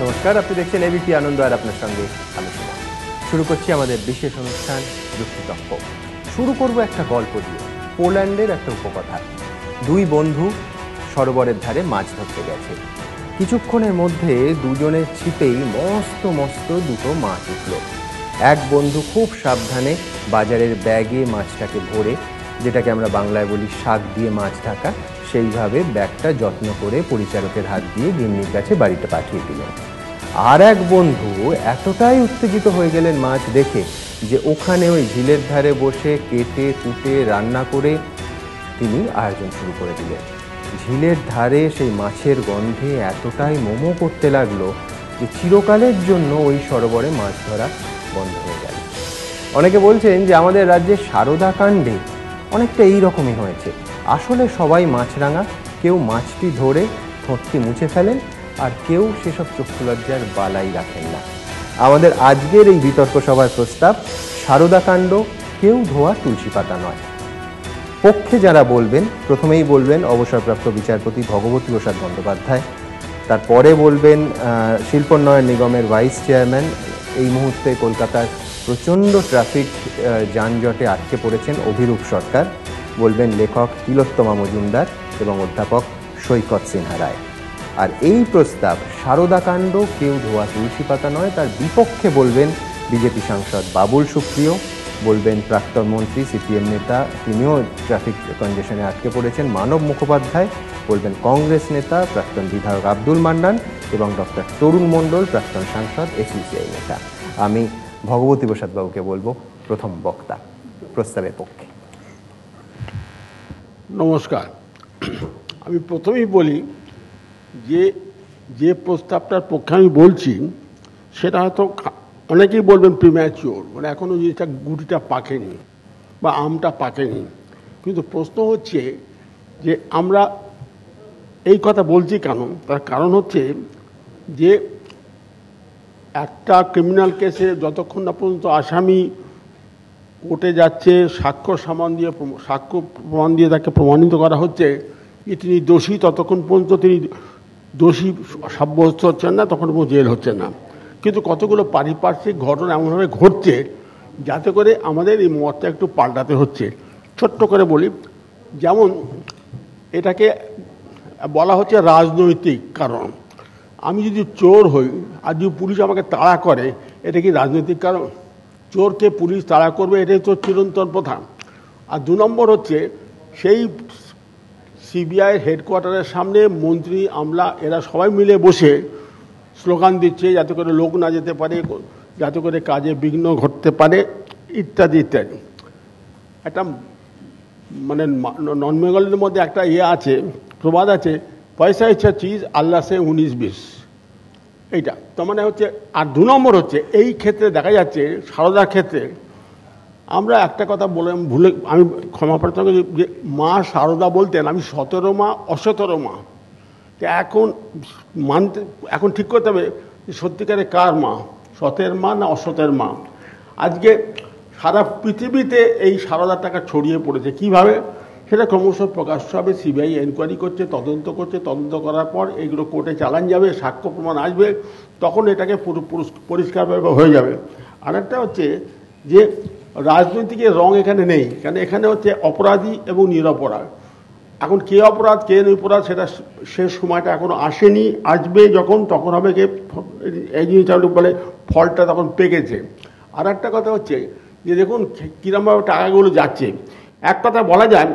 নমস্কার, আপনি দেখছেন এবিপি আনন্দ আর আপনার সঙ্গে আমি সুমন। শুরু করছি আমাদের বিশেষ অনুষ্ঠান যুক্তিতর্ক। শুরু করব একটা গল্প দিয়ে, পোল্যান্ডের একটা উপকথা। দুই বন্ধু সরোবরের ধারে মাছ ধরতে গেছে। কিছুক্ষণের মধ্যে দুজনের ছিপেই মস্ত মস্ত দুটো মাছ উঠল। এক বন্ধু খুব সাবধানে বাজারের ব্যাগে মাছটাকে ভরে, যেটাকে আমরা বাংলায় বলি শাক দিয়ে মাছ ঢাকা, সেইভাবে ব্যাগটা যত্ন করে পরিচারকের হাত দিয়ে গিন্নির কাছে বাড়িতে পাঠিয়ে দিলেন। আর এক বন্ধু এতটাই উত্তেজিত হয়ে গেলেন মাছ দেখে যে ওখানে ওই ঝিলের ধারে বসে কেটে কুটে রান্না করে তিনি আয়োজন শুরু করে দিলেন। ঝিলের ধারে সেই মাছের গন্ধে এতটাই মোমো করতে লাগলো যে চিরকালের জন্য ওই সরোবরে মাছ ধরা বন্ধ হয়ে গেল। অনেকে বলছেন যে আমাদের রাজ্যে সারদা কাণ্ডে অনেকটা এইরকমই হয়েছে। আসলে সবাই মাছরাঙা, কেউ মাছটি ধরে ঠোঁটটি মুছে ফেলেন, আর কেউ সেসব চক্ষুলজ্জার বালাই রাখেন না। আমাদের আজকের এই বিতর্ক সভার প্রস্তাব, সারদা কাণ্ড কেউ ধোয়া তুলসী পাতা নয়। পক্ষে যারা বলবেন, প্রথমেই বলবেন অবসরপ্রাপ্ত বিচারপতি ভগবতী প্রসাদ বন্দ্যোপাধ্যায়, তারপরে বলবেন শিল্পোন্নয়ন নিগমের ভাইস চেয়ারম্যান, এই মুহূর্তে কলকাতার প্রচণ্ড ট্রাফিক যানজটে আটকে পড়েছেন অভিরূপ সরকার, বলবেন লেখক তিলোত্তমা মজুমদার এবং অধ্যাপক সৈকত সিনহা রায়। আর এই প্রস্তাব সারদা কাণ্ড কেউ ধোয়া তুলসী পাতা নয়, তার বিপক্ষে বলবেন বিজেপি সাংসদ বাবুল সুপ্রিয়, বলবেন প্রাক্তন মন্ত্রী সিপিএম নেতা, তিনিও ট্রাফিক কনজেশনে আটকে পড়েছেন, মানব মুখোপাধ্যায়, বলবেন কংগ্রেস নেতা প্রাক্তন বিধায়ক আব্দুল মান্নান এবং ডক্টর তরুণ মণ্ডল, প্রাক্তন সাংসদ এসইউসিআই নেতা। আমি ভগবতী প্রসাদ বাবুকে বলবো প্রথম বক্তা প্রস্তাবের পক্ষে। নমস্কার। আমি প্রথমেই বলি যে প্রস্তাবটার পক্ষে আমি বলছি সেটা হয়তো অনেকেই বলবেন প্রিম্যাচিওর, মানে এখনও জিনিসটা গুটিটা পাকেনি বা আমটা পাকেনি। কিন্তু প্রশ্ন হচ্ছে যে আমরা এই কথা বলছি কেন? তার কারণ হচ্ছে যে একটা ক্রিমিনাল কেসে যতক্ষণ না পর্যন্ত আসামি কোর্টে যাচ্ছে, সাক্ষ্য প্রমাণ দিয়ে তাকে প্রমাণিত করা হচ্ছে যে তিনি দোষী, ততক্ষণ পর্যন্ত তিনি দোষী সাব্যস্ত হচ্ছেন না, তখন পর্যন্ত জেল হচ্ছে না। কিন্তু কতগুলো পারিপার্শ্বিক ঘটনা এমনভাবে ঘটছে যাতে করে আমাদের এই মতটা একটু পাল্টাতে হচ্ছে। ছোট্ট করে বলি, যেমন এটাকে বলা হচ্ছে রাজনৈতিক কারণ। আমি যদি চোর হই আর যদি পুলিশ আমাকে তাড়া করে, এটা কি রাজনৈতিক কারণ? চোরকে পুলিশ তাড়া করবে, এটাই তো চিরন্তন প্রথা। আর দু নম্বর হচ্ছে, সেই সিবিআই হেডকোয়ার্টারের সামনে মন্ত্রী, আমলা এরা সবাই মিলে বসে স্লোগান দিচ্ছে যাতে করে লোক না যেতে পারে, যাতে করে কাজে বিঘ্ন ঘটতে পারে, ইত্যাদি ইত্যাদি। একটা মানে নন বেঙ্গলের মধ্যে একটা আছে, প্রবাদ আছে, পয়সা ইচ্ছা চিজ আল্লাহ সে 19-20, এইটা তো মানে হচ্ছে। আর দু নম্বর হচ্ছে, এই ক্ষেত্রে দেখা যাচ্ছে সারদার ক্ষেত্রে আমরা একটা কথা আমি ক্ষমা প্রার্থনা করি যে মা সারদা বলতেন আমি 17 মা 17 মা। এখন ঠিক করতে হবে সত্যিকারে কার মা, সতের মা না অসতের মা। আজকে সারা পৃথিবীতে এই সারদার টাকা ছড়িয়ে পড়েছে। কিভাবে সেটা ক্রমশ প্রকাশ্য হবে। সিবিআই এনকোয়ারি করছে, তদন্ত করছে, তদন্ত করার পর এগুলো কোর্টে চালান যাবে, সাক্ষ্য প্রমাণ আসবে, তখন এটাকে পরিষ্কারভাবে হয়ে যাবে। আর একটা হচ্ছে যে রাজনৈতিকের রং এখানে নেই, কারণ এখানে হচ্ছে অপরাধী এবং নিরপরাধ। এখন কে অপরাধ কে নিরপরাধ সেটা শেষ সময়টা এখনো আসেনি, আসবে যখন, তখন হবে কে এই জিনিসটা বলে ফলটা তখন পেকেছে। আর একটা কথা হচ্ছে যে দেখুন কিরমভাবে টাকাগুলো যাচ্ছে। এক কথা বলা যায়,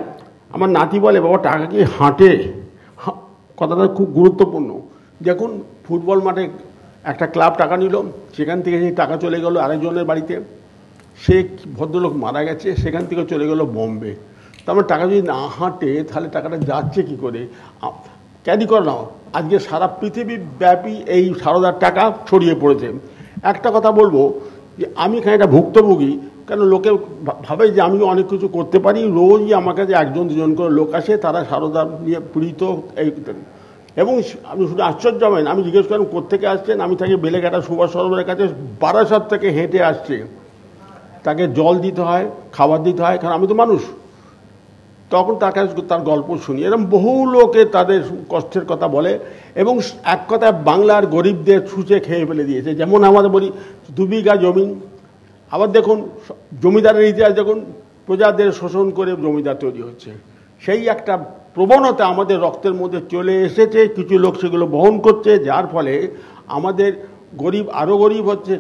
আমার নাতি বলে বাবা টাকা কি হাঁটে? কথাটা খুব গুরুত্বপূর্ণ। দেখুন ফুটবল মাঠে একটা ক্লাব টাকা নিল, সেখান থেকে সেই টাকা চলে গেল আরেকজনের বাড়িতে, সে ভদ্রলোক মারা গেছে, সেখান থেকে চলে গেল বোম্বে। তার মানে টাকা যদি না হাঁটে তাহলে টাকাটা যাচ্ছে কি করে? ক্যারি করে নাও, আজকে সারা পৃথিবী ব্যাপী এই সারদার টাকা ছড়িয়ে পড়েছে। একটা কথা বলবো যে আমি এখানে এটা ভুক্তভোগী, কেন লোকে ভাবে যে আমি অনেক কিছু করতে পারি। রোজই আমার কাছে 1জন 2জন করে লোক আসে, তারা সারদা নিয়ে পীড়িত। এবং আপনি শুধু আশ্চর্য হবেন, আমি জিজ্ঞেস করলাম কোত্থেকে আসছেন, আমি থাকি বেলেঘাটা সুভাষ সরোবরের কাছে, বারাসাত থেকে হেঁটে আসছে। তাকে জল দিতে হয়, খাবার দিতে হয়, কারণ আমি তো মানুষ। তখন তার কাছে তার গল্প শুনি। এরকম বহু লোকে তাদের কষ্টের কথা বলে এবং এক কথায় বাংলার গরিবদের ছুঁচে খেয়ে ফেলে দিয়েছে। যেমন আমাদের বলি 2 বিঘা জমি, আবার দেখুন জমিদারের ইতিহাস দেখুন, প্রজাদের শোষণ করে জমিদার তৈরি হচ্ছে। সেই একটা প্রবণতা আমাদের রক্তের মধ্যে চলে এসেছে, কিছু লোক সেগুলো বহন করছে, যার ফলে আমাদের গরিব আরও গরিব হচ্ছে,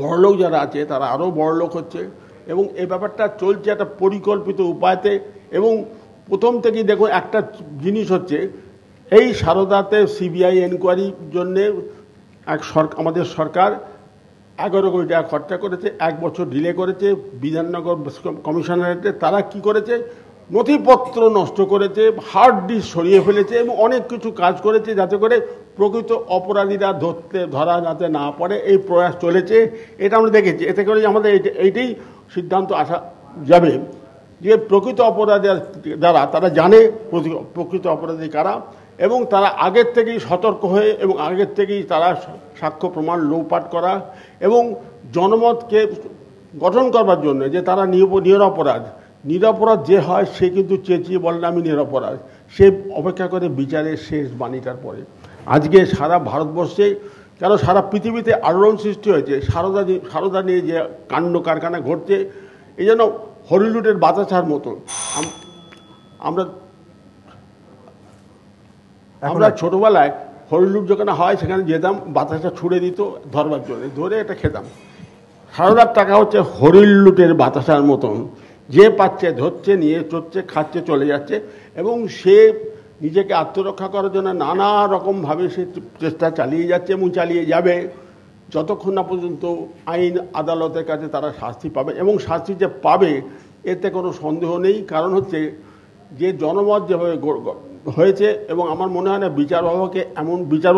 বড়লোক যারা আছে তারা আরও বড়লোক হচ্ছে এবং এই ব্যাপারটা চলছে একটা পরিকল্পিত উপায়তে। এবং প্রথম থেকেই দেখুন একটা জিনিস হচ্ছে, এই সারদাতে সিবিআই এনকোয়ারির জন্যে আমাদের সরকার 11 কোটি টাকা খরচা করেছে, 1 বছর ডিলে করেছে। বিধাননগর কমিশনারেটে তারা কি করেছে, নথিপত্র নষ্ট করেছে, হার্ড ডিস্ক সরিয়ে ফেলেছে এবং অনেক কিছু কাজ করেছে যাতে করে প্রকৃত অপরাধীরা ধরা যাতে না পড়ে, এই প্রয়াস চলেছে। এটা আমরা দেখেছি। এতে করে আমাদের এইটাই সিদ্ধান্ত আসা যাবে যে প্রকৃত অপরাধী যারা, তারা জানে প্রকৃত অপরাধী কারা এবং তারা আগের থেকেই সতর্ক হয়ে এবং আগের থেকেই তারা সাক্ষ্য প্রমাণ লোপাট করা এবং জনমতকে গঠন করবার জন্য যে তারা নিরপরাধ যে হয় সে কিন্তু চেঁচিয়ে বলে না আমি নিরপরাধ, সে অপেক্ষা করে বিচারের শেষ বাণীটার পরে। আজকে সারা ভারতবর্ষে কেন সারা পৃথিবীতে আলোড়ন সৃষ্টি হয়েছে সারদা নিয়ে যে কাণ্ড কারখানা ঘটছে, এই জন্য হলিউডের বাতাসার মতো। আমরা ছোটবেলায় হলিউড যেখানে হয় সেখানে যেতাম, বাতাসা ছুড়ে দিত ধরবার জন্য, ধরে এটা খেতাম। সারদার টাকা হচ্ছে হরিল্লুটের বাতাসার মতন, যে পাচ্ছে ধরছে, নিয়ে চড়ছে, খাচ্ছে, চলে যাচ্ছে এবং সে নিজেকে আত্মরক্ষা করার জন্য নানা রকমভাবে সে চেষ্টা চালিয়ে যাচ্ছে এবং চালিয়ে যাবে যতক্ষণ না পর্যন্ত আইন আদালতের কাছে তারা শাস্তি পাবে। এবং শাস্তি যে পাবে এতে কোনো সন্দেহ নেই, কারণ হচ্ছে যে জনমত যেভাবে হয়েছে এবং আমার মনে হয় না বিচার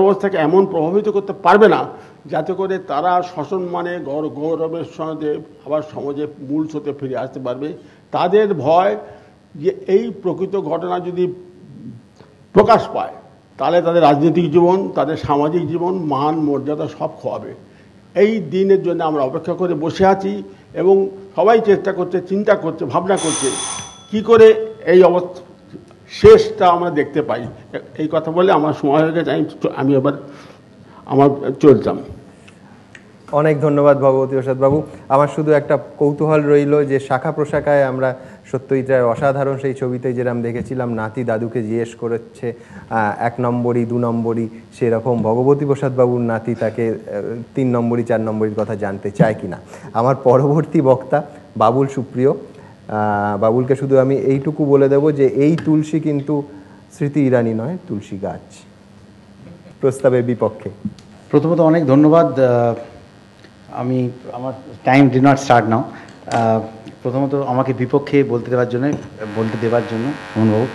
ব্যবস্থাকে এমন প্রভাবিত করতে পারবে না যাতে করে তারা শাসন মানে গৌরবের সঙ্গে আবার সমাজে মূল স্রোতে ফিরে আসতে পারবে। তাদের ভয় যে এই প্রকৃত ঘটনা যদি প্রকাশ পায় তাহলে তাদের রাজনৈতিক জীবন, তাদের সামাজিক জীবন, মান মর্যাদা সব খোয়াবে। এই দিনের জন্য আমরা অপেক্ষা করে বসে আছি এবং সবাই চেষ্টা করছে, চিন্তা করছে, ভাবনা করছে কি করে এই অবস্থা শেষটা আমরা দেখতে পাই। এই কথা বলে আমার সময় হয়ে গেছে, আমি এবার আমার চলতাম। অনেক ধন্যবাদ ভগবতী প্রসাদ বাবু। আমার শুধু একটা কৌতূহল রইল যে শাখা প্রশাখায় আমরা সত্যজিৎ রায়ের অসাধারণ সেই ছবিতে যেরকম দেখেছিলাম নাতি দাদুকে জিজ্ঞেস করেছে 1 নম্বরই 2 নম্বরই, সেরকম ভগবতী প্রসাদ বাবুর নাতি তাকে 3 নম্বরই 4 নম্বরীর কথা জানতে চায় কিনা। আমার পরবর্তী বক্তা বাবুল সুপ্রিয়, বাবুলকে শুধু আমি এইটুকু বলে দেব যে এই তুলসী কিন্তু স্মৃতি ইরানি নয়, তুলসী গাছ। প্রস্তাবের বিপক্ষে প্রথমত অনেক ধন্যবাদ। আমার time D not start now. প্রথমত আমাকে বিপক্ষে বলতে দেওয়ার জন্য মোহনবাবু।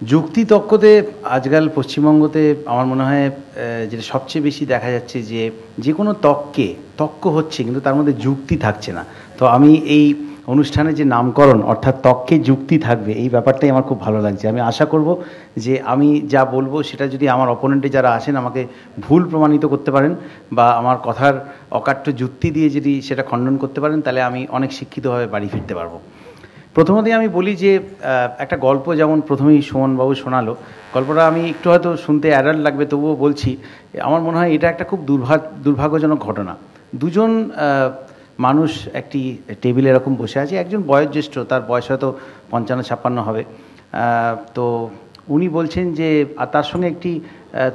যুক্তি তর্কতে আজকাল পশ্চিমবঙ্গতে আমার মনে হয় যেটা সবচেয়ে বেশি দেখা যাচ্ছে যে কোনো তর্ক হচ্ছে কিন্তু তার মধ্যে যুক্তি থাকছে না। তো আমি এই অনুষ্ঠানের যে নামকরণ অর্থাৎ তর্কে যুক্তি থাকবে, এই ব্যাপারটাই আমার খুব ভালো লাগছে। আমি আশা করব যে আমি যা বলবো সেটা যদি আমার অপোনেন্টে যারা আসেন আমাকে ভুল প্রমাণিত করতে পারেন বা আমার কথার অকাট্য যুক্তি দিয়ে যদি সেটা খণ্ডন করতে পারেন তাহলে আমি অনেক শিক্ষিতভাবে বাড়ি ফিরতে পারবো। প্রথমতেই আমি বলি যে একটা গল্প যেমন প্রথমেই সুমনবাবু শোনালো, গল্পটা আমি একটু হয়তো শুনতে অ্যাডাল্ট লাগবে তবুও বলছি। আমার মনে হয় এটা একটা খুব দুর্ভাগ্যজনক ঘটনা। দুজন মানুষ একটি টেবিলে এরকম বসে আছে, একজন বয়োজ্যেষ্ঠ, তার বয়স হয়তো 55-56 হবে। তো উনি বলছেন যে তার সঙ্গে একটি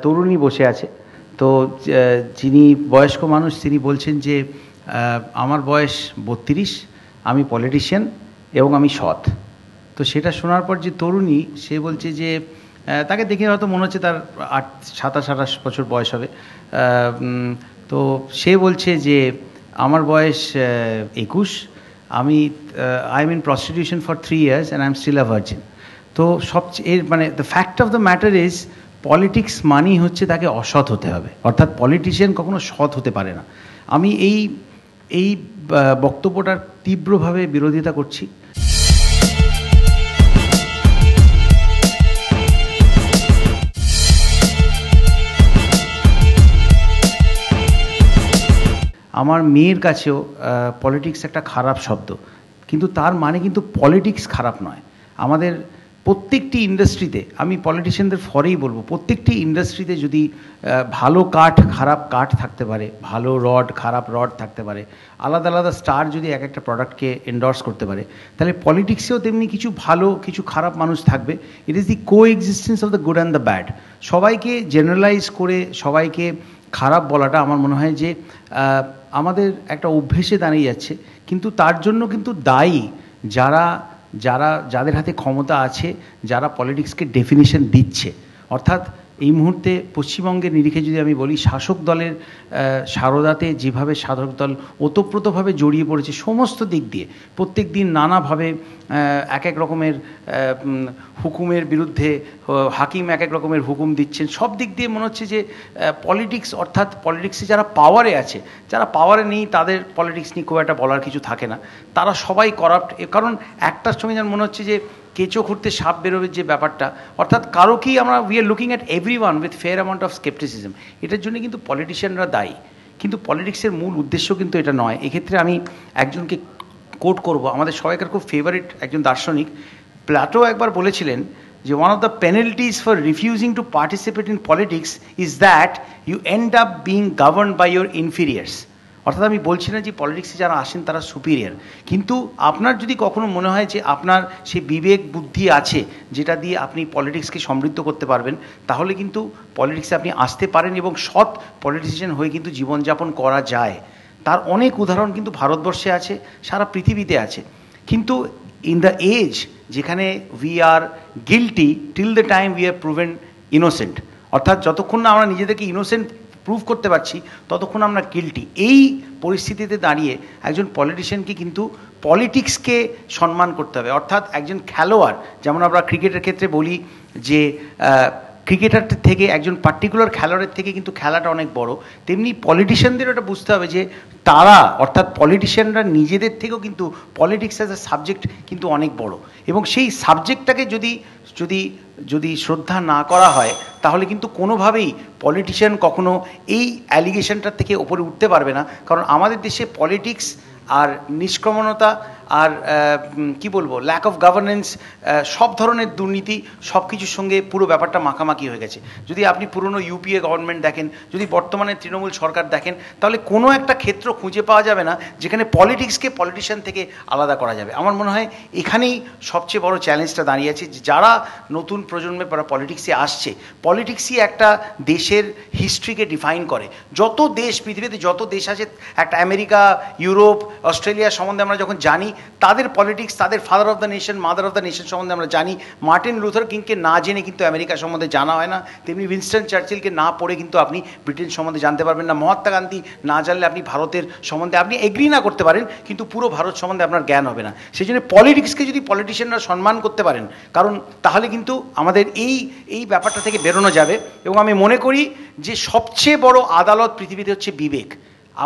তরুণী বসে আছে। তো যিনি বয়স্ক মানুষ তিনি বলছেন যে আমার বয়স 32, আমি পলিটিশিয়ান এবং আমি সৎ। তো সেটা শোনার পর যে তরুণী সে বলছে যে তাকে দেখে হয়তো মনে হচ্ছে তার 27-28 বছর বয়স হবে। তো সে বলছে যে আমার বয়স 21, I am in prostitution for 3 years and I am still a virgin. তো সবচেয়ে মানে the fact of the matter is politics মানেই হচ্ছে তাকে অসৎ হতে হবে, অর্থাৎ পলিটিশিয়ান কখনো সৎ হতে পারে না। আমি এই বক্তব্যটার তীব্রভাবে বিরোধিতা করছি। আমার মেয়ের কাছেও পলিটিক্স একটা খারাপ শব্দ, কিন্তু তার মানে কিন্তু পলিটিক্স খারাপ নয়। আমাদের প্রত্যেকটি ইন্ডাস্ট্রিতে, আমি পলিটিশিয়ানদের ফরেই বলবো, প্রত্যেকটি ইন্ডাস্ট্রিতে যদি ভালো কাঠ খারাপ কাঠ থাকতে পারে, ভালো রড খারাপ রড থাকতে পারে, আলাদা আলাদা স্টার যদি এক একটা প্রোডাক্টকে এন্ডোর্স করতে পারে, তাহলে পলিটিক্সেও তেমনি কিছু ভালো কিছু খারাপ মানুষ থাকবে। It is the co existence of the good and the bad. সবাইকে জেনারেলাইজ করে সবাইকে খারাপ বলাটা আমার মনে হয় যে আমাদের একটা অভ্যেসে দাঁড়িয়ে যাচ্ছে। কিন্তু তার জন্য কিন্তু দায়ী যাদের হাতে ক্ষমতা আছে, যারা পলিটিক্সকে ডেফিনিশন দিচ্ছে। অর্থাৎ এই মুহূর্তে পশ্চিমবঙ্গের নিরিখে যদি আমি বলি, শাসক দলের সারদাতে যেভাবে শাসক দল ওতপ্রোতভাবে জড়িয়ে পড়েছে সমস্ত দিক দিয়ে, প্রত্যেক দিন নানাভাবে এক এক রকমের হুকুমের বিরুদ্ধে হাকিম এক এক রকমের হুকুম দিচ্ছেন, সব দিক দিয়ে মনে হচ্ছে যে পলিটিক্স, অর্থাৎ পলিটিক্সে যারা পাওয়ারে আছে, যারা পাওয়ারে নেই তাদের পলিটিক্স নিয়ে খুব একটা বলার কিছু থাকে না, তারা সবাই করাপ্ট। কারণ একটার সঙ্গে যেন মনে হচ্ছে যে কেঁচো খুঁড়তে সাপ বেরোবে যে ব্যাপারটা, অর্থাৎ কারোকেই আমরা we are looking at everyone with fair amount of scepticism. এটার জন্য কিন্তু পলিটিশিয়ানরা দায়ী, কিন্তু পলিটিক্সের মূল উদ্দেশ্য কিন্তু এটা নয়। এক্ষেত্রে আমি একজনকে কোট করব, আমাদের সবাইকার খুব ফেভারিট একজন দার্শনিক প্লাটো একবার বলেছিলেন যে one of the penalties for refusing to participate in politics is that you end up being governed by your inferiors. অর্থাৎ আমি বলছি না যে পলিটিক্সে যারা আসেন তারা সুপিরিয়র, কিন্তু আপনার যদি কখনো মনে হয় যে আপনার সেই বিবেক বুদ্ধি আছে যেটা দিয়ে আপনি পলিটিক্সকে সমৃদ্ধ করতে পারবেন, তাহলে কিন্তু পলিটিক্সে আপনি আসতে পারেন এবং সৎ পলিটিশিয়ান হয়ে কিন্তু জীবনযাপন করা যায়। তার অনেক উদাহরণ কিন্তু ভারতবর্ষে আছে, সারা পৃথিবীতে আছে। কিন্তু ইন দ্য এজ যেখানে we are guilty till the time we are proven innocent, অর্থাৎ যতক্ষণ না আমরা নিজেদেরকে ইনোসেন্ট প্রুভ করতে পারছি ততক্ষণ আমরা গিল্টি। এই পরিস্থিতিতে দাঁড়িয়ে একজন পলিটিশিয়ানকে কিন্তু পলিটিক্সকে সম্মান করতে হবে। অর্থাৎ একজন খেলোয়াড়, যেমন আমরা ক্রিকেটের ক্ষেত্রে বলি যে ক্রিকেটার থেকে একজন পার্টিকুলার খেলোয়াড়ের থেকে কিন্তু খেলাটা অনেক বড়, তেমনি পলিটিশিয়ানদেরও এটা বুঝতে হবে যে তারা, অর্থাৎ পলিটিশিয়ানরা নিজেদের থেকেও কিন্তু পলিটিক্স অ্যাজ এ সাবজেক্ট কিন্তু অনেক বড়, এবং সেই সাবজেক্টটাকে যদি যদি যদি শ্রদ্ধা না করা হয় তাহলে কিন্তু কোনোভাবেই পলিটিশিয়ান কখনো এই অ্যালিগেশনটার থেকে ওপরে উঠতে পারবে না। কারণ আমাদের দেশে পলিটিক্স আর নিষ্ক্রমণতা আর কি বলবো, ল্যাক অফ গভর্নেন্স, সব ধরনের দুর্নীতি, সব কিছুর সঙ্গে পুরো ব্যাপারটা মাখামাখি হয়ে গেছে। যদি আপনি পুরনো ইউপিএ গভর্নমেন্ট দেখেন, যদি বর্তমানে তৃণমূল সরকার দেখেন, তাহলে কোনো একটা ক্ষেত্র খুঁজে পাওয়া যাবে না যেখানে পলিটিক্সকে পলিটিশিয়ান থেকে আলাদা করা যাবে। আমার মনে হয় এখানেই সবচেয়ে বড় চ্যালেঞ্জটা দাঁড়িয়ে আছে, যারা নতুন প্রজন্মে পলিটিক্সে আসছে। পলিটিক্সই একটা দেশের হিস্ট্রিকে ডিফাইন করে। যত দেশ, পৃথিবীতে যত দেশ আছে, একটা আমেরিকা, ইউরোপ, অস্ট্রেলিয়া সম্বন্ধে আমরা যখন জানি, তাদের পলিটিক্স, তাদের father of the nation, mother of the nation সম্বন্ধে আমরা জানি। মার্টিন লুথার কিংকে না জেনে কিন্তু আমেরিকা সম্বন্ধে জানা হয় না, তেমনি উইনস্টন চার্চিলকে না পড়ে কিন্তু আপনি ব্রিটেন সম্বন্ধে জানতে পারবেন না। মহাত্মা গান্ধী না জানলে আপনি ভারতের সম্বন্ধে আপনি এগ্রি না করতে পারেন, কিন্তু পুরো ভারত সম্বন্ধে আপনার জ্ঞান হবে না। সেই জন্য পলিটিক্সকে যদি পলিটিশিয়ানরা সম্মান করতে পারেন, কারণ তাহলে কিন্তু আমাদের এই ব্যাপারটা থেকে বেরোনো যাবে। এবং আমি মনে করি যে সবচেয়ে বড় আদালত পৃথিবীতে হচ্ছে বিবেক।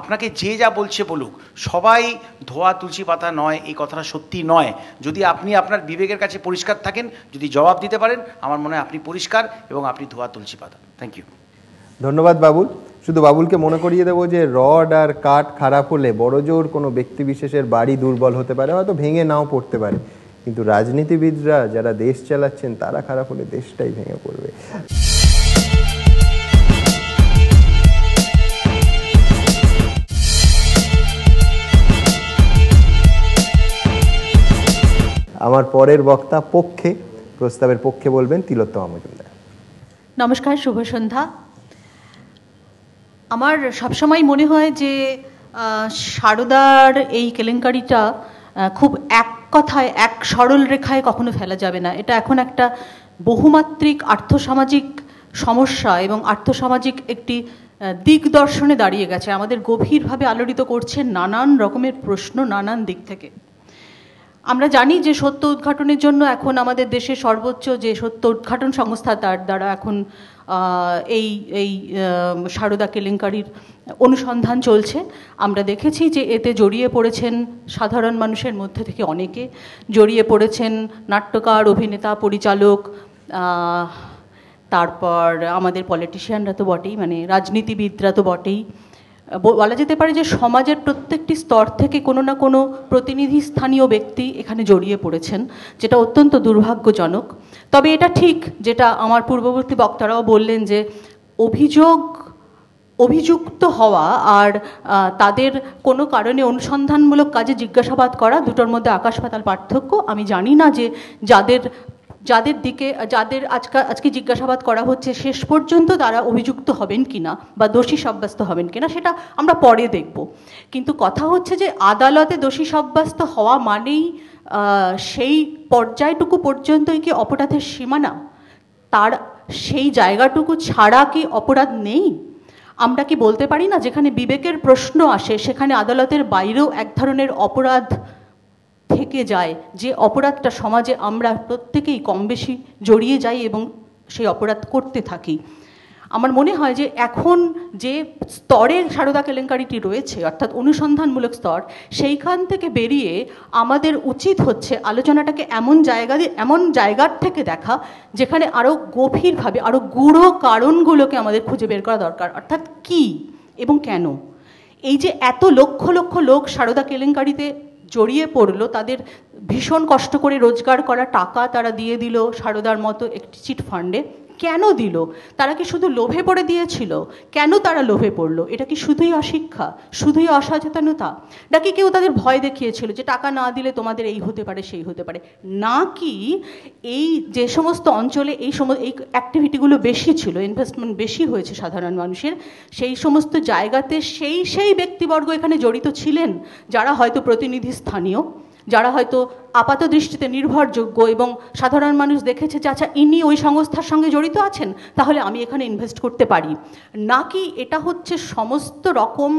আপনাকে যে যা বলছে বলুক, সবাই ধোয়া তুলসী পাতা নয়, এই কথাটা সত্যি নয়। যদি আপনি আপনার বিবেকের কাছে পরিষ্কার থাকেন, যদি জবাব দিতে পারেন, আমার মনে হয় আপনি পরিষ্কার এবং আপনি ধোয়া তুলসী পাতা। Thank you. ধন্যবাদ বাবুল। শুধু বাবুলকে মনে করিয়ে দেবো যে রড আর কাঠ খারাপ হলে বড় জোর কোনো ব্যক্তি বিশেষের বাড়ি দুর্বল হতে পারে, হয়তো ভেঙে নাও পড়তে পারে, কিন্তু রাজনীতিবিদরা যারা দেশ চালাচ্ছেন তারা খারাপ হলে দেশটাই ভেঙে পড়বে। আমার পরের বক্তা প্রস্তাবের পক্ষে বলবেন তিলোত্তমা মজুমদার। নমস্কার, শুভ সন্ধ্যা। আমার সবসময় মনে হয় যে সারদার এই কেলেঙ্কারিটা খুব এক কথায়, এক সরল রেখায় কখনো ফেলা যাবে না। এটা এখন একটা বহুমাত্রিক আর্থসামাজিক সমস্যা এবং আর্থসামাজিক একটি দিগদর্শনে দাঁড়িয়ে গেছে। আমাদের গভীরভাবে আলোড়িত করছে নানান রকমের প্রশ্ন, নানান দিক থেকে। আমরা জানি যে সত্য উদ্ঘাটনের জন্য এখন আমাদের দেশের সর্বোচ্চ যে সত্য উদ্ঘাটন সংস্থা, তার দ্বারা এখন এই সারদা কেলেঙ্কারির অনুসন্ধান চলছে। আমরা দেখেছি যে এতে জড়িয়ে পড়েছেন সাধারণ মানুষের মধ্যে থেকে অনেকে, জড়িয়ে পড়েছেন নাট্যকার, অভিনেতা, পরিচালক, তারপর আমাদের পলিটিশিয়ানরা তো বটেই, মানে রাজনীতিবিদরা তো বটেই, বলা যেতে পারে যে সমাজের প্রত্যেকটি স্তর থেকে কোনো না কোনো প্রতিনিধি স্থানীয় ব্যক্তি এখানে জড়িয়ে পড়েছেন, যেটা অত্যন্ত দুর্ভাগ্যজনক। তবে এটা ঠিক, যেটা আমার পূর্ববর্তী বক্তারাও বললেন, যে অভিযুক্ত হওয়া আর তাদের কোনো কারণে অনুসন্ধানমূলক কাজে জিজ্ঞাসাবাদ করা, দুটোর মধ্যে আকাশ পাতাল পার্থক্য। আমি জানি না যে যাদের আজকে জিজ্ঞাসাবাদ করা হচ্ছে শেষ পর্যন্ত তারা অভিযুক্ত হবেন কিনা বা দোষী সাব্যস্ত হবেন কিনা, সেটা আমরা পরে দেখব। কিন্তু কথা হচ্ছে যে আদালতে দোষী সাব্যস্ত হওয়া মানেই সেই পর্যায়টুকু পর্যন্তই কি অপরাধের সীমানা? তার সেই জায়গাটুকু ছাড়া কি অপরাধ নেই? আমরা কি বলতে পারি না যেখানে বিবেকের প্রশ্ন আসে সেখানে আদালতের বাইরেও এক ধরনের অপরাধ থেকে যায়, যে অপরাধটা সমাজে আমরা প্রত্যেকেই কম বেশি জড়িয়ে যাই এবং সেই অপরাধ করতে থাকি। আমার মনে হয় যে এখন যে স্তরে সারদা কেলেঙ্কারিটি রয়েছে, অর্থাৎ অনুসন্ধানমূলক স্তর, সেইখান থেকে বেরিয়ে আমাদের উচিত হচ্ছে আলোচনাটাকে এমন জায়গার থেকে দেখা যেখানে আরও গভীরভাবে আরও গূঢ় কারণগুলোকে আমাদের খুঁজে বের করা দরকার। অর্থাৎ কি এবং কেন এই যে এত লক্ষ লক্ষ লোক সারদা কেলেঙ্কারিতে জড়িয়ে পড়লো, তাদের ভীষণ কষ্ট করে রোজগার করা টাকা তারা দিয়ে দিল সারদার মতো একটি চিট ফান্ডে। কেন দিল? তারা কি শুধু লোভে পড়ে দিয়েছিল? কেন তারা লোভে পড়লো? এটা কি শুধুই অশিক্ষা, শুধুই অসচেতনতা, নাকি কেউ তাদের ভয় দেখিয়েছিল যে টাকা না দিলে তোমাদের এই হতে পারে সেই হতে পারে? নাকি এই যে সমস্ত অঞ্চলে এই অ্যাক্টিভিটিগুলো বেশি ছিল, ইনভেস্টমেন্ট বেশি হয়েছে সাধারণ মানুষের, সেই সমস্ত জায়গাতে সেই ব্যক্তিবর্গ এখানে জড়িত ছিলেন যারা হয়তো প্রতিনিধি স্থানীয়, যারা হয়তো আপাত দৃষ্টিতে নির্ভরযোগ্য এবং সাধারণ মানুষ দেখেছে যে আচ্ছা ইনি ওই সংস্থার সঙ্গে জড়িত আছেন, তাহলে আমি এখানে ইনভেস্ট করতে পারি? নাকি এটা হচ্ছে সমস্ত রকম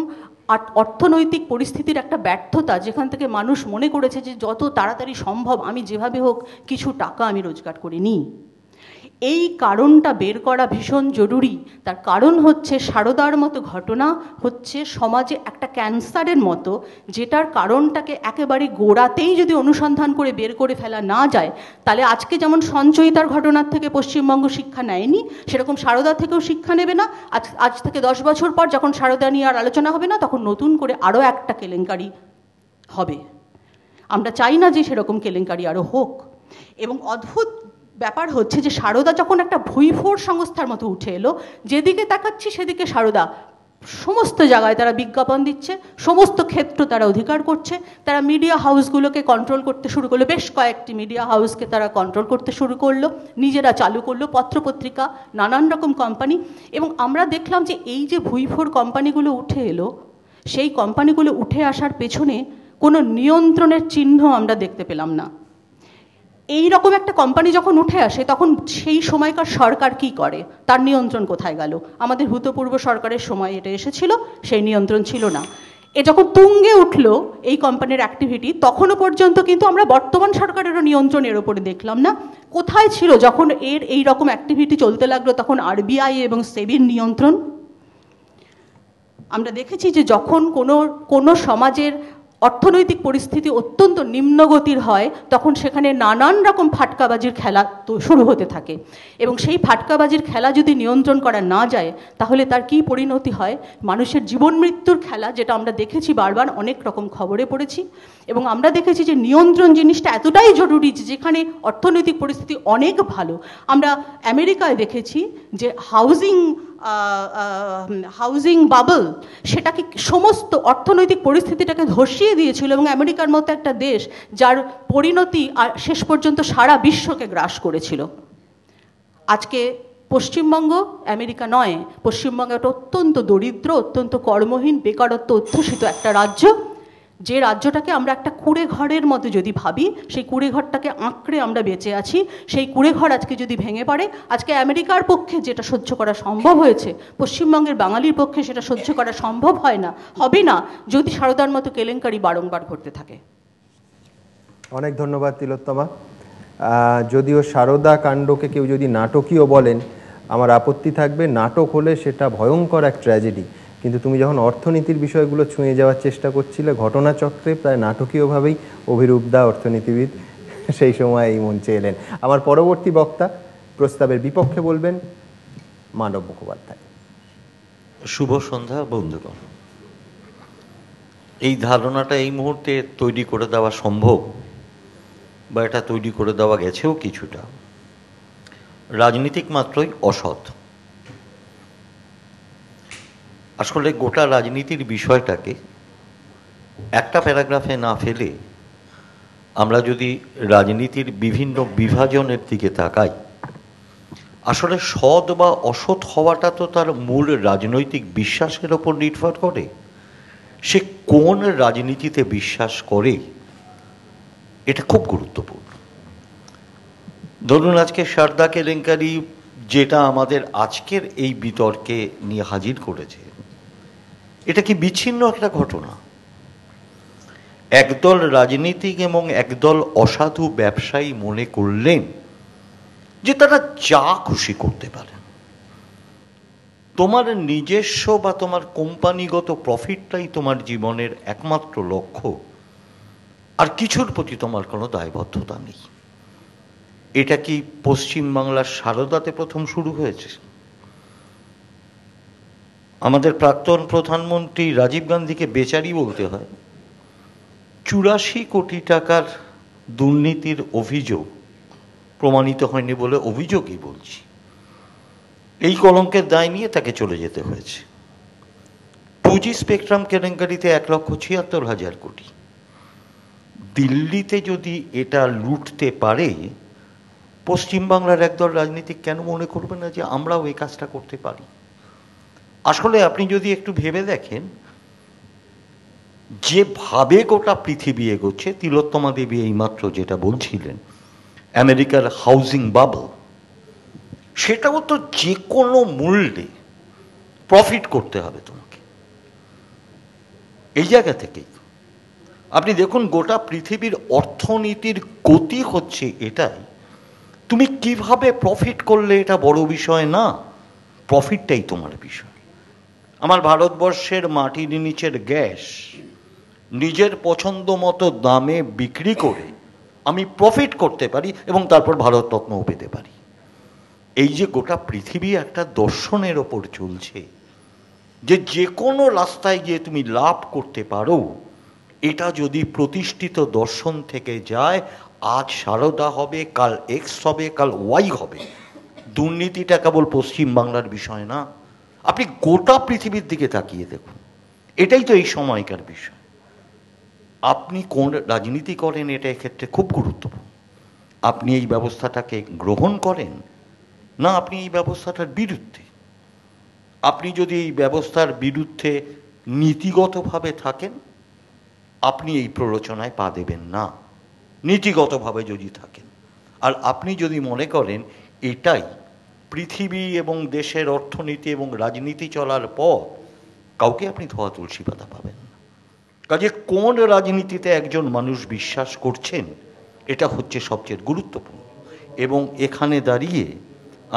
অর্থনৈতিক পরিস্থিতির একটা ব্যর্থতা, যেখান থেকে মানুষ মনে করেছে যে যত তাড়াতাড়ি সম্ভব আমি যেভাবে হোক কিছু টাকা আমি রোজগার করে নিই? এই কারণটা বের করা ভীষণ জরুরি। তার কারণ হচ্ছে সারদার মতো ঘটনা হচ্ছে সমাজে একটা ক্যান্সারের মতো, যেটার কারণটাকে একেবারে গোড়াতেই যদি অনুসন্ধান করে বের করে ফেলা না যায়, তাহলে আজকে যেমন সঞ্চয়িতার ঘটনার থেকে পশ্চিমবঙ্গ শিক্ষা নেয়নি, সেরকম সারদা থেকেও শিক্ষা নেবে না। আজ থেকে 10 বছর পর যখন সারদা নিয়ে আর আলোচনা হবে না, তখন নতুন করে আরও একটা কেলেঙ্কারি হবে। আমরা চাই না যে সেরকম কেলেঙ্কারি আরও হোক। এবং অদ্ভুত ব্যাপার হচ্ছে যে সারদা যখন একটা ভুইফোড় সংস্থার মতো উঠে এলো, যেদিকে তাকাচ্ছি সেদিকে সারদা, সমস্ত জায়গায় তারা বিজ্ঞাপন দিচ্ছে, সমস্ত ক্ষেত্র তারা অধিকার করছে, তারা মিডিয়া হাউসগুলোকে কন্ট্রোল করতে শুরু করলো, বেশ কয়েকটি মিডিয়া হাউসকে তারা কন্ট্রোল করতে শুরু করলো, নিজেরা চালু করলো পত্রপত্রিকা, নানান রকম কোম্পানি। এবং আমরা দেখলাম যে এই যে ভুইফোড় কোম্পানিগুলো উঠে এলো, সেই কোম্পানিগুলো উঠে আসার পেছনে কোনো নিয়ন্ত্রণের চিহ্ন আমরা দেখতে পেলাম না। এই রকম একটা কোম্পানি যখন উঠে আসে, তখন সেই সময়কার সরকার কি করে? তার নিয়ন্ত্রণ কোথায় গেল? আমাদের ভূতপূর্ব সরকারের সময় এটা এসেছিল, সেই নিয়ন্ত্রণ ছিল না। এ যখন তুঙ্গে উঠলো এই কোম্পানির অ্যাক্টিভিটি, তখনও পর্যন্ত কিন্তু আমরা বর্তমান সরকারেরও নিয়ন্ত্রণ এর ওপরে দেখলাম না। কোথায় ছিল যখন এই রকম অ্যাক্টিভিটি চলতে লাগলো? তখন আরবিআই এবং সেবির নিয়ন্ত্রণ। আমরা দেখেছি যে যখন কোনো সমাজের অর্থনৈতিক পরিস্থিতি অত্যন্ত নিম্নগতির হয়, তখন সেখানে নানান রকম ফাটকাবাজির খেলা তো শুরু হতে থাকে। এবং সেই ফাটকাবাজির খেলা যদি নিয়ন্ত্রণ করা না যায়, তাহলে তার কী পরিণতি হয়? মানুষের জীবন মৃত্যুর খেলা, যেটা আমরা দেখেছি বারবার, অনেক রকম খবরে পড়েছি। এবং আমরা দেখেছি যে নিয়ন্ত্রণ জিনিসটা এতটাই জরুরি যে যেখানে অর্থনৈতিক পরিস্থিতি অনেক ভালো, আমরা আমেরিকায় দেখেছি যে হাউজিং বাবল, সেটাকে সমস্ত অর্থনৈতিক পরিস্থিতিটাকে ধসিয়ে দিয়েছিল। এবং আমেরিকার মতো একটা দেশ, যার পরিণতি শেষ পর্যন্ত সারা বিশ্বকে গ্রাস করেছিল। আজকে পশ্চিমবঙ্গ আমেরিকা নয়, পশ্চিমবঙ্গ একটা অত্যন্ত দরিদ্র, অত্যন্ত কর্মহীন, বেকারত্ব অধ্যুষিত একটা রাজ্য, যে রাজ্যটাকে আমরা একটা কুঁড়ে ঘরের মতো যদি ভাবি, সেই কুঁড়ে ঘরটাকে আঁকড়ে আমরা বেঁচে আছি। সেই কুঁড়ে ঘর আজকে যদি ভেঙে পড়ে, আজকে আমেরিকার পক্ষে যেটা সহ্য করা সম্ভব হয়েছে, পশ্চিমবঙ্গের বাঙালির পক্ষে সেটা সহ্য করা সম্ভব হবে না যদি সারদার মতো কেলেঙ্কারি বারংবার ঘটতে থাকে। অনেক ধন্যবাদ তিলোত্তমা। যদিও সারদা কাণ্ডকে কেউ যদি নাটকীয় বলেন, আমার আপত্তি থাকবে। নাটক হলে সেটা ভয়ঙ্কর এক ট্র্যাজেডি, কিন্তু তুমি যখন অর্থনীতির বিষয়গুলো ছুঁয়ে যাওয়ার চেষ্টা করছিলে ঘটনাচক্রে, প্রায় নাটকীয়ভাবেই অভিরূপ দা অর্থনীতিবিদ সেই সময় এই মঞ্চে এলেন। আমার পরবর্তী বক্তা প্রস্তাবের বিপক্ষে বলবেন মানব মুখোপাধ্যায়। শুভ সন্ধ্যা বন্ধুগণ। এই ধারণাটা এই মুহূর্তে তৈরি করে দেওয়া সম্ভব, বা এটা তৈরি করে দেওয়া গেছেও কিছুটা। রাজনীতিক মাত্রই অসৎ। আসলে গোটা রাজনীতির বিষয়টাকে একটা প্যারাগ্রাফে না ফেলে আমরা যদি রাজনীতির বিভিন্ন বিভাজনের দিকে তাকাই, আসলে সৎ বা অসৎ হওয়াটা তো তার মূল রাজনৈতিক বিশ্বাসের ওপর নির্ভর করে। সে কোন রাজনীতিতে বিশ্বাস করে এটা খুব গুরুত্বপূর্ণ। ধরুন আজকে সারদা কেলেঙ্কারি যেটা আমাদের আজকের এই বিতর্কে নিয়ে হাজির করেছে, এটা কি বিচ্ছিন্ন একটা ঘটনা? একদল রাজনীতিক এবং একদল অসাধু ব্যবসায়ী মনে করলেন যে তারা যা খুশি করতে পারেন, তোমার নিজস্ব বা তোমার কোম্পানিগত প্রফিটটাই তোমার জীবনের একমাত্র লক্ষ্য, আর কিছুর প্রতি তোমার কোনো দায়বদ্ধতা নেই। এটা কি পশ্চিমবাংলার সারদাতে প্রথম শুরু হয়েছে? আমাদের প্রাক্তন প্রধানমন্ত্রী রাজীব গান্ধীকে বেচারি বলতে হয়। 84 কোটি টাকার দুর্নীতির অভিযোগ প্রমাণিত হয়নি বলে অভিযোগই বলছি, এই কলঙ্কের দায় নিয়ে তাকে চলে যেতে হয়েছে। 2G স্পেকট্রাম কেলেঙ্কারিতে 1,76,000 কোটি। দিল্লিতে যদি এটা লুটতে পারে, পশ্চিমবাংলার একদল রাজনীতিক কেন মনে করবে না যে আমরাও এই কাজটা করতে পারি? আসলে আপনি যদি একটু ভেবে দেখেন, যেভাবে গোটা পৃথিবী এগোচ্ছে, তিলোত্তমা দেবী এইমাত্র যেটা বলছিলেন, আমেরিকার হাউজিং বাবল, সেটাও তো যে কোনো মূল্যে প্রফিট করতে হবে তোমাকে। এই জায়গা থেকেই আপনি দেখুন গোটা পৃথিবীর অর্থনীতির গতি হচ্ছে এটাই। তুমি কিভাবে প্রফিট করলে এটা বড় বিষয় না, প্রফিটটাই তোমার বিষয়। আমার ভারতবর্ষের মাটির নিচের গ্যাস নিজের পছন্দ মতো দামে বিক্রি করে আমি প্রফিট করতে পারি এবং তারপর ভারতরত্নও পেতে পারি। এই যে গোটা পৃথিবী একটা দর্শনের ওপর চলছে, যে কোনো রাস্তায় গিয়ে তুমি লাভ করতে পারো, এটা যদি প্রতিষ্ঠিত দর্শন থেকে যায়, আজ সারদা হবে, কাল এক্স হবে, কাল ওয়াই হবে। দুর্নীতিটা কেবল পশ্চিমবাংলার বিষয় না, আপনি গোটা পৃথিবীর দিকে তাকিয়ে দেখুন, এটাই তো এই সময়কার বিষয়। আপনি কোন রাজনীতি করেন এটা এক্ষেত্রে খুব গুরুত্বপূর্ণ। আপনি এই ব্যবস্থাটাকে গ্রহণ করেন না আপনি এই ব্যবস্থাটার বিরুদ্ধে। আপনি যদি এই ব্যবস্থার বিরুদ্ধে নীতিগতভাবে থাকেন, আপনি এই প্ররোচনায় পা দেবেন না, নীতিগতভাবে যদি থাকেন। আর আপনি যদি মনে করেন এটাই পৃথিবী এবং দেশের অর্থনীতি এবং রাজনীতি চলার পর, কাউকে আপনি ধোয়া তুলসী পাতা পাবেন না। কাজে কোন রাজনীতিতে একজন মানুষ বিশ্বাস করছেন, এটা হচ্ছে সবচেয়ে গুরুত্বপূর্ণ। এবং এখানে দাঁড়িয়ে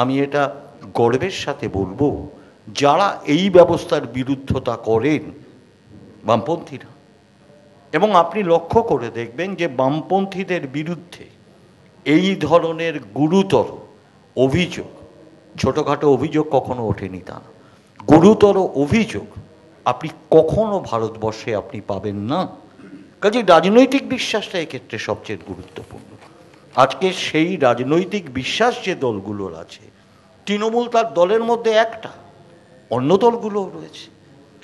আমি এটা গর্বের সাথে বলবো, যারা এই ব্যবস্থার বিরুদ্ধতা করেন বামপন্থীরা, এবং আপনি লক্ষ্য করে দেখবেন যে বামপন্থীদের বিরুদ্ধে এই ধরনের গুরুতর অভিযোগ, ছোটোখাটো অভিযোগ কখনো ওঠেনি তা না, গুরুতর অভিযোগ আপনি কখনো ভারতবর্ষে আপনি পাবেন না। কাজে রাজনৈতিক বিশ্বাসটা এক্ষেত্রে সবচেয়ে গুরুত্বপূর্ণ। আজকে সেই রাজনৈতিক বিশ্বাস যে দলগুলোর আছে, তৃণমূল তার দলের মধ্যে একটা, অন্য দলগুলোও রয়েছে।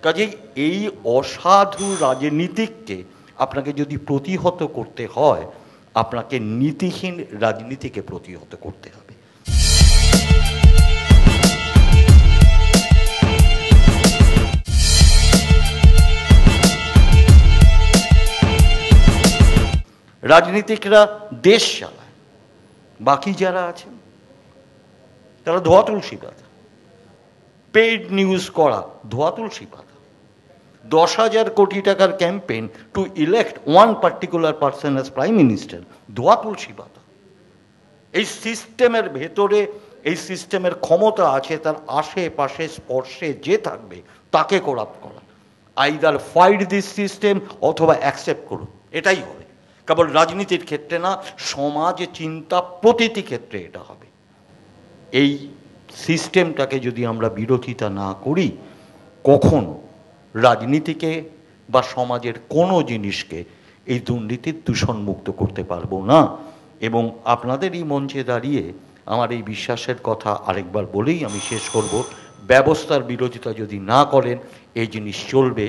কাজেই এই অসাধু রাজনীতিককে আপনাকে যদি প্রতিহত করতে হয়, আপনাকে নীতিহীন রাজনীতিকে প্রতিহত করতে হবে। রাজনীতিকরা দেশ চালায়, বাকি যারা আছেন তারা ধোয়া তুলসী পাতা। পেইড নিউজ করা ধোয়া তুলসী পাতা। 10,000 কোটি টাকার campaign two elect one particular person as prime minister, ধোয়া তুলসী পাতা। এই সিস্টেমের ভেতরে, এই সিস্টেমের ক্ষমতা আছে তার আশেপাশে স্পর্শে যে থাকবে তাকে করাপ্ট করা। আইদার ফাইট দিস সিস্টেম অথবা অ্যাকসেপ্ট করুন, এটাই হবে। কেবল রাজনীতির ক্ষেত্রে না, সমাজ চিন্তা প্রতিটি ক্ষেত্রে এটা হবে। এই সিস্টেমটাকে যদি আমরা বিরোধিতা না করি, কখনো রাজনীতিকে বা সমাজের কোনো জিনিসকে এই দুর্নীতির দূষণমুক্ত করতে পারবো না। এবং আপনাদের এই মঞ্চে দাঁড়িয়ে আমার এই বিশ্বাসের কথা আরেকবার বলেই আমি শেষ করব, ব্যবস্থার বিরোধিতা যদি না করেন এই জিনিস চলবে।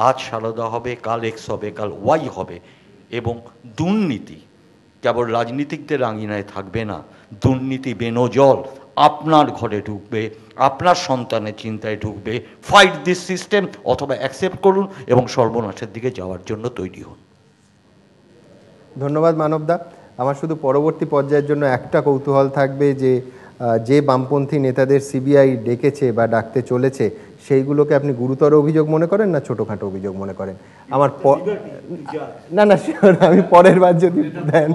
আজ সারদা হবে, কাল এক্স হবে, কাল ওয়াই হবে। এবং দুর্নীতি কেবল রাজনীতিকদের আঙিনায় থাকবে না, দুর্নীতি বেনজল আপনার ঘরে ঢুকবে, আপনার সন্তানের চিন্তায় ঢুকবে। ফাইট দিস সিস্টেম, অথবা অ্যাকসেপ্ট করুন এবং সর্বনাশের দিকে যাওয়ার জন্য তৈরি হন। ধন্যবাদ মানবদা। আমার শুধু পরবর্তী পর্যায়ের জন্য একটা কৌতূহল থাকবে যে বামপন্থী নেতাদের সিবিআই ডেকেছে বা ডাকতে চলেছে সেইগুলোকে আপনি গুরুতর অভিযোগ মনে করেন না ছোটোখাটো অভিযোগ মনে করেন? না না আমি পরের বার যদি দেন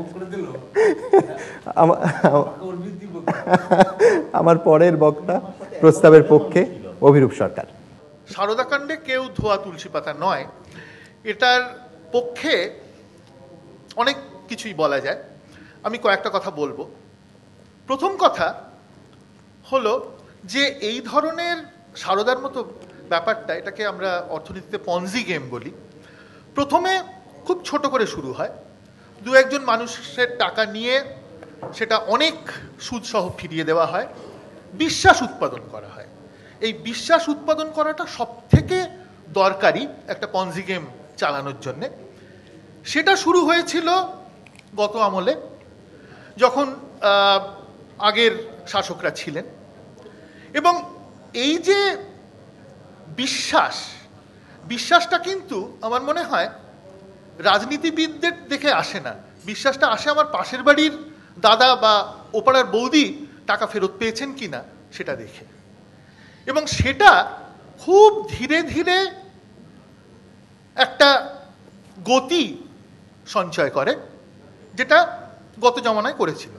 আমার পরের বক্তা প্রস্তাবের পক্ষে অভিরূপ সরকার। সারদাকাণ্ডে কেউ ধোয়া তুলসী পাতা নয়, এটার পক্ষে অনেক কিছুই বলা যায়। আমি কয়েকটা কথা বলবো। প্রথম কথা হলো যে এই ধরনের সারদার মতো ব্যাপারটা, এটাকে আমরা অর্থনীতিতে পনজি গেম বলি। প্রথমে খুব ছোট করে শুরু হয়, দু একজন মানুষের টাকা নিয়ে সেটা অনেক সুদসহ ফিরিয়ে দেওয়া হয়, বিশ্বাস উৎপাদন করা হয়। এই বিশ্বাস উৎপাদন করাটা সব থেকে দরকারি একটা পনজি গেম চালানোর জন্যে। সেটা শুরু হয়েছিল গত আমলে, যখন আগের শাসকরা ছিলেন। এবং এই যে বিশ্বাসটা কিন্তু আমার মনে হয় রাজনীতিবিদদের দেখে আসে না, বিশ্বাসটা আসে আমার পাশের বাড়ির দাদা বা ওপাড়ার বৌদি টাকা ফেরত পেয়েছেন কিনা সেটা দেখে। এবং সেটা খুব ধীরে ধীরে একটা গতি সঞ্চয় করে, যেটা গত জমানায় করেছিল।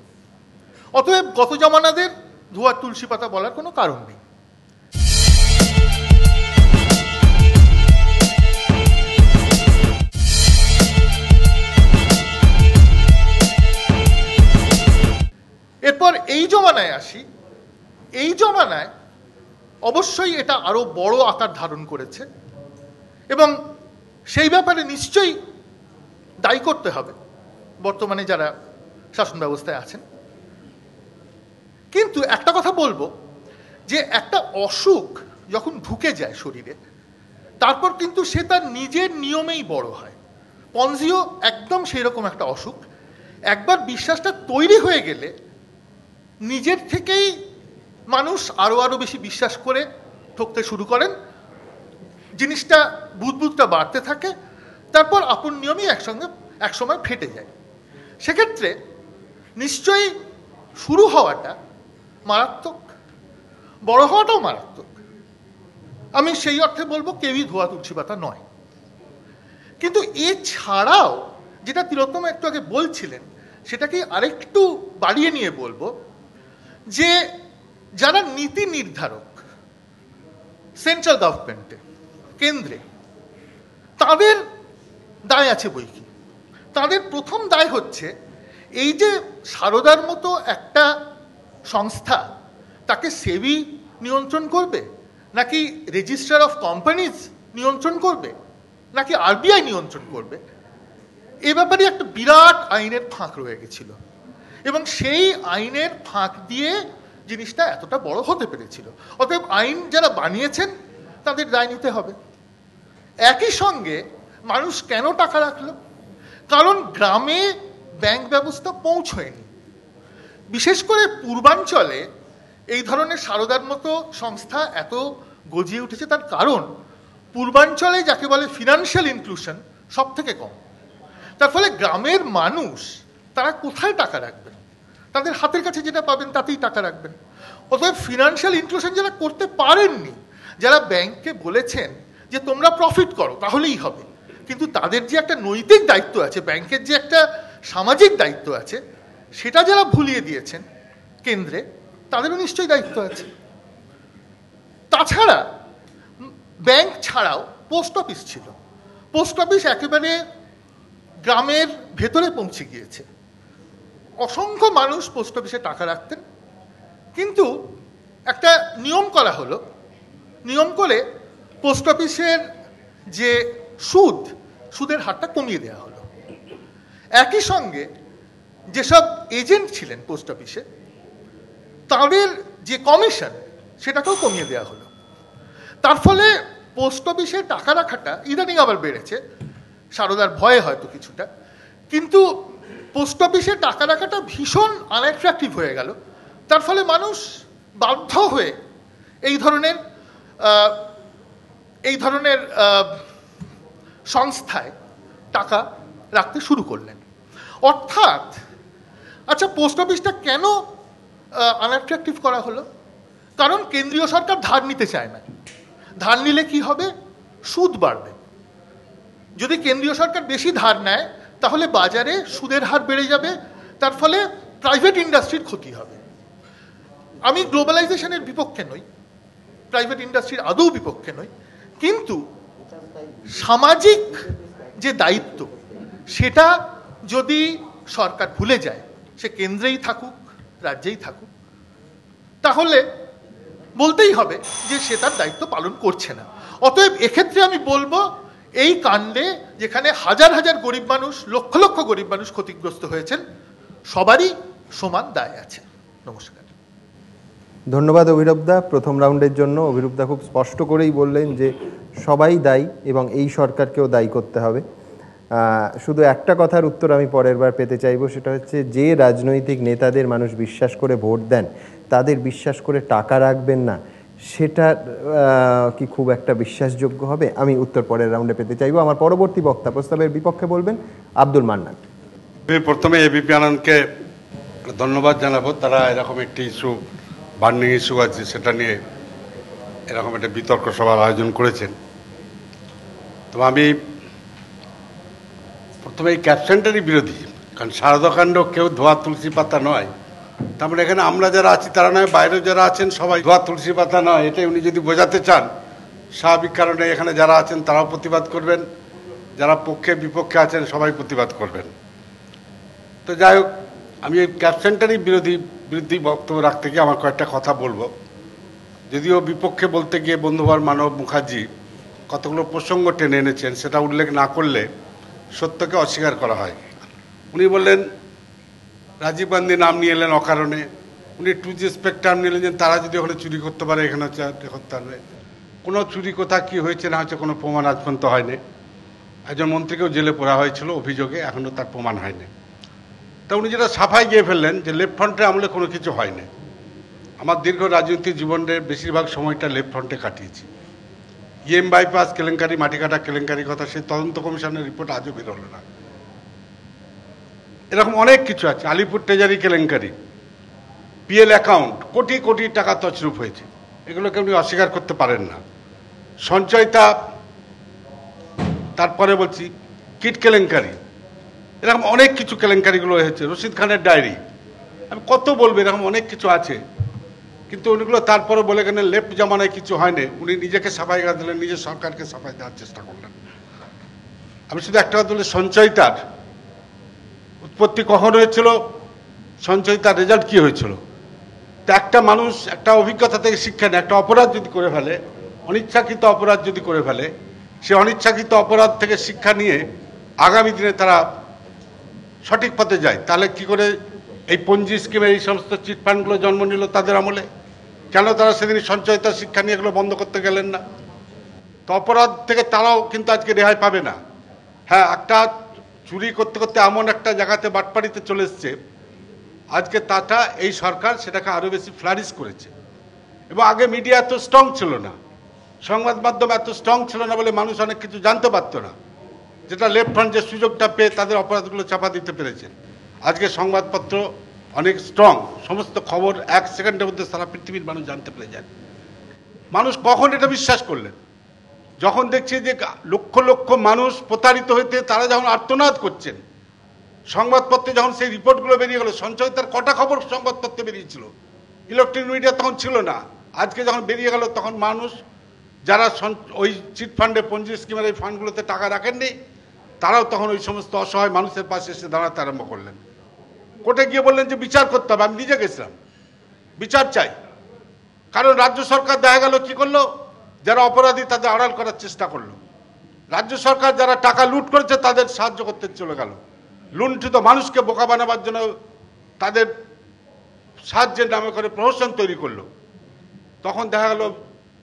অতএব গত জমানাদের ধোয়া তুলসী পাতা বলার কোনো কারণ নেই। এরপর এই জমানায় আসি। এই জমানায় অবশ্যই এটা আরো বড় আকার ধারণ করেছে এবং সেই ব্যাপারে নিশ্চয়ই দায়ী করতে হবে বর্তমানে যারা শাসন ব্যবস্থায় আছেন। কিন্তু একটা কথা বলবো, যে একটা অসুখ যখন ঢুকে যায় শরীরে, তারপর কিন্তু সে তার নিজের নিয়মেই বড় হয়। পনজিও একদম সেই রকম একটা অসুখ। একবার বিশ্বাসটা তৈরি হয়ে গেলে নিজের থেকেই মানুষ আরো বেশি বিশ্বাস করে ঠকতে শুরু করেন, জিনিসটা বুদবুদটা বাড়তে থাকে, তারপর আপন নিয়মই একসময় ফেটে যায়। সেক্ষেত্রে নিশ্চয়ই শুরু হওয়াটা মারাত্মক, বড় হওয়াটাও মারাত্মক। আমি সেই অর্থে বলবো কেউই ধোয়া তুলসী পাতা নয়। কিন্তু এছাড়াও যেটা তিলোত্তমা একটু আগে বলছিলেন, সেটাকে আরেকটু বাড়িয়ে নিয়ে বলবো যে যারা নীতি নির্ধারক সেন্ট্রাল গভর্নমেন্টে, কেন্দ্রে, তাদের দায় আছে বই কি। তাদের প্রথম দায় হচ্ছে এই যে সারদার মতো একটা সংস্থা, তাকে সেবি নিয়ন্ত্রণ করবে, নাকি রেজিস্ট্রার অফ কোম্পানিজ নিয়ন্ত্রণ করবে, নাকি আরবিআই নিয়ন্ত্রণ করবে, এ ব্যাপারে একটা বিরাট আইনের ফাঁক রয়ে গেছিল। এবং সেই আইনের ফাঁক দিয়ে জিনিসটা এতটা বড় হতে পেরেছিল। অতএব আইন যারা বানিয়েছেন তাদের দায় নিতে হবে। একই সঙ্গে মানুষ কেন টাকা রাখলো? কারণ গ্রামে ব্যাংক ব্যবস্থা পৌঁছয়নি। বিশেষ করে পূর্বাঞ্চলে এই ধরনের সারদার মতো সংস্থা এত গজিয়ে উঠেছে, তার কারণ পূর্বাঞ্চলে যাকে বলে ফিনান্সিয়াল ইনক্লুশন সব থেকে কম। তার ফলে গ্রামের মানুষ তারা কোথায় টাকা রাখবেন? তাদের হাতের কাছে যেটা পাবেন তাতেই টাকা রাখবেন। অতএব ফিনান্সিয়াল ইনক্লুশন যারা করতে পারেননি, যারা ব্যাংককে বলেছেন যে তোমরা প্রফিট করো তাহলেই হবে, কিন্তু তাদের যে একটা নৈতিক দায়িত্ব আছে, ব্যাংকের যে একটা সামাজিক দায়িত্ব আছে, সেটা যারা ভুলিয়ে দিয়েছেন কেন্দ্রে, তাদেরও নিশ্চয়ই দায়িত্ব আছে। তাছাড়া ব্যাংক ছাড়াও পোস্ট অফিস ছিল। পোস্ট অফিস একেবারে গ্রামের ভেতরে পৌঁছে গিয়েছে। অসংখ্য মানুষ পোস্ট অফিসে টাকা রাখতেন, কিন্তু একটা নিয়ম করা হলো। নিয়ম করে পোস্ট অফিসের যে সুদের হারটা কমিয়ে দেওয়া হলো। একই সঙ্গে যেসব এজেন্ট ছিলেন পোস্ট অফিসে তাদের যে কমিশন সেটাকেও কমিয়ে দেওয়া হলো। তার ফলে পোস্ট অফিসে টাকা রাখাটা ইদানিং আবার বেড়েছে, সারদার ভয়ে হয়তো কিছুটা, কিন্তু পোস্ট অফিসে টাকা রাখাটা ভীষণ আনঅ্যাট্রাক্টিভ হয়ে গেল। তার ফলে মানুষ বাধ্য হয়ে এই ধরনের সংস্থায় টাকা রাখতে শুরু করলেন। অর্থাৎ আচ্ছা, পোস্ট অফিসটা কেন আনঅ্যাট্রাক্টিভ করা হলো? কারণ কেন্দ্রীয় সরকার ধার নিতে চায় না। ধার নিলে কি হবে? সুদ বাড়বে। যদি কেন্দ্রীয় সরকার বেশি ধার নেয় তাহলে বাজারে সুদের হার বেড়ে যাবে, তার ফলে প্রাইভেট ইন্ডাস্ট্রির ক্ষতি হবে। আমি গ্লোবালাইজেশনের বিপক্ষে নই, প্রাইভেট ইন্ডাস্ট্রির আদৌ বিপক্ষে নই, কিন্তু সামাজিক যে দায়িত্ব সেটা যদি সরকার ভুলে যায়, সে কেন্দ্রেই থাকুক রাজ্যেই থাকুক, তাহলে বলতেই হবে যে সে তার দায়িত্ব পালন করছে না। অতএব এক্ষেত্রে আমি বলবো, এই কাণ্ডে যেখানে হাজার হাজার গরিব মানুষ, লক্ষ লক্ষ গরিব মানুষ ক্ষতিগ্রস্ত হয়েছেন, সবারই সমান দায় আছে। নমস্কার। ধন্যবাদ অভিরূপদা। প্রথম রাউন্ডের জন্য অভিরূপদা খুব স্পষ্ট করেই বললেন যে সবাই দায়ী এবং এই সরকারকেও দায়ী করতে হবে। শুধু একটা কথার উত্তর আমি পরের বার পেতে চাইবো, সেটা হচ্ছে যে রাজনৈতিক নেতাদের মানুষ বিশ্বাস করে ভোট দেন তাদের বিশ্বাস করে টাকা রাখবেন না, সেটা কি খুব একটা বিশ্বাসযোগ্য হবে? আমি উত্তর পরের রাউন্ডে পেতে চাইবো। আমার পরবর্তী বক্তা প্রস্তাবের বিপক্ষে বলবেন আব্দুল মান্নান। আমি প্রথমে এবিপি আনন্দকে ধন্যবাদ জানাবো, তারা এরকম একটি ইস্যু, বার্নিং ইস্যু আছে, সেটা নিয়ে এরকম একটা বিতর্ক সভার আয়োজন করেছেন। তো আমি প্রথমে এই ক্যাপশনটারই বিরোধী, কারণ শারদাকাণ্ড কেউ ধোয়া তুলসী পাতা নয়। তার মানে এখানে আমরা যারা আছি তারা নয়, বাইরেও যারা আছেন সবাই ধোয়া তুলসী পাতা নয়, এটাই উনি যদি বোঝাতে চান, স্বাভাবিক কারণে এখানে যারা আছেন তারাও প্রতিবাদ করবেন, যারা পক্ষে বিপক্ষে আছেন সবাই প্রতিবাদ করবেন। তো যাই হোক, আমি এই ক্যাপশনটারই বিরোধী বক্তব্য রাখতে গিয়ে আমার কয়েকটা কথা বলবো। যদিও বিপক্ষে বলতে গিয়ে বন্ধুবর মানব মুখার্জি কতগুলো প্রসঙ্গ টেনে এনেছেন, সেটা উল্লেখ না করলে সত্যকে অস্বীকার করা হয়। উনি বললেন রাজীব গান্ধী নাম নিয়ে এলেন অকারণে, উনি 2G স্পেকট্রাম নিয়ে এলেন, তারা যদি ওখানে চুরি করতে পারে এখানে করতে পারবে। কোনো চুরি কোথায় কী হয়েছে না হচ্ছে কোনো প্রমাণ আজ পর্যন্ত হয়নি। একজন মন্ত্রীকেও জেলে পোড়া হয়েছিল অভিযোগে, এখনও তার প্রমাণ হয়নি। তা উনি যেটা সাফাই গিয়ে ফেললেন যে লেফট ফ্রন্টে আমলে কোনো কিছু হয়নি। আমার দীর্ঘ রাজনৈতিক জীবনের বেশিরভাগ সময়টা লেফট ফ্রন্টে কাটিয়েছি। EM বাইপাস কেলেঙ্কারি, মাটিকাটা কেলেঙ্কারি কথা, সেই তদন্ত কমিশনের রিপোর্ট আজও বেরোলো না। এরকম অনেক কিছু আছে, আলিপুর ট্রেজারি কেলেঙ্কারি, PL অ্যাকাউন্ট, কোটি কোটি টাকা তছরূপ হয়েছে, এগুলোকে উনি অস্বীকার করতে পারেন না। সঞ্চয়তা, তারপরে বলছি কিট কেলেঙ্কারি, এরকম অনেক কিছু কেলেঙ্কারিগুলো হয়েছে। রশিদ খানের ডায়েরি, আমি কত বলবো, এরকম অনেক কিছু আছে। কিন্তু উনিগুলো তারপরে বলে গেলেন লেফট জামানায় কিছু হয়নি, উনি নিজেকে সাফাই গাছ দিলেন, নিজের সরকারকে সাফাই দেওয়ার চেষ্টা করলেন। আমি শুধু একটা কথা বলি, সঞ্চয়িতার উৎপত্তি কখন হয়েছিল, সঞ্চয়িতার রেজাল্ট কি হয়েছিল। তা একটা মানুষ একটা অভিজ্ঞতা থেকে শিক্ষা নেয়, একটা অপরাধ যদি করে ফেলে, অনিচ্ছাকৃত অপরাধ যদি করে ফেলে, সে অনিচ্ছাকৃত অপরাধ থেকে শিক্ষা নিয়ে আগামী দিনে তারা সঠিক পথে যায়। তাহলে কি করে এই পঞ্জি স্কিমের এই সমস্ত চিটফান্ডগুলো জন্ম নিল তাদের আমলে? কেন তারা সেদিন সঞ্চয়িতার শিক্ষা নিয়ে এগুলো বন্ধ করতে গেলেন না? তো অপরাধ থেকে তারাও কিন্তু আজকে রেহাই পাবে না। হ্যাঁ, একটা চুরি করতে করতে এমন একটা জায়গাতে বাটপাড়িতে চলে এসছে, আজকে তাটা এই সরকার সেটাকে আরও বেশি ফ্লারিশ করেছে। এবং আগে মিডিয়া এত স্ট্রং ছিল না, সংবাদ মাধ্যম এত স্ট্রং ছিল না বলে মানুষ অনেক কিছু জানতে পারতো না, যেটা লেফট ফ্রন্ট যে সুযোগটা পেয়ে তাদের অপরাধগুলো চাপা দিতে পেরেছে। আজকে সংবাদপত্র অনেক স্ট্রং, সমস্ত খবর 1 সেকেন্ডের মধ্যে সারা পৃথিবীর মানুষ জানতে পেরে যায়। মানুষ কখন এটা বিশ্বাস করলেন? যখন দেখছে যে লক্ষ লক্ষ মানুষ প্রতারিত হইতে তারা যখন আর্তনাদ করছেন, সংবাদপত্রে যখন সেই রিপোর্টগুলো বেরিয়ে গেল। সঞ্চয়িতার কটা খবর সংবাদপত্রে বেরিয়েছিল, ইলেকট্রনিক মিডিয়া তখন ছিল না। আজকে যখন বেরিয়ে গেল তখন মানুষ যারা ওই চিট ফান্ডে, পঞ্জি স্কিমের এই ফান্ডগুলোতে টাকা রাখেননি, তারাও তখন ওই সমস্ত অসহায় মানুষের পাশে এসে দাঁড়াতে আরম্ভ করলেন। কোর্টে গিয়ে বললেন যে বিচার করতে হবে। আমি নিজে গেছিলাম, বিচার চাই। কারণ রাজ্য সরকার দেখা গেল কি করলো, যারা অপরাধী তাদের আড়াল করার চেষ্টা করলো। রাজ্য সরকার যারা টাকা লুট করেছে তাদের সাহায্য করতে চলে গেল, লুণ্ঠিত মানুষকে বোকা বানাবার জন্য তাদের সাহায্যের নামে করে প্রহসন তৈরি করলো। তখন দেখা গেল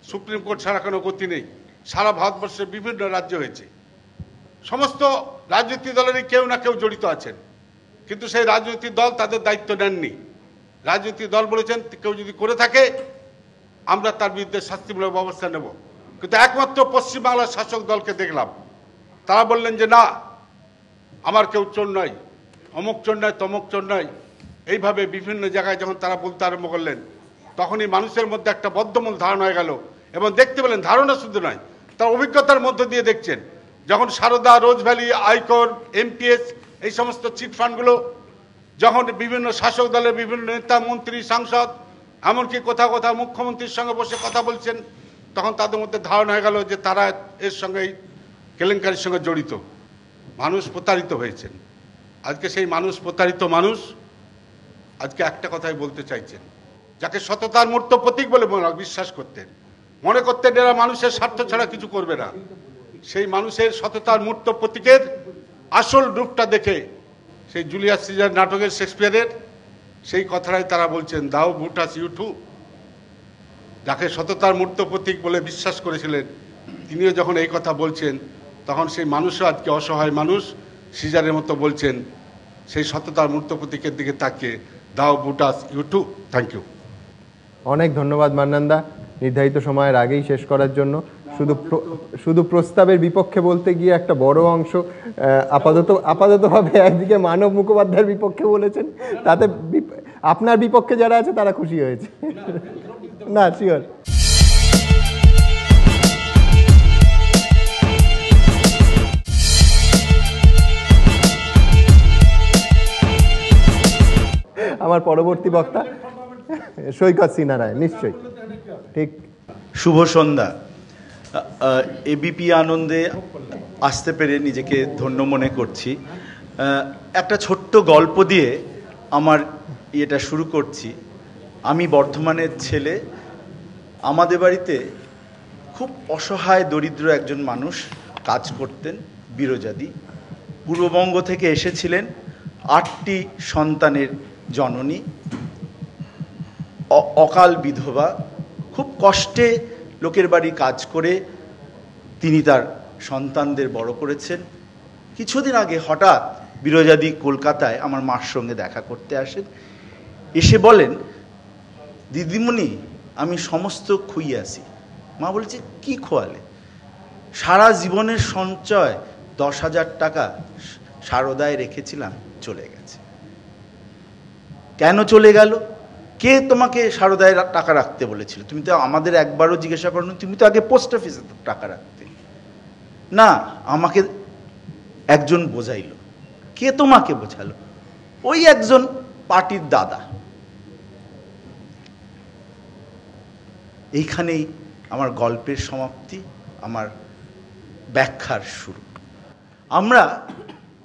সুপ্রিম কোর্ট ছাড়া কোনো গতি নেই, সারা ভারতবর্ষের বিভিন্ন রাজ্য হয়েছে। সমস্ত রাজনৈতিক দলেরই কেউ না কেউ জড়িত আছেন, কিন্তু সেই রাজনৈতিক দল তাদের দায়িত্ব নেননি। রাজনৈতিক দল বলেছেন কেউ যদি করে থাকে আমরা তার বিরুদ্ধে শাস্তিমূলক ব্যবস্থা নেব, কিন্তু একমাত্র পশ্চিমবাংলার শাসক দলকে দেখলাম তারা বললেন যে না, আমার কেউ চোর নয়, অমুক চোর নয়, তমুক চোর নয়। এইভাবে বিভিন্ন জায়গায় যখন তারা বলতে আরম্ভ করলেন তখনই মানুষের মধ্যে একটা বদ্ধমূল ধারণা হয়ে গেল। এবং দেখতে পেলেন, ধারণা শুধু নয়, তার অভিজ্ঞতার মধ্য দিয়ে দেখছেন, যখন সারদা, রোজ ভ্যালি, আয়কর, এমপিএস এই সমস্ত চিটফান্ডগুলো যখন বিভিন্ন শাসক দলের বিভিন্ন নেতা, মন্ত্রী, সাংসদ, এমনকি কোথাও কোথাও মুখ্যমন্ত্রীর সঙ্গে বসে কথা বলছেন, তখন তাদের মধ্যে ধারণা হয়ে গেল যে তারা এর সঙ্গে এই কেলেঙ্কারির সঙ্গে জড়িত। মানুষ প্রতারিত হয়েছেন। আজকে সেই মানুষ, প্রতারিত মানুষ আজকে একটা কথাই বলতে চাইছেন, যাকে সততার মূর্ত প্রতীক বলে বিশ্বাস করতেন, মনে করতেন এরা মানুষের স্বার্থ ছাড়া কিছু করবে না, সেই মানুষের সততার মূর্ত প্রতীকের আসল রূপটা দেখে সেই জুলিয়াস সিজার নাটকের শেক্সপিয়ারের সেই কথাটাই তারা বলছেন, দাও বুটাস ইউ টু। যাকে সততার মূর্ত প্রতীক বলে বিশ্বাস করেছিলেন তিনিও যখন এই কথা বলছেন, তখন সেই মানুষও আজকে অসহায় মানুষ সিজারের মতো বলছেন সেই সততার মূর্ত প্রতীকের দিকে তাকিয়ে, দাও বুটাস ইউ টু। Thank you. অনেক ধন্যবাদ মান্নানদা, নির্ধারিত সময়ের আগেই শেষ করার জন্য। শুধু প্রস্তাবের বিপক্ষে বলতে গিয়ে একটা বড় অংশ আপাততভাবে একদিকে মানব মুখোপাধ্যায়ের বিপক্ষে বলেছেন, তাতে আপনার বিপক্ষে যারা আছে তারা খুশি হয়েছে। না, শিওর। আমার পরবর্তী বক্তা সৈকত সিনহা রায়, নিশ্চয়ই। ঠিক, শুভ সন্ধ্যা। এবিপি আনন্দে আসতে পেরে নিজেকে ধন্য মনে করছি। একটা ছোট্ট গল্প দিয়ে আমার এটা শুরু করছি। আমি বর্ধমানের ছেলে। আমাদের বাড়িতে খুব অসহায় দরিদ্র একজন মানুষ কাজ করতেন, বিরজাদি। পূর্ববঙ্গ থেকে এসেছিলেন, 8টি সন্তানের জননী, অকাল বিধবা। খুব কষ্টে লোকের বাড়ি কাজ করে তিনি তার সন্তানদের বড় করেছেন। কিছুদিন আগে হঠাৎ বিরজাদি কলকাতায় আমার মার সঙ্গে দেখা করতে আসেন। এসে বলেন, দিদিমণি আমি সমস্ত খুইয়াছি। মা বলছে, কি খোয়ালে? সারা জীবনের সঞ্চয় 10,000 টাকা সারদায় রেখেছিলাম, চলে গেছে। কেন চলে গেল? কে তোমাকে সারদায় টাকা রাখতে বলেছিল? তুমি তো আমাদের একবারও জিজ্ঞাসা করো, তুমি তো আগে পোস্ট অফিসে টাকা রাখতে। না, আমাকে একজন বোঝাইল। কে তোমাকে বোঝালো? ওই একজন পার্টির দাদা। এইখানেই আমার গল্পের সমাপ্তি, আমার ব্যাখ্যার শুরু। আমরা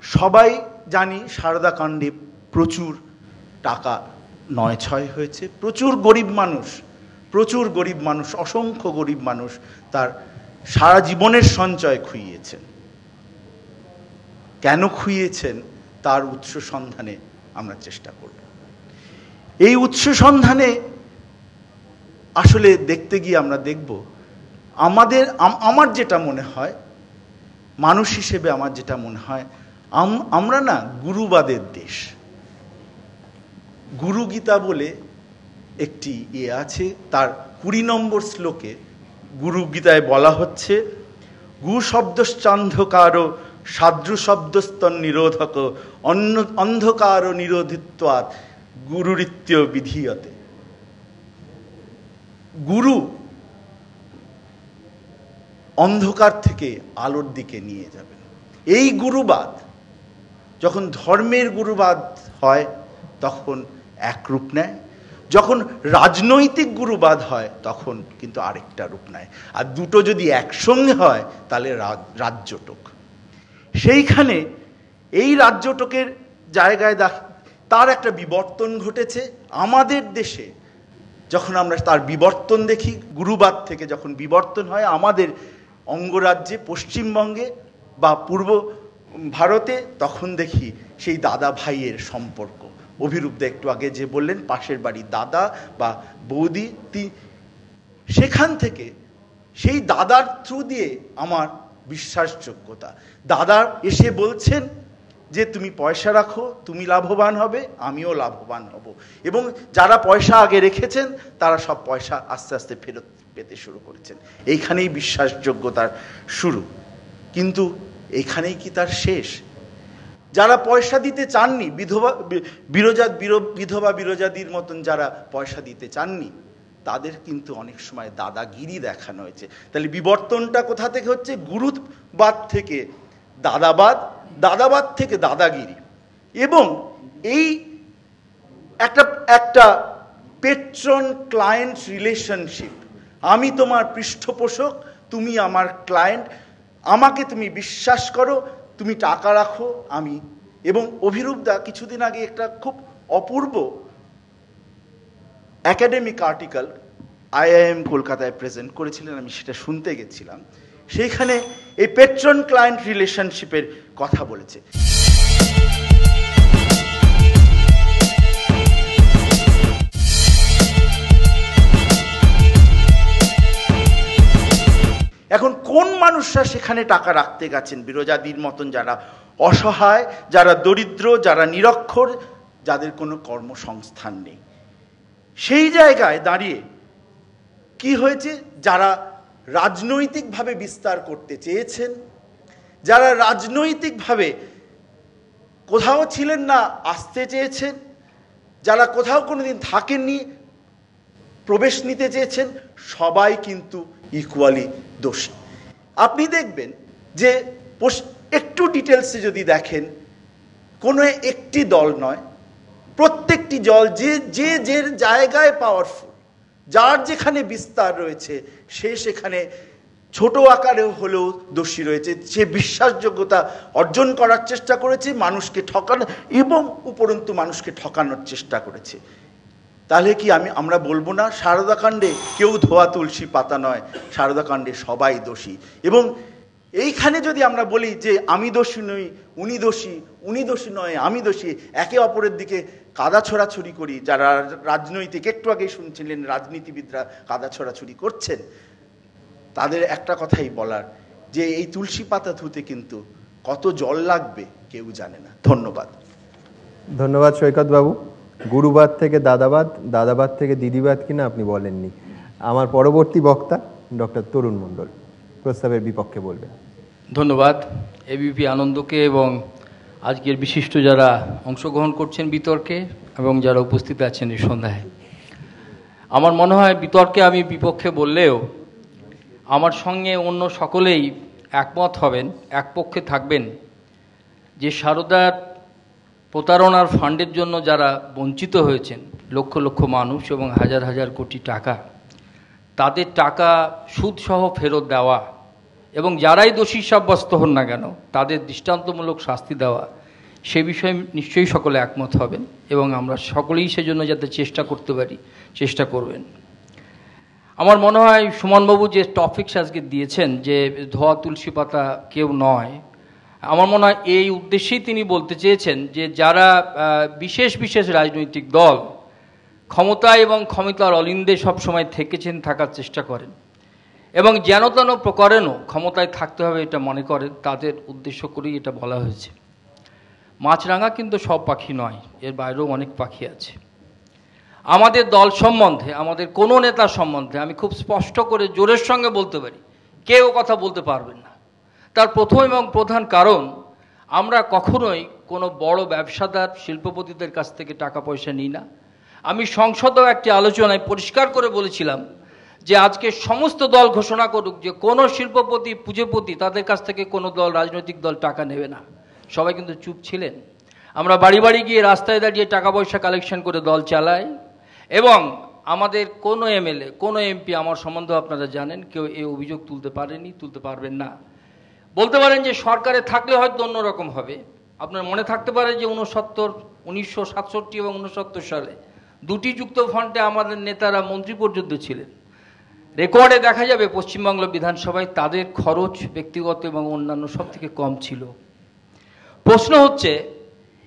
সবাই জানি সারদা কাণ্ডে প্রচুর টাকা নয় ছয় হয়েছে। প্রচুর গরিব মানুষ, অসংখ্য গরিব মানুষ তার সারা জীবনের সঞ্চয় খুইয়েছেন। কেন খুইয়েছেন তার উৎস সন্ধানে আমরা চেষ্টা করব। এই উৎস সন্ধানে আসলে দেখতে গিয়ে আমরা দেখব, আমার যেটা মনে হয়, মানুষ হিসেবে আমার যেটা মনে হয়, আমরা না গুরুবাদের দেশ। গুরু গীতা বলে একটি আছে, তার 20 নম্বর শ্লোকে গুরু গীতায় বলা হচ্ছে, গু শব্দশ্চান্ধকার সাদ্রু শব্দস্তন নিরোধক অন্ধকার নিরোধিত্বাৎ গুরুরিত্য বিধীয়তে। গুরু অন্ধকার থেকে আলোর দিকে নিয়ে যাবেন। এই গুরুবাদ, যখন ধর্মের গুরুবাদ হয় তখন এক রূপ নেয়, যখন রাজনৈতিক গুরুবাদ হয় তখন কিন্তু আরেকটা রূপ নেয়। আর দুটো যদি একসঙ্গে হয় তাহলে রাজ্যটক। সেইখানে এই রাজ্যটকের জায়গায় তার একটা বিবর্তন ঘটেছে আমাদের দেশে। যখন আমরা তার বিবর্তন দেখি, গুরুবাদ থেকে যখন বিবর্তন হয়, আমাদের অঙ্গরাজ্যে পশ্চিমবঙ্গে বা পূর্ব ভারতে, তখন দেখি সেই দাদা ভাইয়ের সম্পর্ক। অভিরূপদা একটু আগে যে বললেন পাশের বাড়ির দাদা বা বৌদি, সেখান থেকে সেই দাদার থ্রু দিয়ে আমার বিশ্বাসযোগ্যতা। দাদা এসে বলছেন যে তুমি পয়সা রাখো, তুমি লাভবান হবে, আমিও লাভবান হব, এবং যারা পয়সা আগে রেখেছেন তারা সব পয়সা আস্তে আস্তে ফেরত পেতে শুরু করেছেন। এইখানেই বিশ্বাসযোগ্যতার শুরু। কিন্তু এইখানেই কি তার শেষ? যারা পয়সা দিতে চাননি, বিধবা বিরোজাদির মতন যারা পয়সা দিতে চাননি, তাদের কিন্তু অনেক সময় দাদাগিরি দেখানো হয়েছে। তাহলে বিবর্তনটা কোথা থেকে হচ্ছে? গুরুবাদ থেকে দাদাবাদ, দাদাবাদ থেকে দাদাগিরি। এবং এই একটা পেট্রন ক্লায়েন্ট রিলেশনশিপ। আমি তোমার পৃষ্ঠপোষক, তুমি আমার ক্লায়েন্ট, আমাকে তুমি বিশ্বাস করো, তুমি টাকা রাখো, আমি। এবং অভিরূপদা কিছুদিন আগে একটা খুব অপূর্ব একাডেমিক আর্টিকেল IIM কলকাতায় প্রেজেন্ট করেছিলেন, আমি সেটা শুনতে গেছিলাম। সেইখানে এই পেট্রন ক্লায়েন্ট রিলেশনশিপের কথা বলেছে। এখন কোন মানুষরা সেখানে টাকা রাখতে গেছেন? বিরোজাদির মতন যারা অসহায়, যারা দরিদ্র, যারা নিরক্ষর, যাদের কোনো কর্মসংস্থান নেই। সেই জায়গায় দাঁড়িয়ে কি হয়েছে? যারা রাজনৈতিকভাবে বিস্তার করতে চেয়েছেন, যারা রাজনৈতিকভাবে কোথাও ছিলেন না, আসতে চেয়েছেন, যারা কোথাও কোনোদিন থাকেননি, প্রবেশ নিতে চেয়েছেন, সবাই কিন্তু ইকুয়ালি দোষী। আপনি দেখবেন যে একটু ডিটেলসে যদি দেখেন, কোনো একটি দল নয়, প্রত্যেকটি দল যে জায়গায় পাওয়ারফুল, যার যেখানে বিস্তার রয়েছে, সে সেখানে ছোট আকারেও হলেও দোষী রয়েছে। সে বিশ্বাসযোগ্যতা অর্জন করার চেষ্টা করেছে, মানুষকে ঠকানো এবং উপরন্তু মানুষকে ঠকানোর চেষ্টা করেছে। তাহলে কি আমরা বলবো না সারদাকাণ্ডে কেউ ধোয়া তুলসী পাতা নয়, সারদাকাণ্ডে সবাই দোষী? এবং এইখানে যদি আমরা বলি যে আমি দোষী নই, উনি দোষী, উনি দোষী নয়, আমি দোষী, একে অপরের দিকে কাদা ছোড়াছুড়ি করি, যারা রাজনৈতিক, একটু আগেই শুনছিলেন রাজনীতিবিদরা কাদা ছোড়াছুড়ি করছেন, তাদের একটা কথাই বলার, যে এই তুলসী পাতা ধুতে কিন্তু কত জল লাগবে কেউ জানে না। ধন্যবাদ। ধন্যবাদ সৈকত বাবু। গুরুবাদ থেকে দাদাবাদ, দাদাবাদ থেকে দিদিবাদ কিনা আপনি বলেননি। আমার পরবর্তী বক্তা ডক্টর তরুণ মণ্ডল প্রস্তাবের বিপক্ষে বলবেন। ধন্যবাদ এবিপি আনন্দকে এবং আজকের বিশিষ্ট যারা অংশগ্রহণ করছেন বিতর্কে এবং যারা উপস্থিত আছেন এই সন্ধ্যায়। আমার মনে হয় বিতর্কে আমি বিপক্ষে বললেও আমার সঙ্গে অন্য সকলেই একমত হবেন, এক পক্ষে থাকবেন যে সারদার প্রতারণার ফান্ডের জন্য যারা বঞ্চিত হয়েছেন, লক্ষ লক্ষ মানুষ এবং হাজার হাজার কোটি টাকা, তাদের টাকা সুদসহ ফেরত দেওয়া এবং যারাই দোষী সাব্যস্ত হন না কেন তাদের দৃষ্টান্তমূলক শাস্তি দেওয়া, সে বিষয়ে নিশ্চয়ই সকলে একমত হবেন এবং আমরা সকলেই সেজন্য যাতে চেষ্টা করতে পারি চেষ্টা করবেন। আমার মনে হয় সুমনবাবু যে টপিকস আজকে দিয়েছেন যে ধোয়া তুলসী পাতা কেউ নয়, আমার মনে হয় এই উদ্দেশ্যেই তিনি বলতে চেয়েছেন যে যারা বিশেষ বিশেষ রাজনৈতিক দল ক্ষমতায় এবং ক্ষমতার অলিন্দে সবসময় থেকেছেন, থাকার চেষ্টা করেন এবং যেন তেন প্রকারেণও ক্ষমতায় থাকতে হবে এটা মনে করেন, তাদের উদ্দেশ্য করেই এটা বলা হয়েছে। মাছরাঙা কিন্তু সব পাখি নয়, এর বাইরেও অনেক পাখি আছে। আমাদের দল সম্বন্ধে, আমাদের কোনো নেতা সম্বন্ধে আমি খুব স্পষ্ট করে জোরের সঙ্গে বলতে পারি, কেউ কথা বলতে পারবেন না। তার প্রথম এবং প্রধান কারণ, আমরা কখনোই কোনো বড় ব্যবসাদার শিল্পপতিদের কাছ থেকে টাকা পয়সা নিই না। আমি সংসদেও একটি আলোচনায় পরিষ্কার করে বলেছিলাম যে আজকে সমস্ত দল ঘোষণা করুক যে কোনো শিল্পপতি, পুঁজিপতি তাদের কাছ থেকে কোনো দল, রাজনৈতিক দল টাকা নেবে না। সবাই কিন্তু চুপ ছিলেন। আমরা বাড়ি বাড়ি গিয়ে রাস্তায় দাঁড়িয়ে টাকা পয়সা কালেকশন করে দল চালাই এবং আমাদের কোনো এমএলএ, কোনো এমপি, আমার সম্বন্ধে আপনারা জানেন, কেউ এই অভিযোগ তুলতে পারেনি, তুলতে পারবেন না। বলতে পারেন যে সরকারে থাকলে হয়তো অন্যরকম হবে। আপনার মনে থাকতে পারে যে 1967 এবং 69 সালে দুটি যুক্ত ফ্রন্টে আমাদের নেতারা মন্ত্রী পর্যন্ত ছিলেন। রেকর্ডে দেখা যাবে পশ্চিমবঙ্গ বিধানসভায় তাদের খরচ ব্যক্তিগত এবং অন্যান্য সব থেকে কম ছিল। প্রশ্ন হচ্ছে,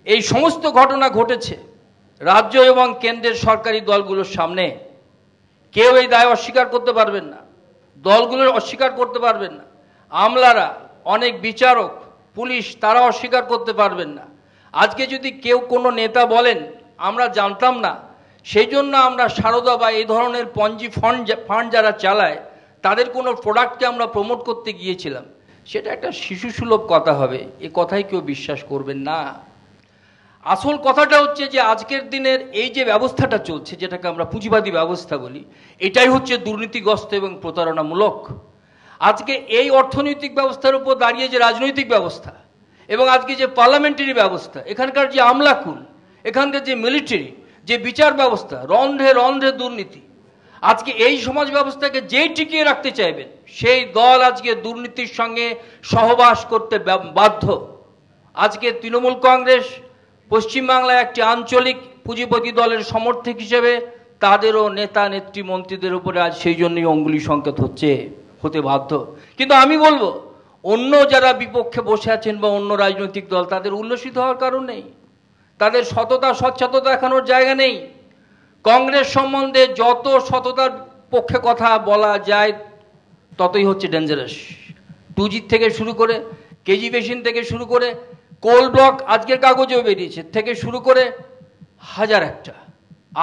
এই সমস্ত ঘটনা ঘটেছে রাজ্য এবং কেন্দ্রের সরকারি দলগুলোর সামনে, কেউ এই দায় অস্বীকার করতে পারবেন না, দলগুলো অস্বীকার করতে পারবেন না, আমলারা, অনেক বিচারক, পুলিশ তারা অস্বীকার করতে পারবেন না। আজকে যদি কেউ কোনো নেতা বলেন আমরা জানতাম না, সেই জন্য আমরা সারদা বা এই ধরনের পঞ্জি ফান্ড যারা চালায় তাদের কোনো প্রোডাক্টকে আমরা প্রমোট করতে গিয়েছিলাম, সেটা একটা শিশুসুলভ কথা হবে, এ কথাই কেউ বিশ্বাস করবেন না। আসল কথাটা হচ্ছে যে আজকের দিনের এই যে ব্যবস্থাটা চলছে, যেটাকে আমরা পুঁজিবাদী ব্যবস্থা বলি, এটাই হচ্ছে দুর্নীতিগ্রস্ত এবং প্রতারণামূলক। আজকে এই অর্থনৈতিক ব্যবস্থার উপর দাঁড়িয়ে যে রাজনৈতিক ব্যবস্থা এবং আজকে যে পার্লামেন্টারি ব্যবস্থা, এখানকার যে আমলাকুল, এখানকার যে মিলিটারি, যে বিচার ব্যবস্থা, রন্ধ্রে রন্ধ্রে দুর্নীতি। আজকে এই সমাজ ব্যবস্থাকে যেই টিকিয়ে রাখতে চাইবেন সেই দল আজকে দুর্নীতির সঙ্গে সহবাস করতে বাধ্য। আজকে তৃণমূল কংগ্রেস পশ্চিমবাংলায় একটি আঞ্চলিক পুঁজিপতি দলের সমর্থক হিসেবে তাদেরও নেতা নেত্রী মন্ত্রীদের উপরে আজ সেই জন্যই অঙ্গুলি সংকেত হতে বাধ্য। কিন্তু আমি বলবো, অন্য যারা বিপক্ষে বসে আছেন বা অন্য রাজনৈতিক দল, তাদের উল্লসিত হওয়ার কারণ নেই, তাদের সততা স্বচ্ছতা দেখানোর জায়গা নেই। কংগ্রেস সম্বন্ধে যত সততার পক্ষে কথা বলা যায় ততই হচ্ছে ডেঞ্জারাস। 2G থেকে শুরু করে, কেজি বেসিন থেকে শুরু করে, কোল ব্লক আজকের কাগজেও বেরিয়েছে থেকে শুরু করে হাজার একটা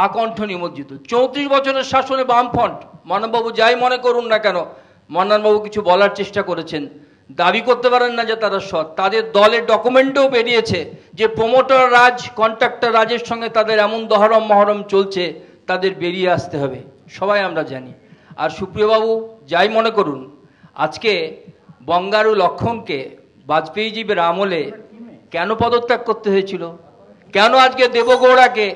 আকণ্ঠ নিমজ্জিত। 34 বছরের শাসনে বামফ্রন্ট, মান্নানবাবু যাই মনে করুন না কেন, মান্নানবাবু কিছু বলার চেষ্টা করেছেন, দাবি করতে পারেন না যে তারা সৎ। তাদের দলের ডকুমেন্টেও বেরিয়েছে যে প্রমোটার রাজ, কন্ট্রাক্টর রাজের সঙ্গে তাদের এমন দহরম মহরম চলছে, তাদের বেরিয়ে আসতে হবে, সবাই আমরা জানি। আর সুপ্রিয়বাবু যাই মনে করুন, আজকে বঙ্গারু লক্ষণকে বাজপেয়ীজীবের আমলে কেন পদত্যাগ করতে হয়েছিল, কেন আজকে দেবগৌড়াকে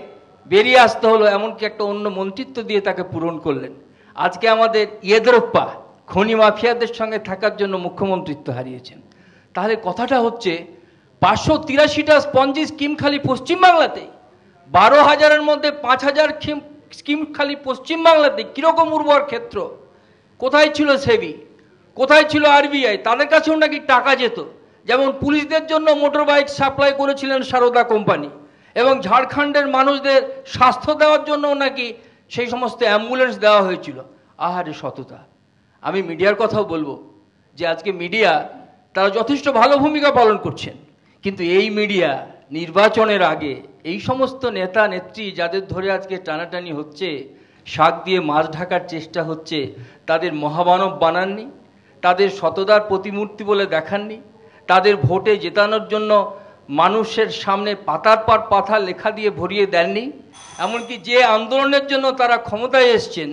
বেরিয়ে আসতে হলো, এমনকি একটা অন্য মন্ত্রিত্ব দিয়ে তাকে পূরণ করলেন। আজকে আমাদের ইয়েদরপ্পা খনি মাফিয়াদের সঙ্গে থাকার জন্য মুখ্যমন্ত্রিত্ব হারিয়েছেন। তাহলে কথাটা হচ্ছে 583টা স্পঞ্জি স্কিম খালি পশ্চিমবাংলাতে, 12,000-এর মধ্যে 5,000 স্কিম খালি পশ্চিমবাংলাতে। কীরকম উর্বর ক্ষেত্র, কোথায় ছিল সেবি, কোথায় ছিল আরবিআই, তাদের কাছেও নাকি টাকা যেত। যেমন পুলিশদের জন্য মোটর বাইক সাপ্লাই করেছিলেন সারদা কোম্পানি, এবং ঝাড়খণ্ডের মানুষদের স্বাস্থ্য দেওয়ার জন্য নাকি সেই সমস্ত অ্যাম্বুলেন্স দেওয়া হয়েছিল। আহারে সততা। আমি মিডিয়ার কথাও বলবো যে আজকে মিডিয়া তারা যথেষ্ট ভালো ভূমিকা পালন করছেন, কিন্তু এই মিডিয়া নির্বাচনের আগে এই সমস্ত নেতা নেত্রী যাদের ধরে আজকে টানাটানি হচ্ছে, শাক দিয়ে মাছ ঢাকার চেষ্টা হচ্ছে, তাদের মহামানব বানাননি, তাদের সততার প্রতিমূর্তি বলে দেখাননি, তাদের ভোটে জেতানোর জন্য মানুষের সামনে পাতার পর পাতা লেখা দিয়ে ভরিয়ে দেননি। এমনকি যে আন্দোলনের জন্য তারা ক্ষমতায় এসছেন,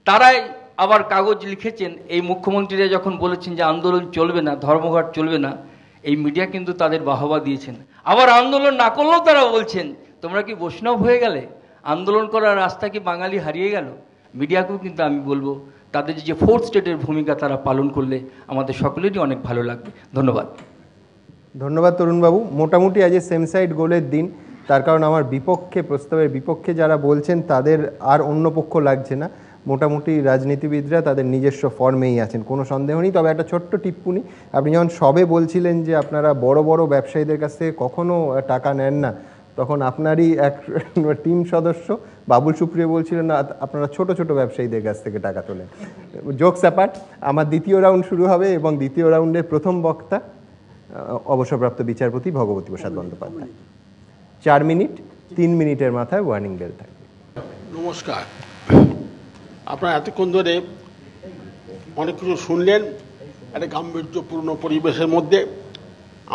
তারাই আবার কাগজ লিখেছেন। এই মুখ্যমন্ত্রীরা যখন বলেছেন যে আন্দোলন চলবে না, ধর্মঘট চলবে না, এই মিডিয়া কিন্তু তাদের বাহবা দিয়েছেন। আবার আন্দোলন না করলেও তারা বলছেন তোমরা কি বৈষ্ণব হয়ে গেলে, আন্দোলন করার রাস্তা কি বাঙালি হারিয়ে গেল। মিডিয়াকেও কিন্তু আমি বলবো তাদের যে 4th স্টেটের ভূমিকা তারা পালন করলে আমাদের সকলেরই অনেক ভালো লাগবে। ধন্যবাদ। ধন্যবাদ তরুণবাবু। মোটামুটি আজ সেম সাইড গোলের দিন, তার কারণ আমার বিপক্ষে, প্রস্তাবের বিপক্ষে যারা বলছেন তাদের আর অন্য পক্ষ লাগছে না। মোটামুটি রাজনীতিবিদরা তাদের নিজস্ব ফর্মেই আছেন, কোনো সন্দেহ নেই। তবে একটা ছোট্ট টিপ্পনি, আপনি যখন সবে বলছিলেন যে আপনারা বড় বড় ব্যবসায়ীদের কাছ থেকে কখনো টাকা নেন না, তখন আপনারই এক টিম সদস্য বাবুল সুপ্রিয় বলছিলেন না আপনারা ছোট ছোট ব্যবসায়ীদের কাছ থেকে টাকা তোলেন। জোকস অ্যাপার্ট, আমার দ্বিতীয় রাউন্ড শুরু হবে এবং দ্বিতীয় রাউন্ডের প্রথম বক্তা অবসরপ্রাপ্ত বিচারপতি ভগবতী প্রসাদ বন্দ্যোপাধ্যায়। 4 মিনিট, 3 মিনিটের মাথায় ওয়ার্নিং বেল থাকবে। নমস্কার। আপনারা এতক্ষণ ধরে অনেক কিছু শুনলেন একটা গাম্ভীর্যপূর্ণ পরিবেশের মধ্যে।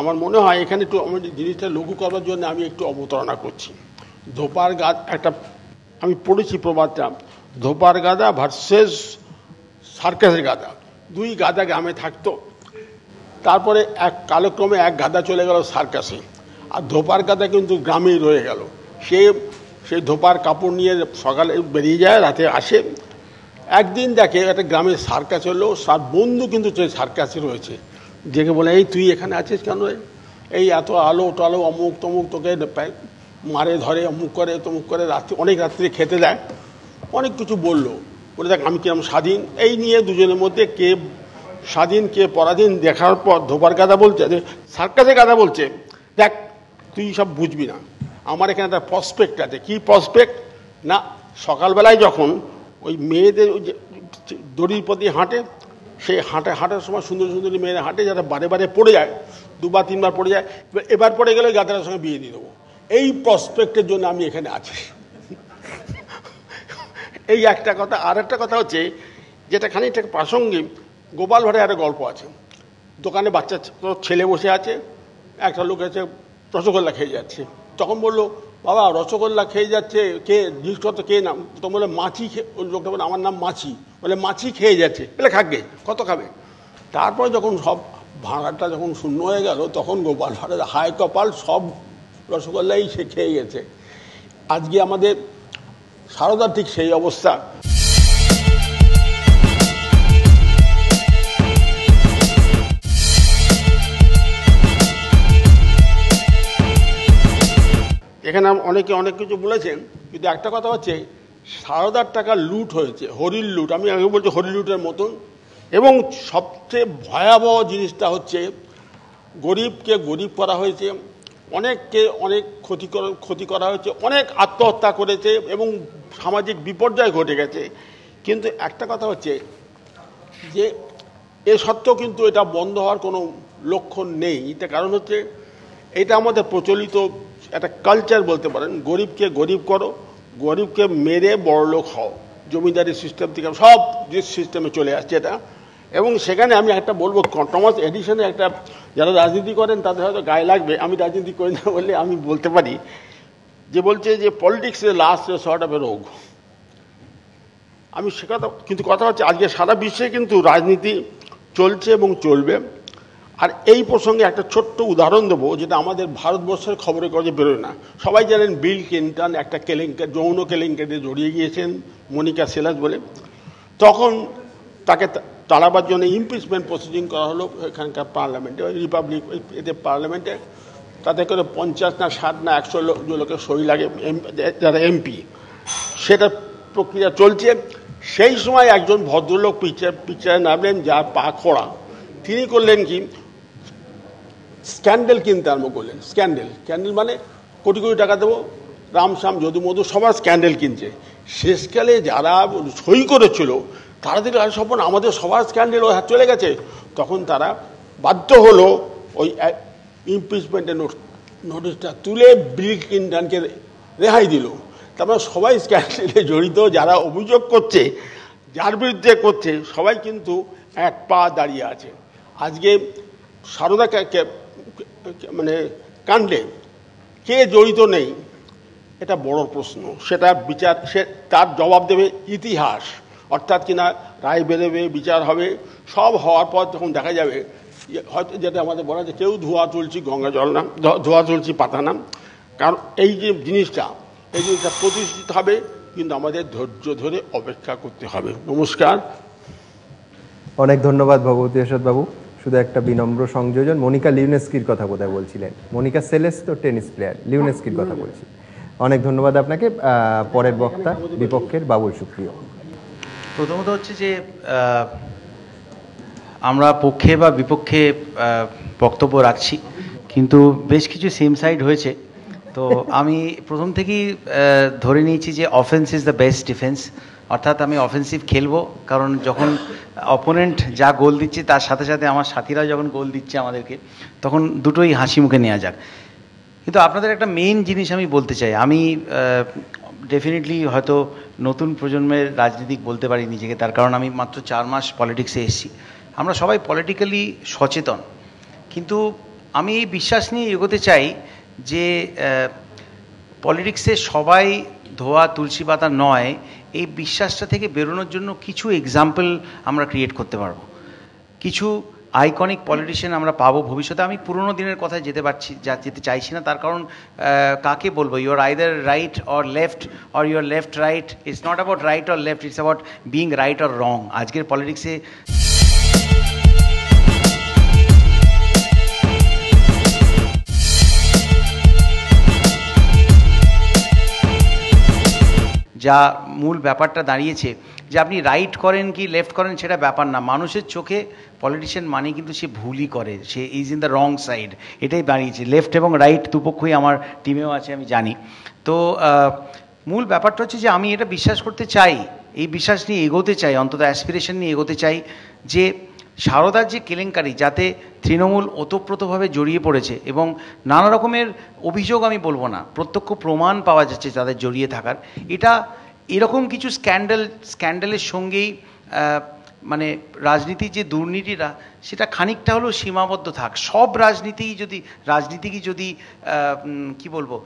আমার মনে হয় এখানে একটু আমি জিনিসটা লঘু করার জন্য আমি একটু অবতারণা করছি। ধোপার গাছ, একটা আমি পড়েছি প্রবাদটা, ধোপার গাদা ভার্সেস সার্কাসের গাদা। 2 গাদা গ্রামে থাকতো, তারপরে কালক্রমে এক গাদা চলে গেল সার্কাসে, আর ধোপার গাদা কিন্তু গ্রামেই রয়ে গেল। সেই ধোপার কাপড় নিয়ে সকালে বেরিয়ে যায়, রাতে আসে। একদিন দেখে একটা গ্রামে সার্কাস হলো, তার বন্ধু কিন্তু সেই সার্কাসে রয়েছে। দেখে বলে এই তুই এখানে আছিস কেন, এই এত আলো টালো অমুক তমুক, তোকে মারে ধরে অমুক করে তমুক করে, রাত্রি অনেক রাত্রি খেতে দেয়, অনেক কিছু বললো। বলে দেখ আমি কিরম স্বাধীন, এই নিয়ে দুজনের মধ্যে কে স্বাধীন কে পরাধীন দেখার পর ধোপার গাদা বলছে, সার্কাসের গাদা বলছে, দেখ তুই সব বুঝবি না, আমার এখানে একটা প্রসপেক্ট আছে। কি প্রসপেক্ট না, সকালবেলায় যখন ওই মেয়েদের ওই যে দড়ির প্রতি হাঁটে, সেই হাঁটার সময় সুন্দর সুন্দরী মেয়েরা হাঁটে, যারা বারে বারে পড়ে যায়, 2 বা 3 বার পড়ে যায়, এবার পড়ে গেলে গাদারের সঙ্গে বিয়ে দিয়ে দেবো। এই প্রসপেক্টের জন্য আমি এখানে আছি। এই একটা কথা। আর একটা কথা হচ্ছে যেটা খানিকটা প্রাসঙ্গিক, গোপাল ভাঁড়ের একটা গল্প আছে। দোকানে বাচ্চা ছেলে বসে আছে, একটা লোক আছে রসগোল্লা খেয়ে যাচ্ছে। তখন বললো, বাবা রসগোল্লা খেয়ে যাচ্ছে কে, জিজ্ঞেস করতো কে নাম, তো বলে মাছি। লোকটা বলে আমার নাম মাছি। বলে মাছি খেয়ে যাচ্ছে, বলে খাগে কত খাবে। তারপরে যখন সব ভাড়াটা যখন শূন্য হয়ে গেল, তখন গোপাল ভাঁড়ের হায় কপাল, সব রসগোল্লাই সে খেয়ে গেছে। আজকে আমাদের সারদার ঠিক সেই অবস্থা। এখানে অনেকে অনেক কিছু বলেছেন, কিন্তু একটা কথা হচ্ছে সারদার টাকা লুট হয়েছে, হরির লুট। আমি আগে বলছি হরি লুটের মতন। এবং সবচেয়ে ভয়াবহ জিনিসটা হচ্ছে গরিবকে গরিব করা হয়েছে, অনেককে অনেক ক্ষতি করা হয়েছে, অনেক আত্মহত্যা করেছে এবং সামাজিক বিপর্যয় ঘটে গেছে। কিন্তু একটা কথা হচ্ছে যে এ সত্ত্বেও কিন্তু এটা বন্ধ হওয়ার কোনো লক্ষণ নেই। এটা কারণ হচ্ছে এটা আমাদের প্রচলিত একটা কালচার বলতে পারেন। গরিবকে গরিব করো, গরিবকে মেরে বড়লোক হও, জমিদারি সিস্টেম থেকে সব যে সিস্টেমে চলে আসছে এটা। এবং সেখানে আমি একটা বলবো, টমাস এডিসনে একটা, যারা রাজনীতি করেন তাদের হয়তো গায়ে লাগবে, আমি রাজনীতি করি না বললে আমি বলতে পারি, যে বলছে যে politics is last resort of a rogue. আমি সে কথা, কিন্তু কথা হচ্ছে আজকে সারা বিশ্বে কিন্তু রাজনীতি চলছে এবং চলবে। আর এই প্রসঙ্গে একটা ছোট্ট উদাহরণ দেবো, যেটা আমাদের ভারতবর্ষের খবরের কাগজে বেরোয় না। সবাই জানেন বিল ক্লিন্টন একটা যৌন কেলেঙ্কারিতে জড়িয়ে গিয়েছেন, মনিকা সেলাস বলে। তখন তাকে তাড়াবার জন্য ইমপিচমেন্ট প্রসিডিং করা হলো এখানকার পার্লামেন্টে, রিপাবলিক এদের পার্লামেন্টে। তাতে করে 50 না 60 না 100 লোকের সই লাগে, যারা এমপি। সেটা প্রক্রিয়া চলছে। সেই সময় একজন ভদ্রলোক পিকচারে নামলেন, যার পা খোড়া। তিনি করলেন কি, স্ক্যান্ডেল কিনতে আরম্ভ করলেন। স্ক্যান্ডেল মানে কোটি কোটি টাকা দেবো, রামশ্যাম যদু মধু সবার স্ক্যান্ডেল কিনছে। শেষকালে যারা সই করেছিল তারা দিল, আর সব আমাদের সবার স্ক্যান্ডেল চলে গেছে। তখন তারা বাধ্য হলো ওই ইমপিচমেন্টের নোটিশটা তুলে বিল ক্লিন্টনকে রেহাই দিল। তারপরে সবাই স্ক্যান্ডেলে জড়িত, যারা অভিযোগ করছে, যার বিরুদ্ধে করছে, সবাই কিন্তু এক পা দাঁড়িয়ে আছে। আজকে সারদা মানে কাণ্ডে কে জড়িত নেই, এটা বড় প্রশ্ন। সেটা বিচার, তার জবাব দেবে ইতিহাস। অর্থাৎ কিনা রায় বেরোবে, বিচার হবে, সব হওয়ার পর যখন দেখা যাবে, হয়তো যেটা আমাদের বলা যায়, কেউ ধোয়া তুলছি গঙ্গা জল না, ধোয়া তুলছি পাতা না। কারণ এই যে জিনিসটা প্রতিষ্ঠিত হবে, কিন্তু আমাদের ধৈর্য ধরে অপেক্ষা করতে হবে। নমস্কার। অনেক ধন্যবাদ ভগবতী প্রসাদ বাবু। শুধু একটা বিনম্র সংযোজন, মনিকা লিউনেস্কির কথা বোধহয় বলছিলেন। মনিকা সেলেস তো টেনিস প্লেয়ার, লিউনেস্কির কথা বলছি। অনেক ধন্যবাদ আপনাকে। পরের বক্তা বিপক্ষের বাবুল সুপ্রিয়। প্রথমত হচ্ছে যে আমরা পক্ষে বা বিপক্ষে বক্তব্য রাখছি, কিন্তু বেশ কিছু সেম সাইড হয়েছে। তো আমি প্রথম থেকেই ধরে নিয়েছি যে offence is the best defence. অর্থাৎ আমি অফেন্সিভ খেলবো, কারণ যখন অপোনেন্ট যা গোল দিচ্ছে তার সাথে সাথে আমার সাথীরাও যখন গোল দিচ্ছে আমাদেরকে, তখন দুটোই হাসি মুখে নেওয়া যাক। কিন্তু আপনাদের একটা মেইন জিনিস আমি বলতে চাই, আমি ডেফিনেটলি হয়তো নতুন প্রজন্মের রাজনীতিক বলতে পারি নিজেকে, তার কারণ আমি মাত্র 4 মাস পলিটিক্সে এসেছি। আমরা সবাই পলিটিক্যালি সচেতন, কিন্তু আমি এই বিশ্বাস নিয়ে এগোতে চাই যে পলিটিক্সে সবাই ধোয়া তুলসী পাতা নয়। এই বিশ্বাসটা থেকে বেরোনোর জন্য কিছু এক্সাম্পল আমরা ক্রিয়েট করতে পারবো, কিছু আইকনিক পলিটিশিয়ান আমরা পাবো ভবিষ্যতে। আমি পুরোনো দিনের কথায় যেতে চাইছি না, তার কারণ কাকে বলবো, you are either right or left or you are left right. It's not about right or left, it's about being right or wrong. আজকের পলিটিক্সে যা মূল ব্যাপারটা দাঁড়িয়েছে, যে আপনি রাইট করেন কি লেফট করেন সেটা ব্যাপার না, মানুষের চোখে পলিটিশিয়ান মানে কিন্তু সে ভুলই করে, সে is in the wrong side, এটাই দাঁড়িয়েছে। লেফট এবং রাইট দুপক্ষই আমার টিমেও আছে, আমি জানি। তো মূল ব্যাপারটা হচ্ছে যে আমি এটা বিশ্বাস করতে চাই, এই বিশ্বাস নিয়ে এগোতে চাই, অন্তত অ্যাসপিরেশন নিয়ে এগোতে চাই, যে সারদার যে কেলেঙ্কারি, যাতে তৃণমূল ওতপ্রোতভাবে জড়িয়ে পড়েছে এবং নানা রকমের অভিযোগ, আমি বলবো না, প্রত্যক্ষ প্রমাণ পাওয়া যাচ্ছে তাদের জড়িয়ে থাকার, এটা এরকম কিছু স্ক্যান্ডালের সঙ্গেই মানে রাজনীতির যে দুর্নীতিটা সেটা খানিকটা হলেও সীমাবদ্ধ থাক। সব রাজনীতিকই যদি কি বলবো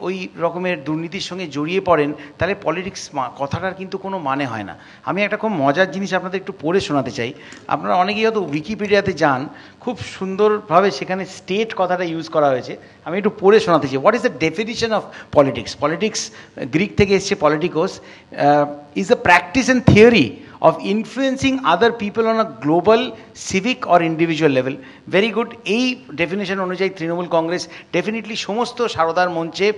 ওই রকমের দুর্নীতির সঙ্গে জড়িয়ে পড়েন, তাহলে পলিটিক্স কথাটার কিন্তু কোনো মানে হয় না। আমি একটা খুব মজার জিনিস আপনাদের একটু পড়ে শোনাতে চাই। আপনারা অনেকেই হয়তো উইকিপিডিয়াতে যান, খুব সুন্দরভাবে সেখানে স্টেট কথাটা ইউজ করা হয়েছে, আমি একটু পড়ে শোনাতে চাই। What is the definition of politics? Politics Greek থেকে এসছে, politikos is the practice and theory of influencing other people on a global, civic or individual level. Very good. এই ডেফিনেশন অনুযায়ী তৃণমূল কংগ্রেস ডেফিনেটলি সমস্ত সারদার মঞ্চে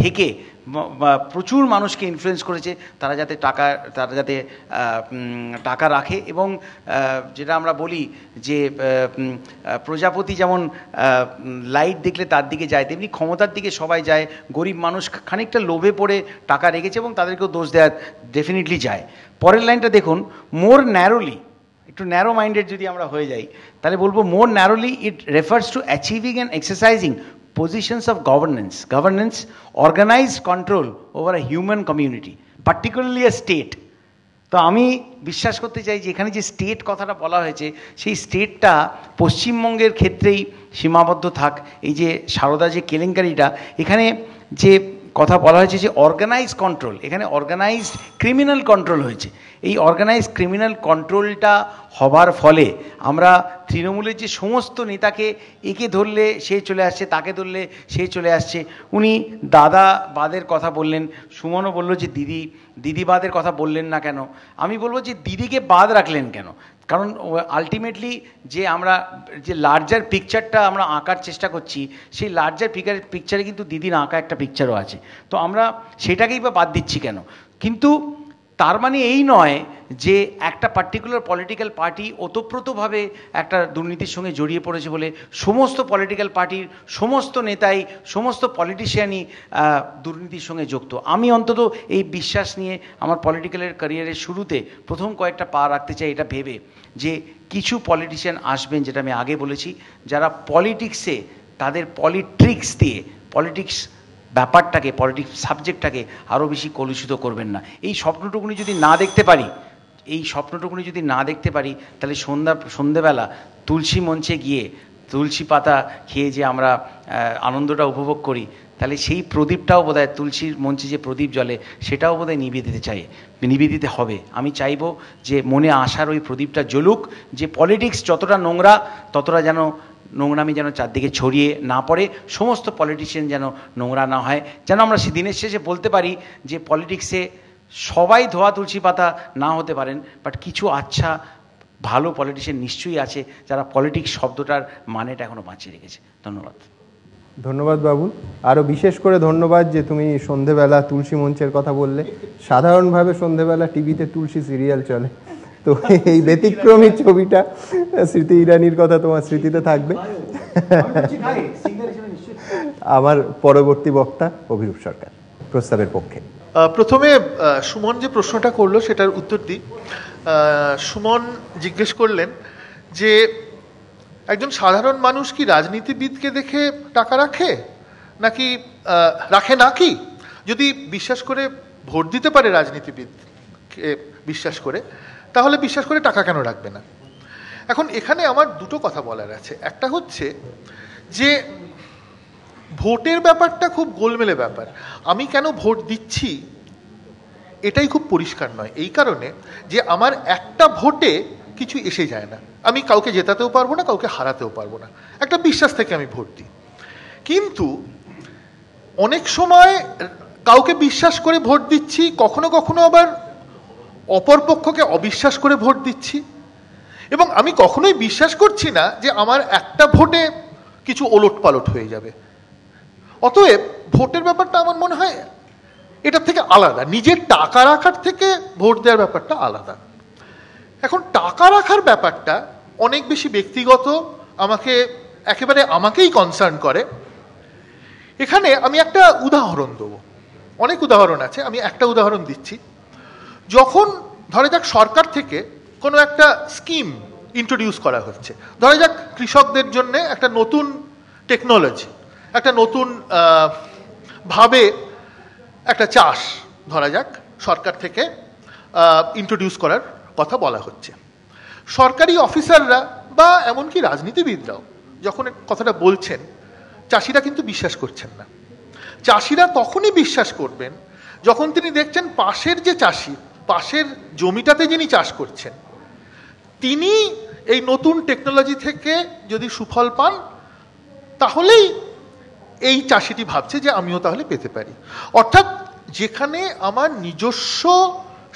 থেকে প্রচুর মানুষকে ইনফ্লুয়েন্স করেছে, তারা যাতে টাকা রাখে, এবং যেটা আমরা বলি যে প্রজাপতি যেমন লাইট দেখলে তার দিকে যায়, তেমনি ক্ষমতার দিকে সবাই যায়। গরিব মানুষ খানিকটা লোভে পড়ে টাকা রেখেছে এবং তাদেরকেও দোষ দেওয়া ডেফিনেটলি যায়। পরের লাইনটা দেখুন, মোর ন্যারোলি, একটু ন্যারো মাইন্ডেড যদি আমরা হয়ে যাই তাহলে বলবো, more narrowly it refers to achieving and exercising positions of governance, organized control over a human community, particularly a state. তো আমি বিশ্বাস করতে চাই যে এখানে যে স্টেট কথাটা বলা হয়েছে, সেই স্টেটটা পশ্চিমবঙ্গের ক্ষেত্রেই সীমাবদ্ধ থাক। এই যে সারদা যে কেলেঙ্কারিটা, এখানে যে কথা বলা হয়েছে যে অর্গানাইজ কন্ট্রোল, এখানে অর্গানাইজড ক্রিমিনাল কন্ট্রোল হয়েছে। এই অর্গানাইজড ক্রিমিনাল কন্ট্রোলটা হবার ফলে আমরা তৃণমূলের যে সমস্ত নেতাকে একে ধরলে সে চলে আসছে, তাকে ধরলে সে চলে আসছে। উনি দাদাবাদের কথা বললেন, সুমনও বলল যে দিদিবাদের কথা বললেন না কেন। আমি বলবো যে দিদিকে বাদ রাখলেন কেন? কারণ আলটিমেটলি যে আমরা যে লার্জার পিকচারটা আমরা আঁকার চেষ্টা করছি, সেই লার্জার পিকচারে কিন্তু দিদির আঁকা একটা পিকচারও আছে। তো আমরা সেটাকেই বা বাদ দিচ্ছি কেন? কিন্তু তার মানে এই নয় যে একটা পার্টিকুলার পলিটিক্যাল পার্টি ওতপ্রোতভাবে একটা দুর্নীতির সঙ্গে জড়িয়ে পড়েছে বলে সমস্ত পলিটিক্যাল পার্টির সমস্ত নেতাই, সমস্ত পলিটিশিয়ানই দুর্নীতির সঙ্গে যুক্ত। আমি অন্তত এই বিশ্বাস নিয়ে আমার পলিটিক্যালের ক্যারিয়ারের শুরুতে প্রথম কয়েকটা পা রাখতে চাই, এটা ভেবে যে কিছু পলিটিশিয়ান আসবেন, যেটা আমি আগে বলেছি, যারা পলিটিক্সে তাদের পলিট্রিক্স দিয়ে পলিটিক্স ব্যাপারটাকে, পলিটিক্স সাবজেক্টটাকে আরও বেশি কলুষিত করবেন না। এই স্বপ্নটুকুনি যদি না দেখতে পারি, তাহলে সন্ধ্যেবেলা তুলসী মঞ্চে গিয়ে তুলসী পাতা খেয়ে যে আমরা আনন্দটা উপভোগ করি, তাহলে সেই প্রদীপটাও বোধহয় তুলসীর মঞ্চে যে প্রদীপ জ্বলে সেটাও বোধহয় নিভিয়ে দিতে হবে। আমি চাইবো যে মনে আসার ওই প্রদীপটা জ্বলুক, যে পলিটিক্স যতটা নোংরা ততটা যেন নোংরামি যেন চারদিকে ছড়িয়ে না পড়ে, সমস্ত পলিটিশিয়ান যেন নোংরা না হয়, যেন আমরা দিনের শেষে বলতে পারি যে পলিটিক্সে সবাই ধোয়া তুলসী পাতা না হতে পারেন, বাট কিছু আচ্ছা ভালো পলিটিশিয়ান নিশ্চয়ই আছে যারা পলিটিক্স শব্দটার মানেটা এখনো বাঁচিয়ে রেখেছে। ধন্যবাদ বাবুল। আরও বিশেষ করে ধন্যবাদ যে তুমি সন্ধেবেলা তুলসী মঞ্চের কথা বললে। সাধারণভাবে সন্ধেবেলা টিভিতে তুলসী সিরিয়াল চলে, তো এই ব্যতিক্রমী ছবিটা স্মৃতি ইরানির কথা তোমার স্মৃতিতে থাকবে। আমার পরবর্তী বক্তা অভিরূপ সরকার, প্রস্তাবের পক্ষে। প্রথমে সুমন যে প্রশ্নটা করলো সেটার উত্তর দিই। সুমন জিজ্ঞেস করলেন যে একজন সাধারণ মানুষ কি রাজনীতিবিদকে দেখে টাকা রাখে নাকি যদি বিশ্বাস করে ভোট দিতে পারে রাজনীতিবিদকে বিশ্বাস করে, তাহলে বিশ্বাস করে টাকা কেন রাখবে না? এখন এখানে আমার দুটো কথা বলার আছে। একটা হচ্ছে যে ভোটের ব্যাপারটা খুব গোলমেলে ব্যাপার। আমি কেন ভোট দিচ্ছি এটাই খুব পরিষ্কার নয়, এই কারণে যে আমার একটা ভোটে কিছু এসে যায় না, আমি কাউকে জেতাতেও পারবো না, কাউকে হারাতেও পারবো না, একটা বিশ্বাস থেকে আমি ভোট দিই। কিন্তু অনেক সময় কাউকে বিশ্বাস করে ভোট দিচ্ছি, কখনো কখনো আবার অপরপক্ষকে অবিশ্বাস করে ভোট দিচ্ছি, এবং আমি কখনোই বিশ্বাস করছি না যে আমার একটা ভোটে কিছু ওলট পালট হয়ে যাবে। অতএব ভোটের ব্যাপারটা আমার মনে হয় এটার থেকে আলাদা, নিজের টাকা রাখার থেকে ভোট দেওয়ার ব্যাপারটা আলাদা। এখন টাকা রাখার ব্যাপারটা অনেক বেশি ব্যক্তিগত, আমাকেই কনসার্ন করে। এখানে আমি একটা উদাহরণ দেবো, অনেক উদাহরণ আছে, আমি একটা উদাহরণ দিচ্ছি। যখন ধরে যাক সরকার থেকে কোনো একটা স্কিম ইন্ট্রোডিউস করা হচ্ছে, ধরে যাক কৃষকদের জন্য একটা নতুন টেকনোলজি, একটা নতুন ভাবে একটা চাষ ধরা যাক সরকার থেকে ইন্ট্রোডিউস করার কথা বলা হচ্ছে। সরকারি অফিসাররা বা এমনকি রাজনীতিবিদরাও যখন কথাটা বলছেন, চাষিরা কিন্তু বিশ্বাস করছেন না। চাষিরা তখনই বিশ্বাস করবেন যখন তিনি দেখছেন পাশের যে চাষি, পাশের জমিটাতে যিনি চাষ করছেন, তিনি এই নতুন টেকনোলজি থেকে যদি সুফল পান, তাহলেই এই চাষিটি ভাবছে যে আমিও তাহলে পেতে পারি। অর্থাৎ যেখানে আমার নিজস্ব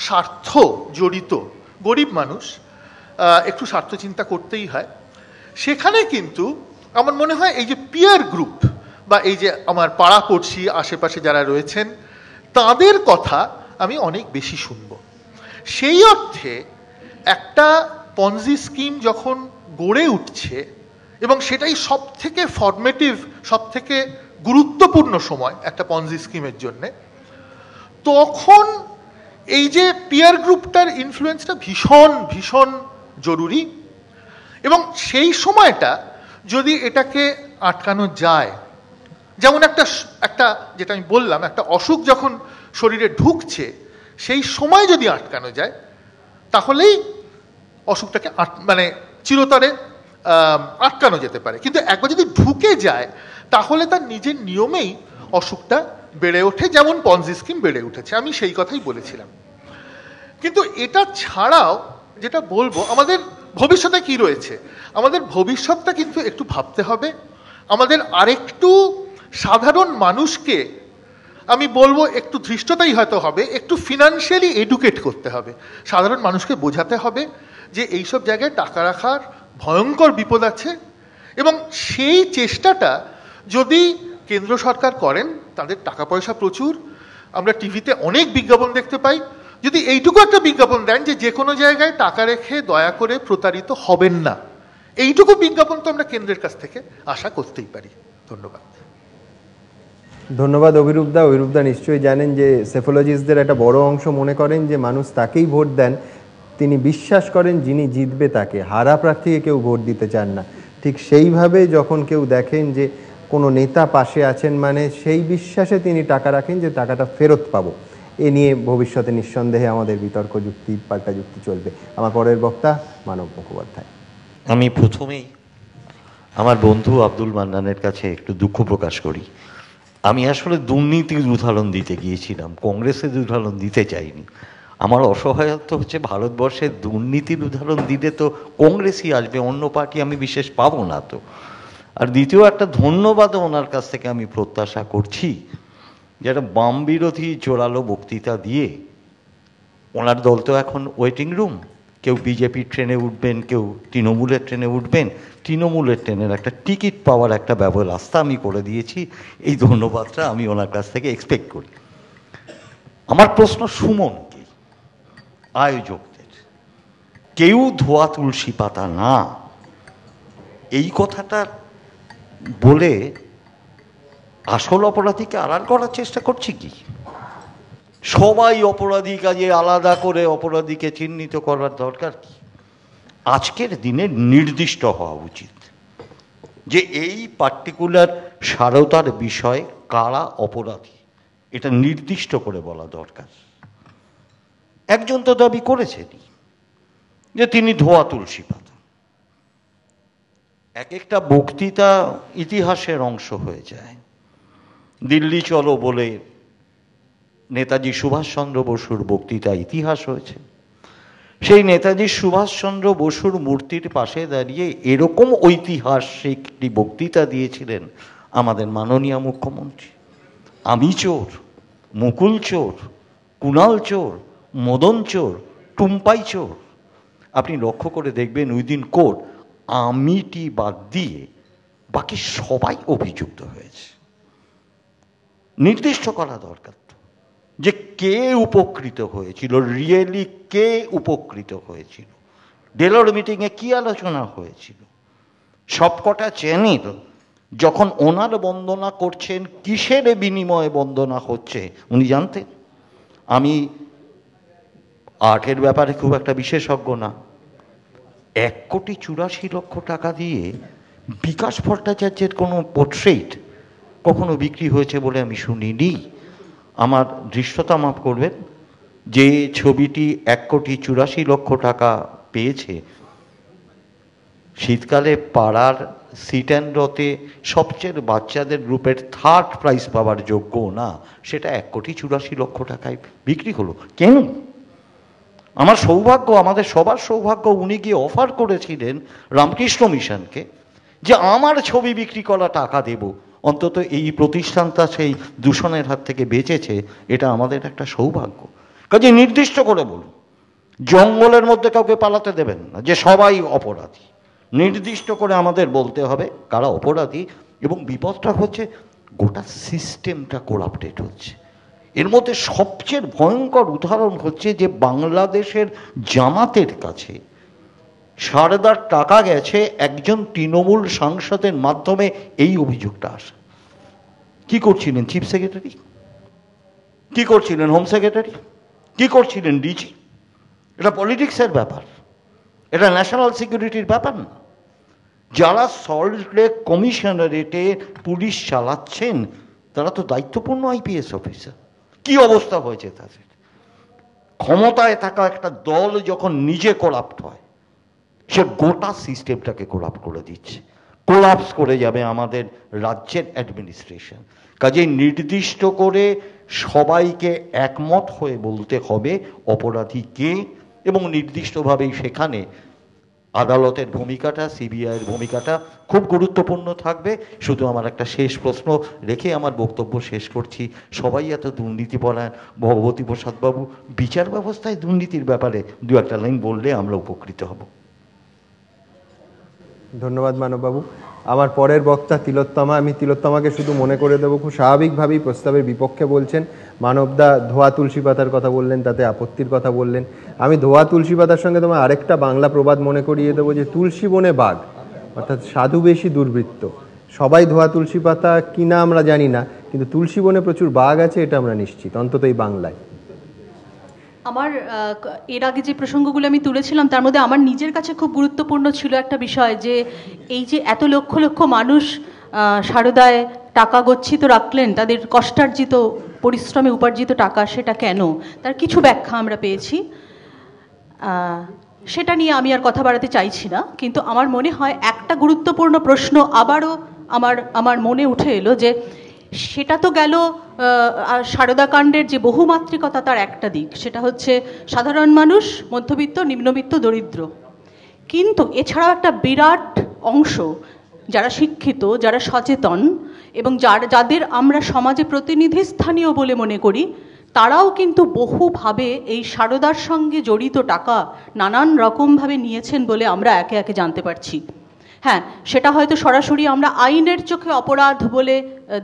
স্বার্থ জড়িত, গরিব মানুষ একটু স্বার্থ চিন্তা করতেই হয়, সেখানে কিন্তু আমার মনে হয় এই যে পিয়ার গ্রুপ বা এই যে আমার পাড়াপড়শি আশেপাশে যারা রয়েছেন, তাদের কথা আমি অনেক বেশি শুনব। সেই অর্থে একটা পনজি স্কিম যখন গড়ে উঠছে, এবং সেটাই সব থেকে ফরমেটিভ, সব থেকে গুরুত্বপূর্ণ সময় একটা পনজি স্কিমের জন্যে, তখন এই যে পিয়ার গ্রুপটার ইনফ্লুয়েন্সটা ভীষণ ভীষণ জরুরি। এবং সেই সময়টা যদি এটাকে আটকানো যায়, যেমন একটা যেটা আমি বললাম, একটা অসুখ যখন শরীরে ঢুকছে, সেই সময় যদি আটকানো যায়, তাহলেই অসুখটাকে চিরতরে আটকানো যেতে পারে। কিন্তু একবার যদি ঢুকে যায়, তাহলে তার নিজের নিয়মেই অসুখটা বেড়ে ওঠে, যেমন পনজি স্কিম বেড়ে উঠেছে। আমি সেই কথাই বলেছিলাম। কিন্তু এটা ছাড়াও যেটা বলবো, আমাদের ভবিষ্যতে কি রয়েছে, আমাদের ভবিষ্যৎটা কিন্তু একটু ভাবতে হবে। আমাদের আরেকটু সাধারণ মানুষকে, আমি বলবো একটু ধৃষ্টতাই হয়তো হবে, একটু ফিনান্সিয়ালি এডুকেট করতে হবে। সাধারণ মানুষকে বোঝাতে হবে যে এইসব জায়গায় টাকা রাখার ভয়ঙ্কর বিপদ আছে, এবং সেই চেষ্টাটা যদি কেন্দ্র সরকার করেন, তাদের টাকা পয়সা প্রচুর, আমরা টিভিতে অনেক বিজ্ঞাপন দেখতে পাই, যদি এইটুকু একটা বিজ্ঞাপন দেন যে কোনো জায়গায় টাকা রেখে দয়া করে প্রতারিত হবেন না, এইটুকু বিজ্ঞাপন তো আমরা কেন্দ্রের কাছ থেকে আশা করতেই পারি। ধন্যবাদ। ধন্যবাদ অভিরূপদা। অভিরূপদা নিশ্চয়ই জানেন যে সেফোলজিস্টদের একটা বড় অংশ মনে করেন যে মানুষ তাকেই ভোট দেন, তিনি বিশ্বাস করেন যিনি জিতবে তাকে, হারা প্রার্থীকে কেউ ভোট দিতে চান না। ঠিক সেইভাবে যখন কেউ দেখেন যে কোনো নেতা পাশে আছেন, মানে সেই বিশ্বাসে তিনি টাকা রাখেন যে টাকাটা ফেরত পাবো। এ নিয়ে ভবিষ্যতে নিঃসন্দেহে আমাদের বিতর্ক যুক্তি, পাল্টা যুক্তি চলবে। আমার পরের বক্তা মানব মুখোপাধ্যায়। আমি প্রথমেই আমার বন্ধু আব্দুল মান্নানের কাছে একটু দুঃখ প্রকাশ করি। আমি আসলে দুর্নীতির উদাহরণ দিতে গিয়েছিলাম, কংগ্রেসের উদাহরণ দিতে চাইনি। আমার অসহায়ত্ব হচ্ছে ভারতবর্ষের দুর্নীতির উদাহরণ দিলে তো কংগ্রেসই আসবে, অন্য পার্টি আমি বিশেষ পাবো না তো। আর দ্বিতীয় একটা ধন্যবাদও ওনার কাছ থেকে আমি প্রত্যাশা করছি, যেটা বাম বিরোধী জোরালো বক্তৃতা দিয়ে ওনার দল তো এখন ওয়েটিং রুম, কেউ বিজেপির ট্রেনে উঠবেন, কেউ তৃণমূলের ট্রেনে উঠবেন, তৃণমূলের ট্রেনের একটা টিকিট পাওয়ার একটা ব্যবস্থা আমি করে দিয়েছি। এই ধন্যবাদটা আমি ওনার কাছ থেকে এক্সপেক্ট করি। আমার প্রশ্ন সুমনকে, আয়োজকদের, কেউ ধোয়া তুলসী পাতা না, এই কথাটা বলে আসল অপরাধীকে আড়াল করার চেষ্টা করছি কি? সবাই অপরাধী, কাজে আলাদা করে অপরাধীকে চিহ্নিত করার দরকার কি? আজকের দিনে নির্দিষ্ট হওয়া উচিত যে এই পার্টিকুলার সারদার বিষয়ে কারা অপরাধী, এটা নির্দিষ্ট করে বলা দরকার। একজন তো দাবি করেছেনই যে তিনি ধোয়া তুলসী পাতা। এক একটা বক্তৃতা ইতিহাসের অংশ হয়ে যায়। দিল্লি চলো বলে নেতাজি সুভাষচন্দ্র বসুর বক্তৃতা ইতিহাস হয়েছে। সেই নেতাজি সুভাষচন্দ্র বসুর মূর্তির পাশে দাঁড়িয়ে এরকম ঐতিহাসিক একটি বক্তৃতা দিয়েছিলেন আমাদের মাননীয় মুখ্যমন্ত্রী। আমি চোর, মুকুল চোর, কুণাল চোর, মদন চোর, টুম্পাই চোর। আপনি লক্ষ্য করে দেখবেন উইদিন কোর্ট আমিটি বাদ দিয়ে বাকি সবাই অভিযুক্ত হয়েছে। নির্দিষ্ট করা দরকার। যে কে উপকৃত হয়েছিল, রিয়েলি কে উপকৃত হয়েছিল, ডেলোর মিটিংয়ে কি আলোচনা হয়েছিল, সবকটা চ্যানেল যখন ওনার বন্দনা করছেন কিসের বিনিময়ে বন্দনা হচ্ছে উনি জানতেন। আমি আর্টের ব্যাপারে খুব একটা বিশেষজ্ঞ না, 1,84,00,000 টাকা দিয়ে বিকাশ ভট্টাচার্যের কোনো পোর্ট্রেট কখনো বিক্রি হয়েছে বলে আমি শুনিনি। আমার দৃশ্যতা মাপ করবেন, যে ছবিটি 1,84,00,000 টাকা পেয়েছে, শীতকালে পাড়ার সিট অ্যান্ড রতে সবচেয়ে বাচ্চাদের গ্রুপের 3rd প্রাইজ পাওয়ার যোগ্য না, সেটা 1,84,00,000 টাকায় বিক্রি হলো কেন? আমার সৌভাগ্য, আমাদের সবার সৌভাগ্য, উনি গিয়ে অফার করেছিলেন রামকৃষ্ণ মিশনকে যে আমার ছবি বিক্রি করা টাকা দেব, অন্তত এই প্রতিষ্ঠানটা সেই দূষণের হাত থেকে বেঁচেছে, এটা আমাদের একটা সৌভাগ্য। কাজে নির্দিষ্ট করে বলুন, জঙ্গলের মধ্যে কাউকে পালাতে দেবেন না যে সবাই অপরাধী, নির্দিষ্ট করে আমাদের বলতে হবে কারা অপরাধী। এবং বিপদটা হচ্ছে গোটা সিস্টেমটা কোরাপ্টেড হচ্ছে। এর মধ্যে সবচেয়ে ভয়ঙ্কর উদাহরণ হচ্ছে যে বাংলাদেশের জামাতের কাছে সারদার টাকা গেছে একজন তৃণমূল সাংসদের মাধ্যমে, এই অভিযোগটা আসে। কি করছিলেন চিফ সেক্রেটারি, কি করছিলেন হোম সেক্রেটারি, কি করছিলেন ডিজি? এটা পলিটিক্সের ব্যাপার, এটা ন্যাশনাল সিকিউরিটির ব্যাপার না। যারা সল্ট লেক কমিশনারেটে পুলিশ চালাচ্ছেন তারা তো দায়িত্বপূর্ণ আইপিএস অফিসার। কি অবস্থা হয়েছে তাদের? ক্ষমতায় থাকা একটা দল যখন নিজে কোলাপ্ট হয়, সে গোটা সিস্টেমটাকে কোলাপ্ট করে দিচ্ছে, কোলাপস করে যাবে আমাদের রাজ্যের অ্যাডমিনিস্ট্রেশন। কাজে নির্দিষ্ট করে সবাইকে একমত হয়ে বলতে হবে অপরাধী কে, এবং নির্দিষ্টভাবেই সেখানে আদালতের ভূমিকাটা, সিবিআইয়ের ভূমিকাটা খুব গুরুত্বপূর্ণ থাকবে। শুধু আমার একটা শেষ প্রশ্ন রেখে আমার বক্তব্য শেষ করছি। সবাই এত দুর্নীতিপরায়ণ, ভগবতী প্রসাদবাবু বিচার ব্যবস্থায় দুর্নীতির ব্যাপারে 2-1 লাইন বললে আমরা উপকৃত হব। ধন্যবাদ মানববাবু। আমার পরের বক্তা তিলোত্তমা। আমি তিলোত্তমাকে শুধু মনে করে দেবো, খুব স্বাভাবিকভাবেই প্রস্তাবের বিপক্ষে বলছেন। মানবদা ধোয়া তুলসী পাতার কথা বললেন, তাতে আপত্তির কথা বললেন। আমি ধোয়া তুলসী পাতার সঙ্গে তোমার আরেকটা বাংলা প্রবাদ মনে করিয়ে দেবো, যে তুলসী বনে বাঘ, অর্থাৎ সাধু বেশি দুর্বৃত্ত। সবাই ধোয়া তুলসী পাতা কিনা আমরা জানি না, কিন্তু তুলসী বনে প্রচুর বাঘ আছে এটা আমরা নিশ্চিত, অন্তত এই বাংলায়। আমার এর আগে যে প্রসঙ্গগুলো আমি তুলেছিলাম তার মধ্যে আমার নিজের কাছে খুব গুরুত্বপূর্ণ ছিল একটা বিষয়, যে এই যে এত লক্ষ লক্ষ মানুষ সারদায় টাকা গচ্ছিত রাখলেন, তাদের কষ্টার্জিত পরিশ্রমে উপার্জিত টাকা, সেটা কেন? তার কিছু ব্যাখ্যা আমরা পেয়েছি, সেটা নিয়ে আমি আর কথা বাড়াতে চাইছি না। কিন্তু আমার মনে হয় একটা গুরুত্বপূর্ণ প্রশ্ন আবারও আমার মনে উঠে এলো, যে সেটা তো গেল সারদাকাণ্ডের যে বহুমাত্রিকতা তার একটা দিক, সেটা হচ্ছে সাধারণ মানুষ, মধ্যবিত্ত, নিম্নবিত্ত, দরিদ্র। কিন্তু এছাড়াও একটা বিরাট অংশ যারা শিক্ষিত, যারা সচেতন এবং যাদের আমরা সমাজে প্রতিনিধি স্থানীয় বলে মনে করি, তারাও কিন্তু বহুভাবে এই সারদার সঙ্গে জড়িত টাকা নানান রকমভাবে নিয়েছেন বলে আমরা একে একে জানতে পারছি। হ্যাঁ, সেটা হয়তো সরাসরি আমরা আইনের চোখে অপরাধ বলে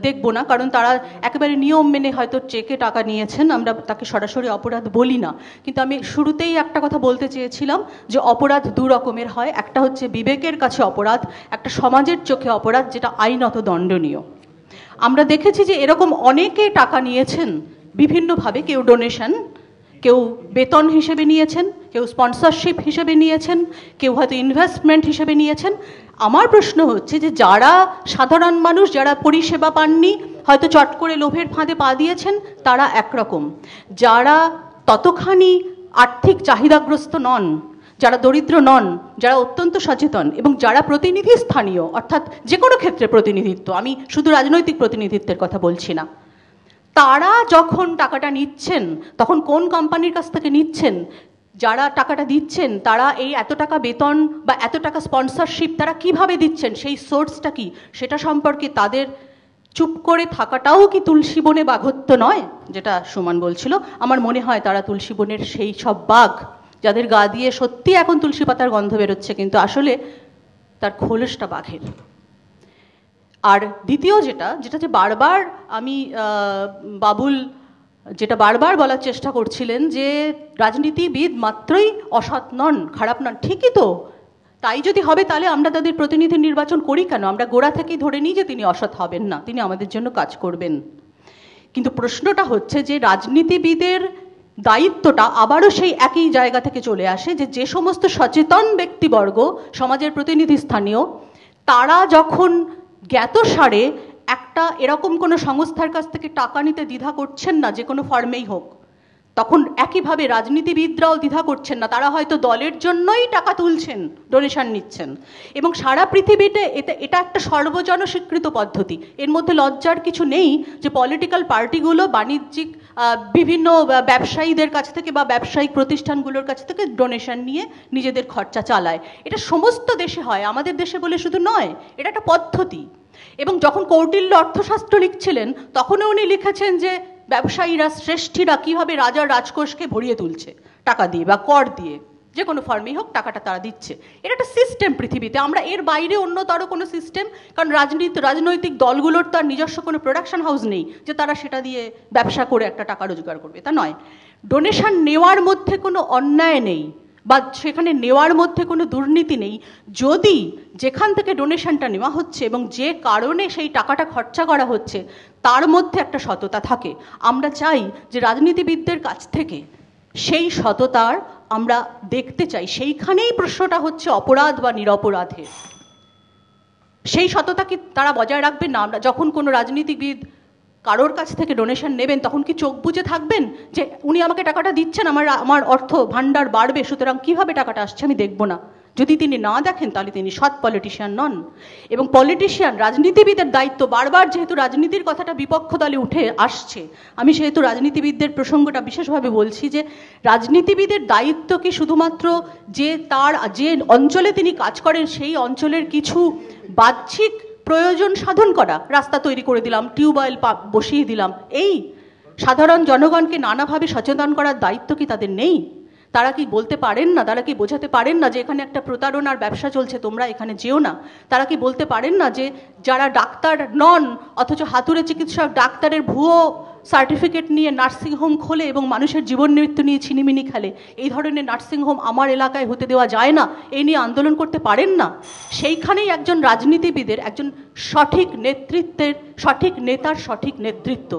দেখব না, কারণ তারা একেবারে নিয়ম মেনে হয়তো চেকে টাকা নিয়েছেন, আমরা তাকে সরাসরি অপরাধ বলি না। কিন্তু আমি শুরুতেই একটা কথা বলতে চেয়েছিলাম, যে অপরাধ দু রকমের হয়, একটা হচ্ছে বিবেকের কাছে অপরাধ, একটা সমাজের চোখে অপরাধ, যেটা আইনত দণ্ডনীয়। আমরা দেখেছি যে এরকম অনেকে টাকা নিয়েছেন বিভিন্নভাবে, কেউ ডোনেশন, কেউ বেতন হিসেবে নিয়েছেন, কেউ স্পন্সরশিপ হিসেবে নিয়েছেন, কেউ হয়তো ইনভেস্টমেন্ট হিসেবে নিয়েছেন। আমার প্রশ্ন হচ্ছে যে যারা সাধারণ মানুষ, যারা পরিষেবা পাননি, হয়তো চট করে লোভের ফাঁদে পা দিয়েছেন, তারা একরকম। যারা ততখানি আর্থিক চাহিদাগ্রস্ত নন, যারা দরিদ্র নন, যারা অত্যন্ত সচেতন এবং যারা প্রতিনিধি স্থানীয়, অর্থাৎ যে কোনো ক্ষেত্রে প্রতিনিধিত্ব, আমি শুধু রাজনৈতিক প্রতিনিধিত্বের কথা বলছি না, তারা যখন টাকাটা নিচ্ছেন তখন কোন কোম্পানির কাছ থেকে নিচ্ছেন, যারা টাকাটা দিচ্ছেন তারা এই এত টাকা বেতন বা এত টাকা স্পন্সরশিপ তারা কিভাবে দিচ্ছেন, সেই সোর্সটা কি, সেটা সম্পর্কে তাদের চুপ করে থাকাটাও কি তুলসী বনে বাঘত্ব নয়, যেটা সুমন বলছিল? আমার মনে হয় তারা তুলসী বনের সেই সব বাঘ যাদের গা দিয়ে সত্যি এখন তুলসী পাতার গন্ধ বেরোচ্ছে, কিন্তু আসলে তার খোলসটা বাঘের। আর দ্বিতীয় যেটা যে বারবার আমি বাবুল যেটা বারবার বলার চেষ্টা করছিলেন যে রাজনীতিবিদ মাত্রই অসৎ নন, খারাপ নন। ঠিকই তো, তাই যদি হবে তাহলে আমরা তাদের প্রতিনিধি নির্বাচন করি কেন? আমরা গোড়া থেকেই ধরে নিই যে তিনি অসৎ হবেন না, তিনি আমাদের জন্য কাজ করবেন। কিন্তু প্রশ্নটা হচ্ছে যে রাজনীতিবিদের দায়িত্বটা আবারও সেই একই জায়গা থেকে চলে আসে যে সমস্ত সচেতন ব্যক্তিবর্গ, সমাজের প্রতিনিধি স্থানীয়, তারা যখন জ্ঞাতসারে একটা এরকম কোনো সংস্থার কাছ থেকে টাকা নিতে দ্বিধা করছেন না, যে কোনো ফর্মেই হোক, তখন একইভাবে রাজনীতিবিদরাও দ্বিধা করছেন না। তারা হয়তো দলের জন্যই টাকা তুলছেন, ডোনেশন নিচ্ছেন, এবং সারা পৃথিবীতে এটা একটা সর্বজন স্বীকৃত পদ্ধতি। এর মধ্যে লজ্জার কিছু নেই যে পলিটিক্যাল পার্টিগুলো বাণিজ্যিক বিভিন্ন ব্যবসায়ীদের কাছ থেকে বা ব্যবসায়িক প্রতিষ্ঠানগুলোর কাছ থেকে ডোনেশন নিয়ে নিজেদের খরচা চালায়। এটা সমস্ত দেশে হয়, আমাদের দেশে বলে শুধু নয়, এটা একটা পদ্ধতি। এবং যখন কৌটিল্য অর্থশাস্ত্র লিখছিলেন তখনও উনি লিখেছেন যে ব্যবসায়ীরা, শ্রেষ্ঠীরা কীভাবে রাজার রাজকোষকে ভরিয়ে তুলছে টাকা দিয়ে বা কর দিয়ে, যে কোনো ফর্মেই হোক টাকাটা তারা দিচ্ছে। এটা একটা সিস্টেম পৃথিবীতে, আমরা এর বাইরে অন্যতর কোনো সিস্টেম, কারণ রাজনৈতিক দলগুলোর তো আর নিজস্ব কোনো প্রোডাকশন হাউস নেই যে তারা সেটা দিয়ে ব্যবসা করে একটা টাকা রোজগার করবে, তা নয়। ডোনেশন নেওয়ার মধ্যে কোনো অন্যায় নেই বা সেখানে নেওয়ার মধ্যে কোনো দুর্নীতি নেই, যদি যেখান থেকে ডোনেশনটা নেওয়া হচ্ছে এবং যে কারণে সেই টাকাটা খরচা করা হচ্ছে তার মধ্যে একটা সততা থাকে। আমরা চাই যে রাজনীতিবিদদের কাছ থেকে সেই সততার আমরা দেখতে চাই। সেইখানেই প্রশ্নটা হচ্ছে অপরাধ বা নিরপরাধের। সেই সততা কি তারা বজায় রাখবেন না? আমরা যখন কোনো রাজনীতিবিদ কারোর কাছ থেকে ডোনেশন নেবেন তখন কি চোখ বুজে থাকবেন যে উনি আমাকে টাকাটা দিচ্ছেন, আমার অর্থ ভাণ্ডার বাড়বে, সুতরাং কিভাবে টাকাটা আসছে আমি দেখব না? যদি তিনি না দেখেন তাহলে তিনি সৎ পলিটিশিয়ান নন। এবং পলিটিশিয়ান, রাজনীতিবিদের দায়িত্ব, বারবার যেহেতু রাজনীতির কথাটা বিপক্ষ দলে উঠে আসছে, আমি সেহেতু রাজনীতিবিদদের প্রসঙ্গটা বিশেষভাবে বলছি যে রাজনীতিবিদের দায়িত্ব কি শুধুমাত্র যে অঞ্চলে তিনি কাজ করেন সেই অঞ্চলের কিছু বাহ্যিক প্রয়োজন সাধন করা, রাস্তা তৈরি করে দিলাম, টিউবওয়েল বসিয়ে দিলাম, এই সাধারণ জনগণকে নানাভাবে সচেতন করার দায়িত্ব কি তাদের নেই? তারা কি বলতে পারেন না, তারা কি বোঝাতে পারেন না যে এখানে একটা প্রতারণার ব্যবসা চলছে, তোমরা এখানে যেও না? তারা কি বলতে পারেন না যে যারা ডাক্তার নন অথচ হাতুড়ে চিকিৎসক, ডাক্তারের ভুয়ো সার্টিফিকেট নিয়ে নার্সিংহোম খোলে এবং মানুষের জীবন মৃত্যু নিয়ে ছিনিমিনি খেলে, এই ধরনের নার্সিংহোম আমার এলাকায় হতে দেওয়া যায় না, এই নিয়ে আন্দোলন করতে পারেন না? সেইখানেই একজন রাজনীতিবিদের, একজন সঠিক নেতৃত্বের, সঠিক নেতার সঠিক নেতৃত্ব,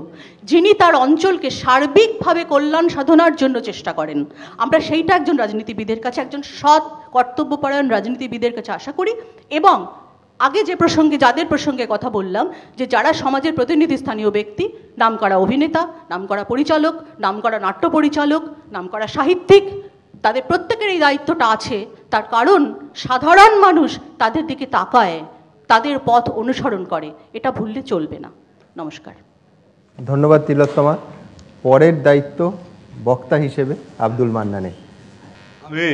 যিনি তার অঞ্চলকে সার্বিকভাবে কল্যাণ সাধনার জন্য চেষ্টা করেন। আমরা সেইটা একজন রাজনীতিবিদের কাছে, একজন সৎ কর্তব্যপরায়ণ রাজনীতিবিদের কাছে আশা করি। এবং আগে যে প্রসঙ্গে, যাদের প্রসঙ্গে কথা বললাম, যে যারা সমাজের প্রতিনিধি স্থানীয় ব্যক্তি, নামকরা অভিনেতা, নামকরা পরিচালক, নামকরা নাট্য পরিচালক, নামকরা সাহিত্যিক, তাদের প্রত্যেকের এই দায়িত্বটা আছে। তার কারণ সাধারণ মানুষ তাদের দিকে তাকায়, তাদের পথ অনুসরণ করে, এটা ভুললে চলবে না। নমস্কার। ধন্যবাদ তিলোত্তমা। পরের দায়িত্ব বক্তা হিসেবে আব্দুল মান্নানের। আমি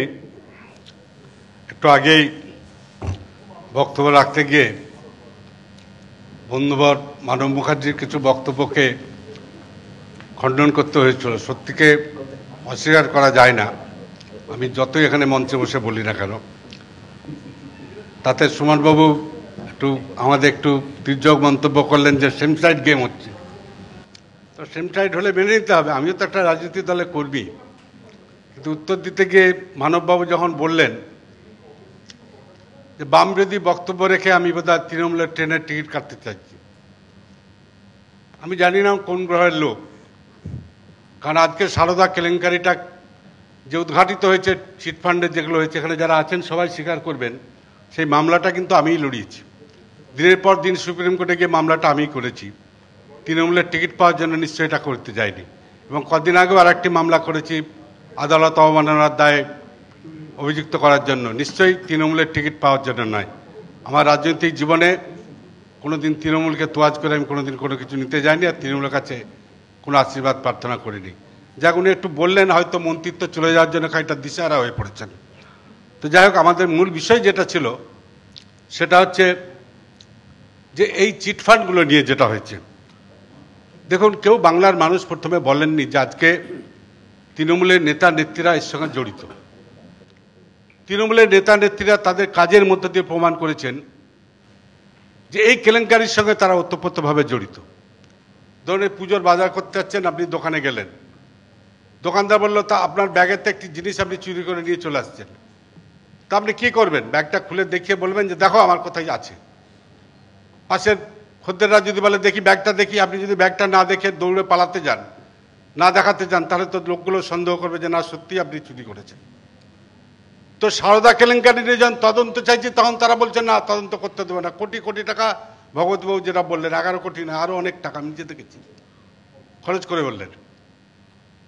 একটু আগেই বক্তব্য রাখতে গিয়ে বন্ধুবর মানব মুখার্জির কিছু বক্তব্যকে খণ্ডন করতে হয়েছিল। সত্যিকে অস্বীকার করা যায় না, আমি যতই এখানে মঞ্চে বসে বলি না কেন। তাতে সুমনবাবু আমাদের একটু তির্যক মন্তব্য করলেন যে সেম সাইড গেম হচ্ছে। তো সেম সাইড হলে মেনে নিতে হবে, আমিও তো একটা রাজনৈতিক দলে কর্মী। কিন্তু উত্তর দিতে গিয়ে মানববাবু যখন বললেন যে বাম বিরোধী বক্তব্য রেখে আমি বোধহয় তৃণমূলের ট্রেনের টিকিট কাটতে চাইছি, আমি জানি না কোন গ্রহের লোক। কারণ আজকে সারদা কেলেঙ্কারিটা যে উদ্ঘাটিত হয়েছে, চিটফান্ডের যেগুলো হয়েছে, এখানে যারা আছেন সবাই স্বীকার করবেন সেই মামলাটা কিন্তু আমিই লড়িয়েছি। দিনের পর দিন সুপ্রিম কোর্টে গিয়ে মামলাটা আমিই করেছি। তৃণমূলের টিকিট পাওয়ার জন্য নিশ্চয়ই এটা করতে যায়নি। এবং কদিন আগেও আর একটি মামলা করেছি আদালত অবমাননার দায়ে অভিযুক্ত করার জন্য, নিশ্চয়ই তৃণমূলের টিকিট পাওয়ার জন্য নয়। আমার রাজনৈতিক জীবনে কোনোদিন তৃণমূলকে তোয়াজ করে আমি কোনোদিন কোনো কিছু নিতে যাইনি, আর তৃণমূলের কাছে কোনো আশীর্বাদ প্রার্থনা করিনি। যাক, উনি একটু বললেন হয়তো মন্ত্রিত্ব চলে যাওয়ার জন্য খানিকটা দিশেহারা হয়ে পড়েছেন। তো যাই হোক, আমাদের মূল বিষয় যেটা ছিল সেটা হচ্ছে যে এই চিটফান্ডগুলো নিয়ে যেটা হয়েছে। দেখুন, কেউ বাংলার মানুষ প্রথমে বলেননি যে আজকে তৃণমূলের নেতা নেত্রীরা এর সঙ্গে জড়িত। তৃণমূলের নেতা নেত্রীরা তাদের কাজের মধ্য দিয়ে প্রমাণ করেছেন যে এই কেলেঙ্কারির সঙ্গে তারা ওতপ্রোতভাবে জড়িত। ধরুন পুজোর বাজার করতে যাচ্ছেন, আপনি দোকানে গেলেন, দোকানদার বললো তা আপনার ব্যাগের তো একটি জিনিস আপনি চুরি করে নিয়ে চলে আসছেন, তা আপনি কী করবেন? ব্যাগটা খুলে দেখিয়ে বলবেন যে দেখো আমার কোথায় আছে। পাশের খদ্দেররা যদি বলে দেখি ব্যাগটা দেখি, আপনি যদি ব্যাগটা না দেখে দৌড়ে পালাতে যান, না দেখাতে যান, তাহলে তো লোকগুলো সন্দেহ করবে যে না সত্যি আপনি চুরি করেছেন। তো সারদা কেলেঙ্কারি নিয়ে যখন তদন্ত চাইছি তখন তারা বলছেন না তদন্ত করতে দেবে না। কোটি কোটি টাকা ভগবতবাবু যেটা বললেন, 11 কোটি না আরও অনেক টাকা আমি নিজে দেখেছি খরচ করে বললেন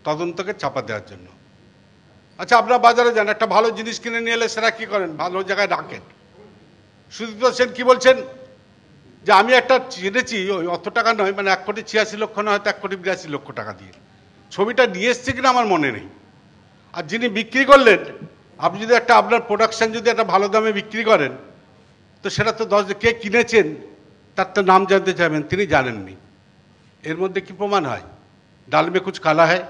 তদন্তকে চাপা দেওয়ার জন্য। আচ্ছা, আপনার বাজারে যান, একটা ভালো জিনিস কিনে নিয়ে এলে সেটা কী করেন? ভালো জায়গায় রাখেন। সুদীপ্ত সেন কী বলছেন যে আমি একটা কিনেছি ওই অত টাকা নয়, মানে 1,86,00,000 না, হয়তো 1,82,00,000 টাকা দিয়ে। ছবিটা নিয়ে এসছে কিনা আমার মনে নেই। আর যিনি বিক্রি করলেন, আপনি যদি একটা আপনার প্রোডাকশন যদি একটা ভালো দামে বিক্রি করেন, তো সেটা তো কে কিনেছেন তার তো নাম জানতে চাইবেন, তিনি জানেননি। এর মধ্যে কি প্রমাণ হয়? ডাল মে কুছ কালা হয়।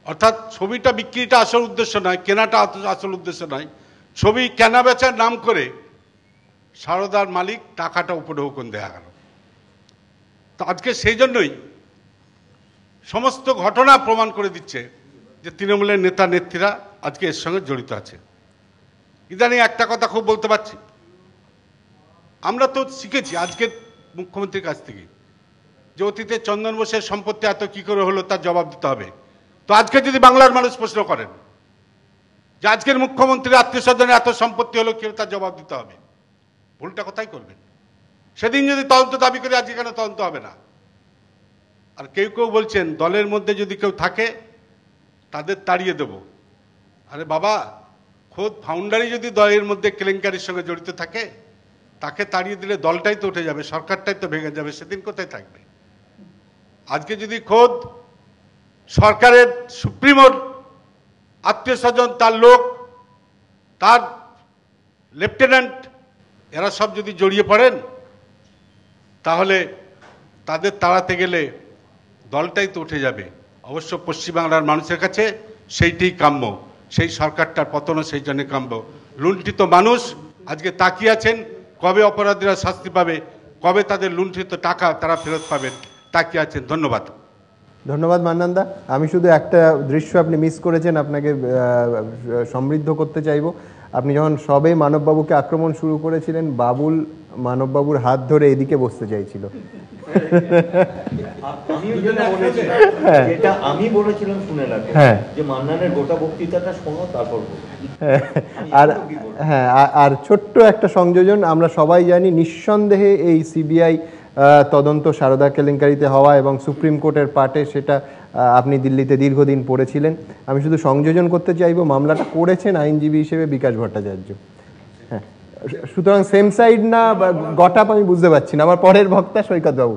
অর্থাৎ ছবিটা বিক্রিটা আসল উদ্দেশ্য নয়, কেনাটা আসল উদ্দেশ্য নয়, ছবি কেনা বেচার নাম করে সারদার মালিক টাকাটা উপরে হুকুম দেওয়া গেল। তো আজকে সেই জন্যই সমস্ত ঘটনা প্রমাণ করে দিচ্ছে যে তৃণমূলের নেতা নেত্রীরা আজকে এর সঙ্গে জড়িত আছে। ইদানিং একটা কথা খুব বলতে পারছি, আমরা তো শিখেছি আজকের মুখ্যমন্ত্রীর কাছ থেকে যে অতীতে চন্দন বোসের সম্পত্তি এত কী করে হলো তার জবাব দিতে হবে। তো আজকে যদি বাংলার মানুষ প্রশ্ন করেন যে আজকের মুখ্যমন্ত্রীর আত্মীয় স্বজনের এত সম্পত্তি হলো কেউ, তার জবাব দিতে হবে। ভুলটা কোথায় করবেন? সেদিন যদি তদন্ত দাবি করে আজকে কেন তদন্ত হবে না? আর কেউ কেউ বলছেন দলের মধ্যে যদি কেউ থাকে তাদের তাড়িয়ে দেব। আরে বাবা, খোদ ফাউন্ডারই যদি দলের মধ্যে কেলেঙ্কারির সঙ্গে জড়িত থাকে, তাকে তাড়িয়ে দিলে দলটাই তো উঠে যাবে, সরকারটাই তো ভেঙে যাবে, সেদিন কোথায় থাকবে? আজকে যদি খোদ সরকারের সুপ্রিমোর আত্মীয় স্বজন, তার লোক, তার লেফটেন্যান্ট, এরা সব যদি জড়িয়ে পড়েন, তাহলে তাদের তাড়াতে গেলে দলটাই তো উঠে যাবে। অবশ্য পশ্চিমবাংলার মানুষের কাছে সেইটাই কাম্য, সেই সরকারটার পতনও সেই জন্য কাম্য। লুণ্ঠিত মানুষ আজকে তাকিয়ে আছেন কবে অপরাধীরা শাস্তি পাবে, কবে তাদের লুণ্ঠিত টাকা তারা ফেরত পাবেন, তাকিয়ে আছেন। ধন্যবাদ। ধন্যবাদ মান্নানদা। আমি শুধু একটা দৃশ্য আপনি মিস করেছেন, আপনাকে সমৃদ্ধ করতে চাইব। আপনি যখন সবে মানববাবুকে আক্রমণ শুরু করেছিলেন, বাবুল মানববাবুর হাত ধরে এদিকে বসতে চাইছিল। যেটা আমি বলেছিলাম শুনে রাখো, যে মান্নানের গোটা বক্তৃতাটা শোনো তারপর। আর হ্যাঁ, আর ছোট্ট একটা সংযোজন, আমরা সবাই জানি নিঃসন্দেহে এই সিবিআই তদন্ত সারদা কেলেঙ্কারিতে হওয়া এবং সুপ্রিম কোর্টের পার্টে, সেটা আপনি দিল্লিতে দীর্ঘদিন পড়েছিলেন। আমি শুধু সংযোজন করতে চাইব, মামলাটা করেছেন আইনজীবী হিসেবে বিকাশ ভট্টাচার্য। হ্যাঁ, সুতরাং সেম সাইড না গটাপ আমি বুঝতে পারছি না। আমার পরের বক্তা সৈকত বাবু।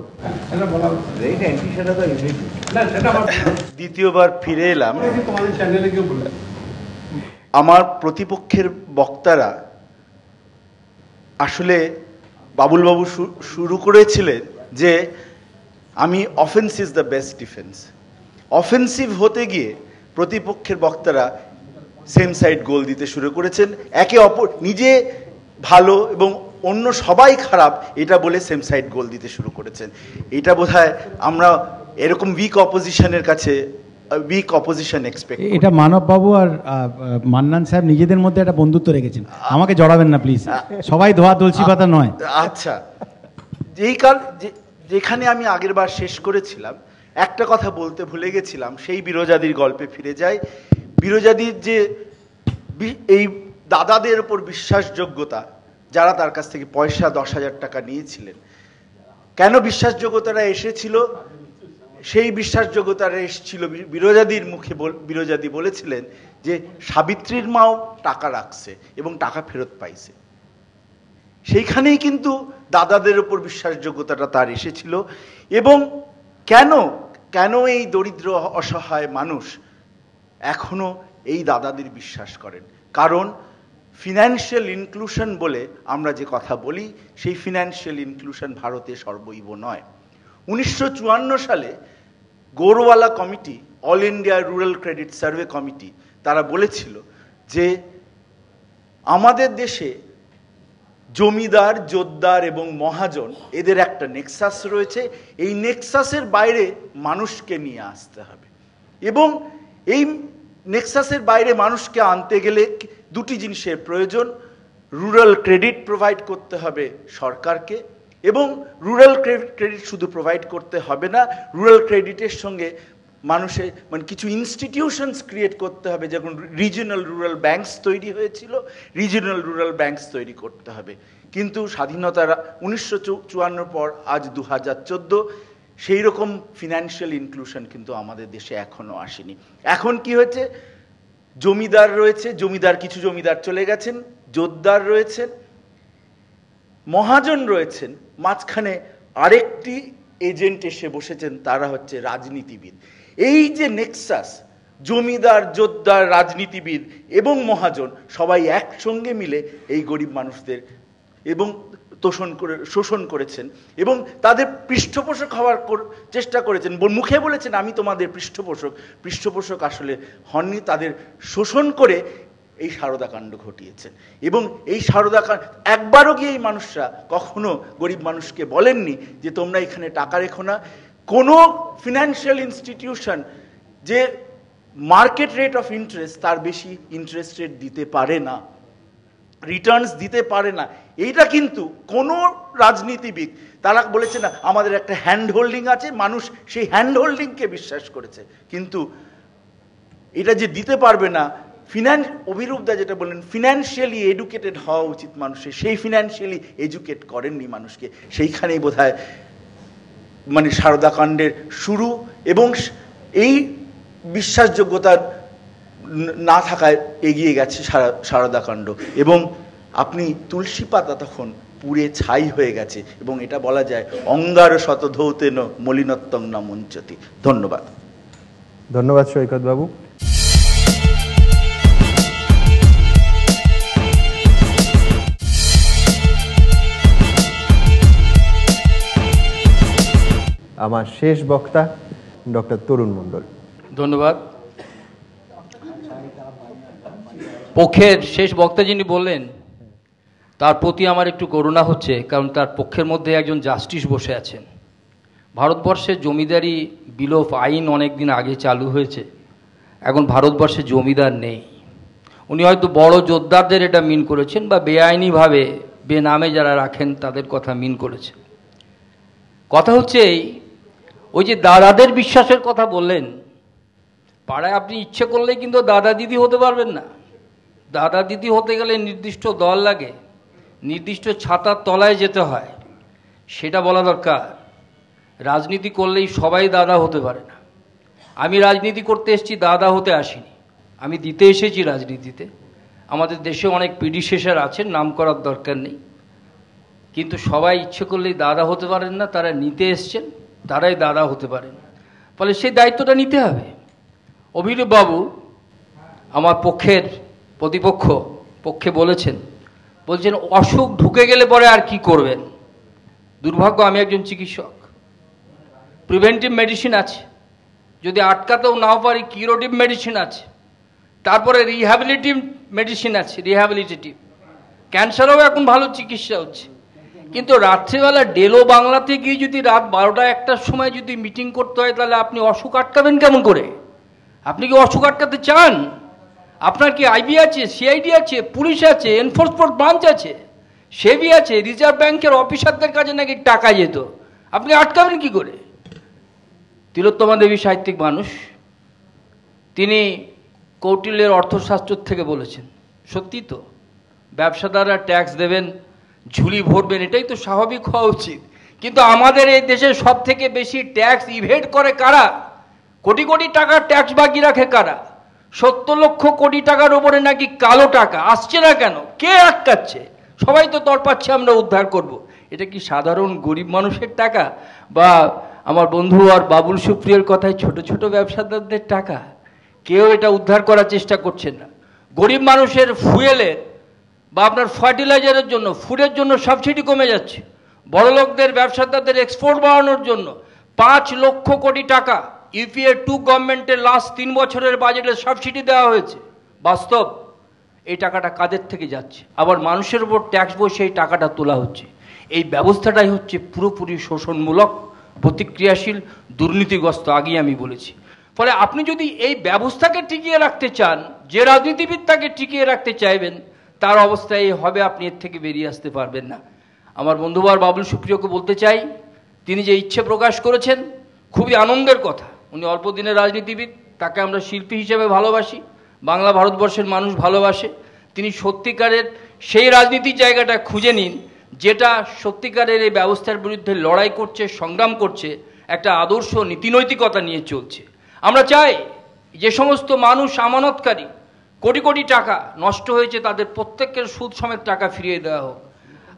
দ্বিতীয়বার ফিরে এলাম। আমার প্রতিপক্ষের বক্তারা আসলে বাবুলবাবু শুরু করেছিলেন যে আমি offence is the best defence. Offensive হতে গিয়ে প্রতিপক্ষের বক্তারা সেম সাইড গোল দিতে শুরু করেছেন, একে অপর নিজে ভালো এবং অন্য সবাই খারাপ এটা বলে সেম সাইড গোল দিতে শুরু করেছেন। এটা বোধহয় আমরা এরকম উইক অপোজিশনের কাছে উইক অপোজিশন এক্সপেক্ট। এটা মানববাবু আর মান্নান সাহেব নিজেদের মধ্যে একটা বন্ধুত্ব রেখেছেন, আমাকে জড়াবেন না প্লিজ, সবাই ধোয়া তুলসী পাতা নয়। আচ্ছা, যেখানে আমি আগের বার শেষ করেছিলাম, একটা কথা বলতে ভুলে গেছিলাম, সেই বীরজাদির গল্পে ফিরে যাই। বীরজাদির যে এই দাদাদের ওপর বিশ্বাসযোগ্যতা, যারা তার কাছ থেকে পয়সা 10,000 টাকা নিয়েছিলেন, কেন বিশ্বাসযোগ্যতারা এসেছিল? সেই বিশ্বাসযোগ্যতারা এসেছিল বীরজাদির মুখে। বীরজাদি বলেছিলেন যে সাবিত্রীর মাও টাকা রাখছে এবং টাকা ফেরত পাইছে। সেইখানেই কিন্তু দাদাদের ওপর বিশ্বাসযোগ্যতাটা তার এসেছিল। এবং কেন এই দরিদ্র অসহায় মানুষ এখনো এই দাদাদের বিশ্বাস করেন? কারণ ফিনান্সিয়াল ইনক্লুশন বলে আমরা যে কথা বলি, সেই ফিনান্সিয়াল ইনক্লুশন ভারতে সর্বৈব নয়। 1954 সালে Gorwala committee, All India rural credit survey committee, তারা বলেছিল যে আমাদের দেশে জমিদার, জোতদার এবং মহাজন এদের একটা নেক্সাস রয়েছে। এই নেক্সাসের বাইরে মানুষকে নিয়ে আসতে হবে, এবং এই নেক্সাসের বাইরে মানুষকে আনতে গেলে দুটি জিনিসের প্রয়োজন। রুরাল ক্রেডিট প্রোভাইড করতে হবে সরকারকে, এবং রুরাল ক্রেডিট শুধু প্রোভাইড করতে হবে না, রুরাল ক্রেডিটের সঙ্গে মানুষের মানে কিছু ইনস্টিটিউশনস ক্রিয়েট করতে হবে, যেমন রিজিওনাল রুরাল ব্যাংকস তৈরি হয়েছিল, রিজিওনাল রুরাল ব্যাংকস তৈরি করতে হবে। কিন্তু স্বাধীনতার 1954 পর আজ 2014, সেই রকম ফিনান্সিয়াল ইনক্লুশন কিন্তু আমাদের দেশে এখনো আসেনি। এখন কি হয়েছে, জমিদার রয়েছে, কিছু জমিদার চলে গেছেন, জোতদার রয়েছেন, মহাজন রয়েছেন, মাঝখানে আরেকটি এজেন্ট এসে বসেছেন, তারা হচ্ছে রাজনীতিবিদ। এই যে নেক্সাস, জমিদার, জোতদার, রাজনীতিবিদ এবং মহাজন সবাই একসঙ্গে মিলে এই গরিব মানুষদের এবং শোষণ করেছেন এবং তাদের পৃষ্ঠপোষক হওয়ার চেষ্টা করেছেন। মুখে বলেছেন আমি তোমাদের পৃষ্ঠপোষক আসলে হননি, তাদের শোষণ করে এই সারদাকাণ্ড ঘটিয়েছেন। এবং এই সারদাকাণ্ড একবারও গিয়ে এই মানুষরা কখনো গরিব মানুষকে বলেননি যে তোমরা এখানে টাকা রেখো না। কোনো ফিনান্সিয়াল ইনস্টিটিউশন যে মার্কেট রেট অফ ইন্টারেস্ট তার বেশি ইন্টারেস্ট রেট দিতে পারে না, রিটার্নস দিতে পারে না। এইটা কিন্তু কোনো রাজনীতিবিদ, তারা বলেছে না আমাদের একটা হ্যান্ড হোল্ডিং আছে, মানুষ সেই হ্যান্ড হোল্ডিংকে বিশ্বাস করেছে। কিন্তু এটা যে দিতে পারবে না, অভিরূপদা যেটা বললেন ফিনান্সিয়ালি এডুকেটেড হওয়া উচিত মানুষের, সেই ফিনান্সিয়ালি এডুকেট করেননি মানুষকে। সেইখানেই বোধহয় মানে সারদাকাণ্ডের শুরু, এবং এই বিশ্বাসযোগ্যতা না থাকায় এগিয়ে গেছে সারদাকাণ্ড। এবং আপনি তুলসী পাতা তখন পুড়ে ছাই হয়ে গেছে, এবং এটা বলা যায় অঙ্গার শতধৌতেন মলিনত্বং না মুঞ্চতি। ধন্যবাদ। ধন্যবাদ সৈকত বাবু। আমার শেষ বক্তা ডক্টর তরুণ মণ্ডল। ধন্যবাদ। পক্ষের শেষ বক্তা যিনি বললেন তার প্রতি আমার একটু করুণা হচ্ছে, কারণ তার পক্ষের মধ্যে একজন জাস্টিস বসে আছেন। ভারতবর্ষে জমিদারি বিল অফ আইন অনেক দিন আগে চালু হয়েছে, এখন ভারতবর্ষে জমিদার নেই। উনি হয়তো বড় যোদ্ধারদের এটা মিন করেছেন, বা বেআইনিভাবে বেনামে যারা রাখেন তাদের কথা মিন করেছেন। কথা হচ্ছে ওই যে দাদাদের বিশ্বাসের কথা বললেন, পাড়ায় আপনি ইচ্ছে করলেই কিন্তু দাদা দিদি হতে পারবেন না। দাদা দিদি হতে গেলে নির্দিষ্ট দল লাগে, নির্দিষ্ট ছাতার তলায় যেতে হয়, সেটা বলা দরকার। রাজনীতি করলেই সবাই দাদা হতে পারে না। আমি রাজনীতি করতে এসেছি, দাদা হতে আসিনি, আমি দিতে এসেছি রাজনীতিতে। আমাদের দেশে অনেক পিডিসেশার আছেন, নাম করার দরকার নেই, কিন্তু সবাই ইচ্ছে করলেই দাদা হতে পারেন না। তারা নিতে এসছেন, তারাই দাদা হতে পারেন, ফলে সেই দায়িত্বটা নিতে হবে। অভিরূপ বাবু আমার পক্ষে বলছেন অসুখ ঢুকে গেলে পরে আর কি করবেন। দুর্ভাগ্য, আমি একজন চিকিৎসক। প্রিভেন্টিভ মেডিসিন আছে, যদি আটকাতেও নাও পারি কিউরেটিভ মেডিসিন আছে, তারপরে রিহ্যাবিলিটিভ মেডিসিন আছে, রিহ্যাবিলিটেটিভ। ক্যান্সারও এখন ভালো চিকিৎসা হচ্ছে। কিন্তু রাত্রিবেলা ডেলো বাংলাতে গিয়ে যদি রাত 12টা-1টার সময় যদি মিটিং করতে হয়, তাহলে আপনি অসুখ আটকাবেন কেমন করে? আপনি কি অসুখ আটকাতে চান? আপনার কি আইবি আছে, সিআইডি আছে, পুলিশ আছে, এনফোর্সমেন্ট ব্রাঞ্চ আছে, সেবি আছে, রিজার্ভ ব্যাংকের অফিসারদের কাছে নাকি টাকা যেত, আপনি আটকাবেন কি করে? তিলোত্তমা দেবী সাহিত্যিক মানুষ, তিনি কৌটিল্যের অর্থশাস্ত্র থেকে বলেছেন, সত্যি তো, ব্যবসাদাররা ট্যাক্স দেবেন, ঝুলি ভরবেন, এটাই তো স্বাভাবিক হওয়া উচিত। কিন্তু আমাদের এই দেশে সব থেকে বেশি ট্যাক্স ইভেড করে কারা? কোটি কোটি টাকার ট্যাক্স বাকি রাখে কারা? 70 লক্ষ কোটি টাকার উপরে নাকি কালো টাকা আসছে না কেন? কে আটকাচ্ছে? সবাই তো তরপাচ্ছে আমরা উদ্ধার করব। এটা কি সাধারণ গরিব মানুষের টাকা, বা আমার বন্ধু আর বাবুল সুপ্রিয়র কথায় ছোট ছোট ব্যবসাদারদের টাকা? কেউ এটা উদ্ধার করার চেষ্টা করছেন না। গরিব মানুষের ফুয়েলের বা আপনার ফার্টিলাইজারের জন্য, ফুডের জন্য সাবসিডি কমে যাচ্ছে। বড়লোকদের, ব্যবসাদারদের এক্সপোর্ট বাড়ানোর জন্য 5 লক্ষ কোটি টাকা UPA 2 গভর্নমেন্টের লাস্ট 3 বছরের বাজেটে সাবসিডি দেওয়া হয়েছে। বাস্তব, এই টাকাটা কাদের থেকে যাচ্ছে, আবার মানুষের উপর ট্যাক্স বসে এই টাকাটা তোলা হচ্ছে। এই ব্যবস্থাটাই হচ্ছে পুরোপুরি শোষণমূলক, প্রতিক্রিয়াশীল, দুর্নীতিগ্রস্ত, আগেই আমি বলেছি। ফলে আপনি যদি এই ব্যবস্থাকে টিকিয়ে রাখতে চান, যে রাজনীতিবিদ তাকে টিকিয়ে রাখতে চাইবেন, তার অবস্থায় হবে, আপনি এর থেকে বেরিয়ে আসতে পারবেন না। আমার বন্ধুবার বাবুল সুপ্রিয়কে বলতে চাই, তিনি যে ইচ্ছে প্রকাশ করেছেন খুবই আনন্দের কথা। উনি অল্প দিনের রাজনীতিবিদ, তাকে আমরা শিল্পী হিসেবে ভালোবাসি, বাংলা ভারতবর্ষের মানুষ ভালোবাসে। তিনি সত্যিকারের সেই রাজনীতির জায়গাটা খুঁজে নিন, যেটা সত্যিকারের এই ব্যবস্থার বিরুদ্ধে লড়াই করছে, সংগ্রাম করছে, একটা আদর্শ নীতিনৈতিকতা নিয়ে চলছে। আমরা চাই যে সমস্ত মানুষ আমানতকারী, কোটি কোটি টাকা নষ্ট হয়েছে, তাদের প্রত্যেকের সুদ সমেত টাকা ফিরিয়ে দেওয়া হোক।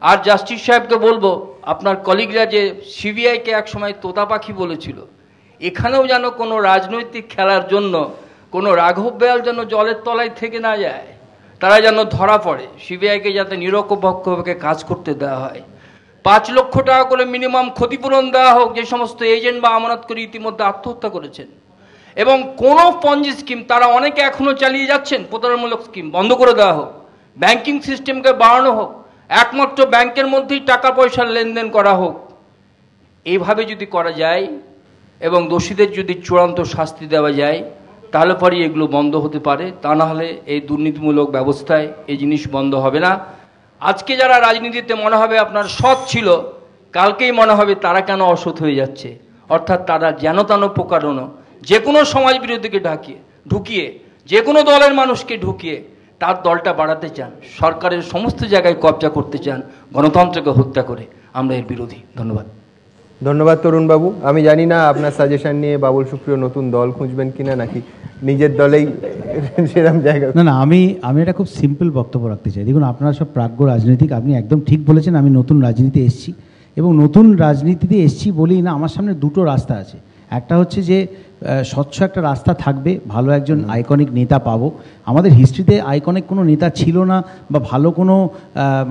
আর জাস্টিস সাহেবকে বলবো, আপনার কলিগরা যে সিবিআইকে একসময় তোতা পাখি বলেছিল, এখানেও যেন কোনো রাজনৈতিক খেলার জন্য কোনো রাঘব বেয়াল যেন জলের তলায় থেকে না যায়, তারা যেন ধরা পড়ে। সিবিআইকে যাতে নিরপেক্ষভাবে কাজ করতে দেওয়া হয়। 5 লক্ষ টাকা করে মিনিমাম ক্ষতিপূরণ দেওয়া হোক যে সমস্ত এজেন্ট বা আমানত করে ইতিমধ্যে আত্মহত্যা করেছেন। এবং কোনো পঞ্জি স্কিম তারা অনেকে এখনও চালিয়ে যাচ্ছেন, প্রতারণামূলক স্কিম বন্ধ করে দেওয়া হোক। ব্যাংকিং সিস্টেমকে বাড়ানো হোক, একমাত্র ব্যাংকের মধ্যেই টাকা পয়সার লেনদেন করা হোক। এইভাবে যদি করা যায় এবং দোষীদের যদি চূড়ান্ত শাস্তি দেওয়া যায়, তাহলে পরে এগুলো বন্ধ হতে পারে। তা না হলে এই দুর্নীতিমূলক ব্যবস্থায় এই জিনিস বন্ধ হবে না। আজকে যারা রাজনীতিতে মনে হবে আপনার সৎ ছিল, কালকেই মনে হবে তারা কেন অসৎ হয়ে যাচ্ছে। অর্থাৎ তারা যেন তেন প্রকারণ, যে কোনো সমাজ বিরোধীকে ঢুকিয়ে, যে কোনো দলের মানুষকে ঢুকিয়ে তার দলটা বাড়াতে চান, সরকারের সমস্ত জায়গায় কবজা করতে চান, গণতন্ত্রকে হত্যা করে। আমরা এর বিরোধী। ধন্যবাদ। ধন্যবাদ তরুণবাবু। আমি জানি না আপনার সাজেশন নিয়ে বাবুল সুপ্রিয় নতুন দল খুঁজবেন কিনা, নাকি নিজের দলেই সেরকম জায়গা। না, আমি এটা খুব সিম্পল বক্তব্য রাখতে চাই। দেখুন, আপনারা সব প্রাজ্ঞ রাজনীতিক, আপনি একদম ঠিক বলেছেন। আমি নতুন রাজনীতিতে এসেছি এবং নতুন রাজনীতিতে এসেছি বলেই না, আমার সামনে দুটো রাস্তা আছে। একটা হচ্ছে যে স্বচ্ছ একটা রাস্তা থাকবে, ভালো একজন আইকনিক নেতা পাবো। আমাদের হিস্ট্রিতে আইকনিক কোনো নেতা ছিল না, বা ভালো কোনো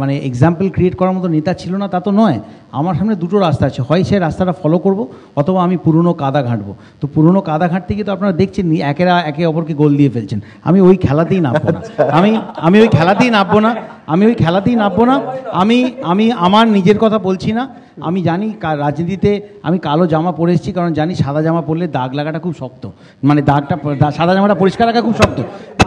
মানে এক্সাম্পল ক্রিয়েট করার মতো নেতা ছিল না, তা তো নয়। আমার সামনে দুটো রাস্তা আছে, হয় সেই রাস্তাটা ফলো করব, অথবা আমি পুরনো কাদা ঘাঁটবো। তো পুরনো কাদা ঘাঁটতে গিয়ে তো আপনারা দেখছেন একে অপরকে গোল দিয়ে ফেলছেন। আমি ওই খেলাতেই নামবো না, আমি ওই খেলাতেই নামবো না, আমি আমার নিজের কথা বলছি না। আমি জানি রাজনীতিতে আমি কালো জামা পরে এসেছি, কারণ জানি সাদা জামা পরলে দাগ লাগাটা খুব শক্ত, মানে সাদা জামাটা পরিষ্কার রাখা খুব শক্ত।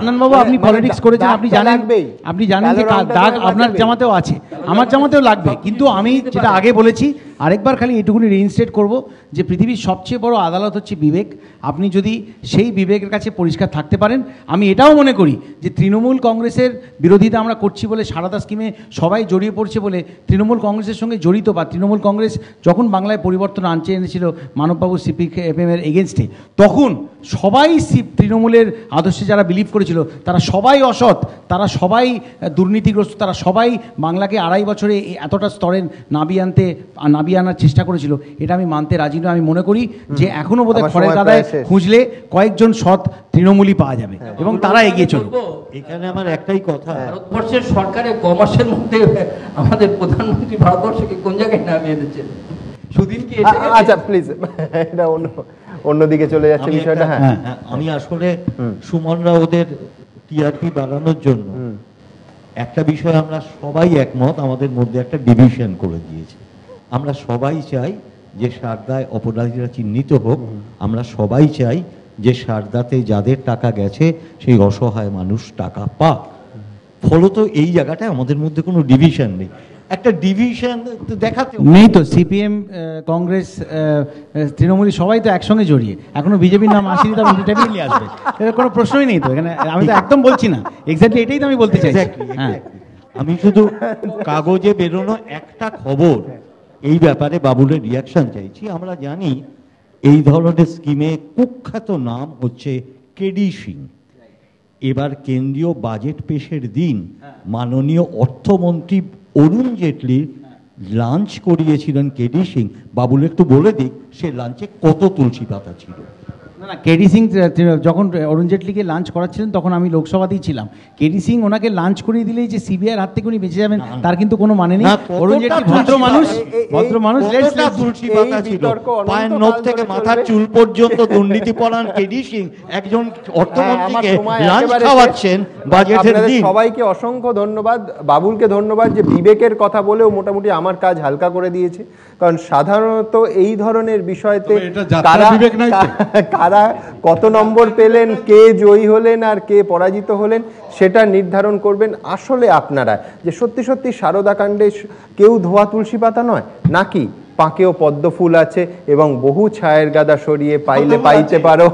আনন্দবাবু, আপনি পলিটিক্স করেছেন, আপনি জানেন যে দাগ আপনার জামাতেও আছে, আমার জামাতেও লাগবে। কিন্তু আমি যেটা আগে বলেছি, আরেকবার খালি এটুকুনি রিইনস্টেট করব যে পৃথিবীর সবচেয়ে বড় আদালত হচ্ছে বিবেক। আপনি যদি সেই বিবেকের কাছে পরিষ্কার থাকতে পারেন, আমি এটাও মনে করি যে তৃণমূল কংগ্রেসের বিরোধিতা আমরা করছি বলে, সারদা স্কিমে সবাই জড়িয়ে পড়ছে বলে, তৃণমূল কংগ্রেসের সঙ্গে জড়িত, বা তৃণমূল কংগ্রেস যখন বাংলায় পরিবর্তন এনেছিল মানববাবু সিপিএম এর এগেনস্টে, তখন সবাই তৃণমূলের আদর্শে যারা বিলিভ করেছিল, তারা সবাই অসৎ, তারা সবাই দুর্নীতিগ্রস্ত, তারা সবাই বাংলাকে 2.5 বছরে এতটা স্তরে নামিয়ে আনার চেষ্টা করেছিল। এটা আমি মানতে রাজি নই। আমি মনে করি যে এখনো বোধহয় খড়ের গাদায় খুঁজলে কয়েকজন সৎ তৃণমূলই পাওয়া যাবে এবং তারা এগিয়ে চলবে। এখানে আমার একটাই কথা, ভারতবর্ষের সরকারের কমার্সের মধ্যে আমাদের প্রধানমন্ত্রী ভারতবর্ষকে কোন জায়গায় নামিয়ে দিচ্ছেন? সুদিন কি আচ্ছা প্লিজ, এটা অন্যদিকে চলে যাচ্ছে বিষয়টা। হ্যাঁ, আমি আসলে সুমনরা ওদের টিআরপি বাড়ানোর জন্য একটা বিষয় আমরা সবাই একমত, আমাদের মধ্যে একটা ডিভিশন করে দিয়েছে। আমরা সবাই চাই যে সারদায় অপরাধীরা চিহ্নিত হোক, আমরা সবাই চাই যে সারদাতে যাদের টাকা গেছে সেই অসহায় মানুষ টাকা পাক। ফলত এই জায়গাটায় আমাদের মধ্যে কোনো ডিভিশন নেই। একটা ডিভিশন দেখাতে নেই তো, সিপিএম কংগ্রেস তৃণমূল সবাই তো একসঙ্গে জড়িয়ে, এখনো বিজেপির নাম আসেনি, তবে ডেফিনেটলি আসবে, এর কোনো প্রশ্নই নেই তো এখানে। আমি তো একদম বলছি না, এক্স্যাক্টলি এটাই তো আমি বলতে চাই। আমি শুধু কাগজে বেরোনো একটা খবর এই ব্যাপারে বাবুলের রিয়াকশন চাইছি। আমরা জানি এই ধরনের স্কিমে কুখ্যাত নাম হচ্ছে কেডি সিং। এবার কেন্দ্রীয় বাজেট পেশের দিন মাননীয় অর্থমন্ত্রী অরুণ জেটলির লাঞ্চ করিয়েছিলেন কেডি সিং। বাবুল একটু বলে দিক সে লাঞ্চে কত তুলসী পাতা ছিল। না না, কেডি সিং যখন অরুণ জেটলিকে লাঞ্চ করাচ্ছিলেন তখন আমি লোকসভাতেই ছিলাম। কেডি সিং ওনাকে লাঞ্চ করিয়ে দিলেই যে সিবিআইয়ের হাত থেকে উনি বেঁচে যাবেন তার কিন্তু কোনো মানে নেই। অরুণ জেটলি ভদ্র মানুষ, তুলসী পাতা ছিল, পায়ের নখ থেকে মাথার চুল পর্যন্ত দুর্নীতিপরায়ণ কেডি সিং একজন অর্থমন্ত্রীকে লাঞ্চ খাওয়াচ্ছেন বাজেটের দিন। সবাইকে অসংখ্য ধন্যবাদ, বাবুলকে ধন্যবাদ যে বিবেকের কথা বলেও মোটামুটি আমার কাজ হালকা করে দিয়েছে। কারণ সাধারণত এই ধরনের বিষয়তে কারা কত নম্বর পেলেন, কে জয়ী হলেন আর কে পরাজিত হলেন সেটা নির্ধারণ করবেন আসলে আপনারা। যে সত্যি সত্যি সারদা কাণ্ডে কেউ ধোয়া তুলসী পাতা নয় নাকি, পাকেও পদ্ম ফুল আছে এবং বহু ছায়ের গাদা সরিয়ে পাইলে পাইতে পারো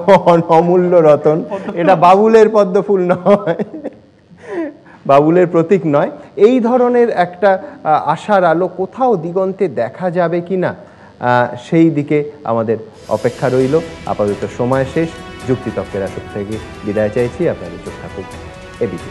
অমূল্য রতন। এটা বাবুলের পদ্ম ফুল নয়, বাবুলের প্রতীক নয়। এই ধরনের একটা আশার আলো কোথাও দিগন্তে দেখা যাবে কি না সেই দিকে আমাদের অপেক্ষা রইল। আপাতত সময় শেষ। যুক্তিতর্কের আসর থেকে বিদায় চাইছি। আপনাদের চোখ থাকুক এবিপি।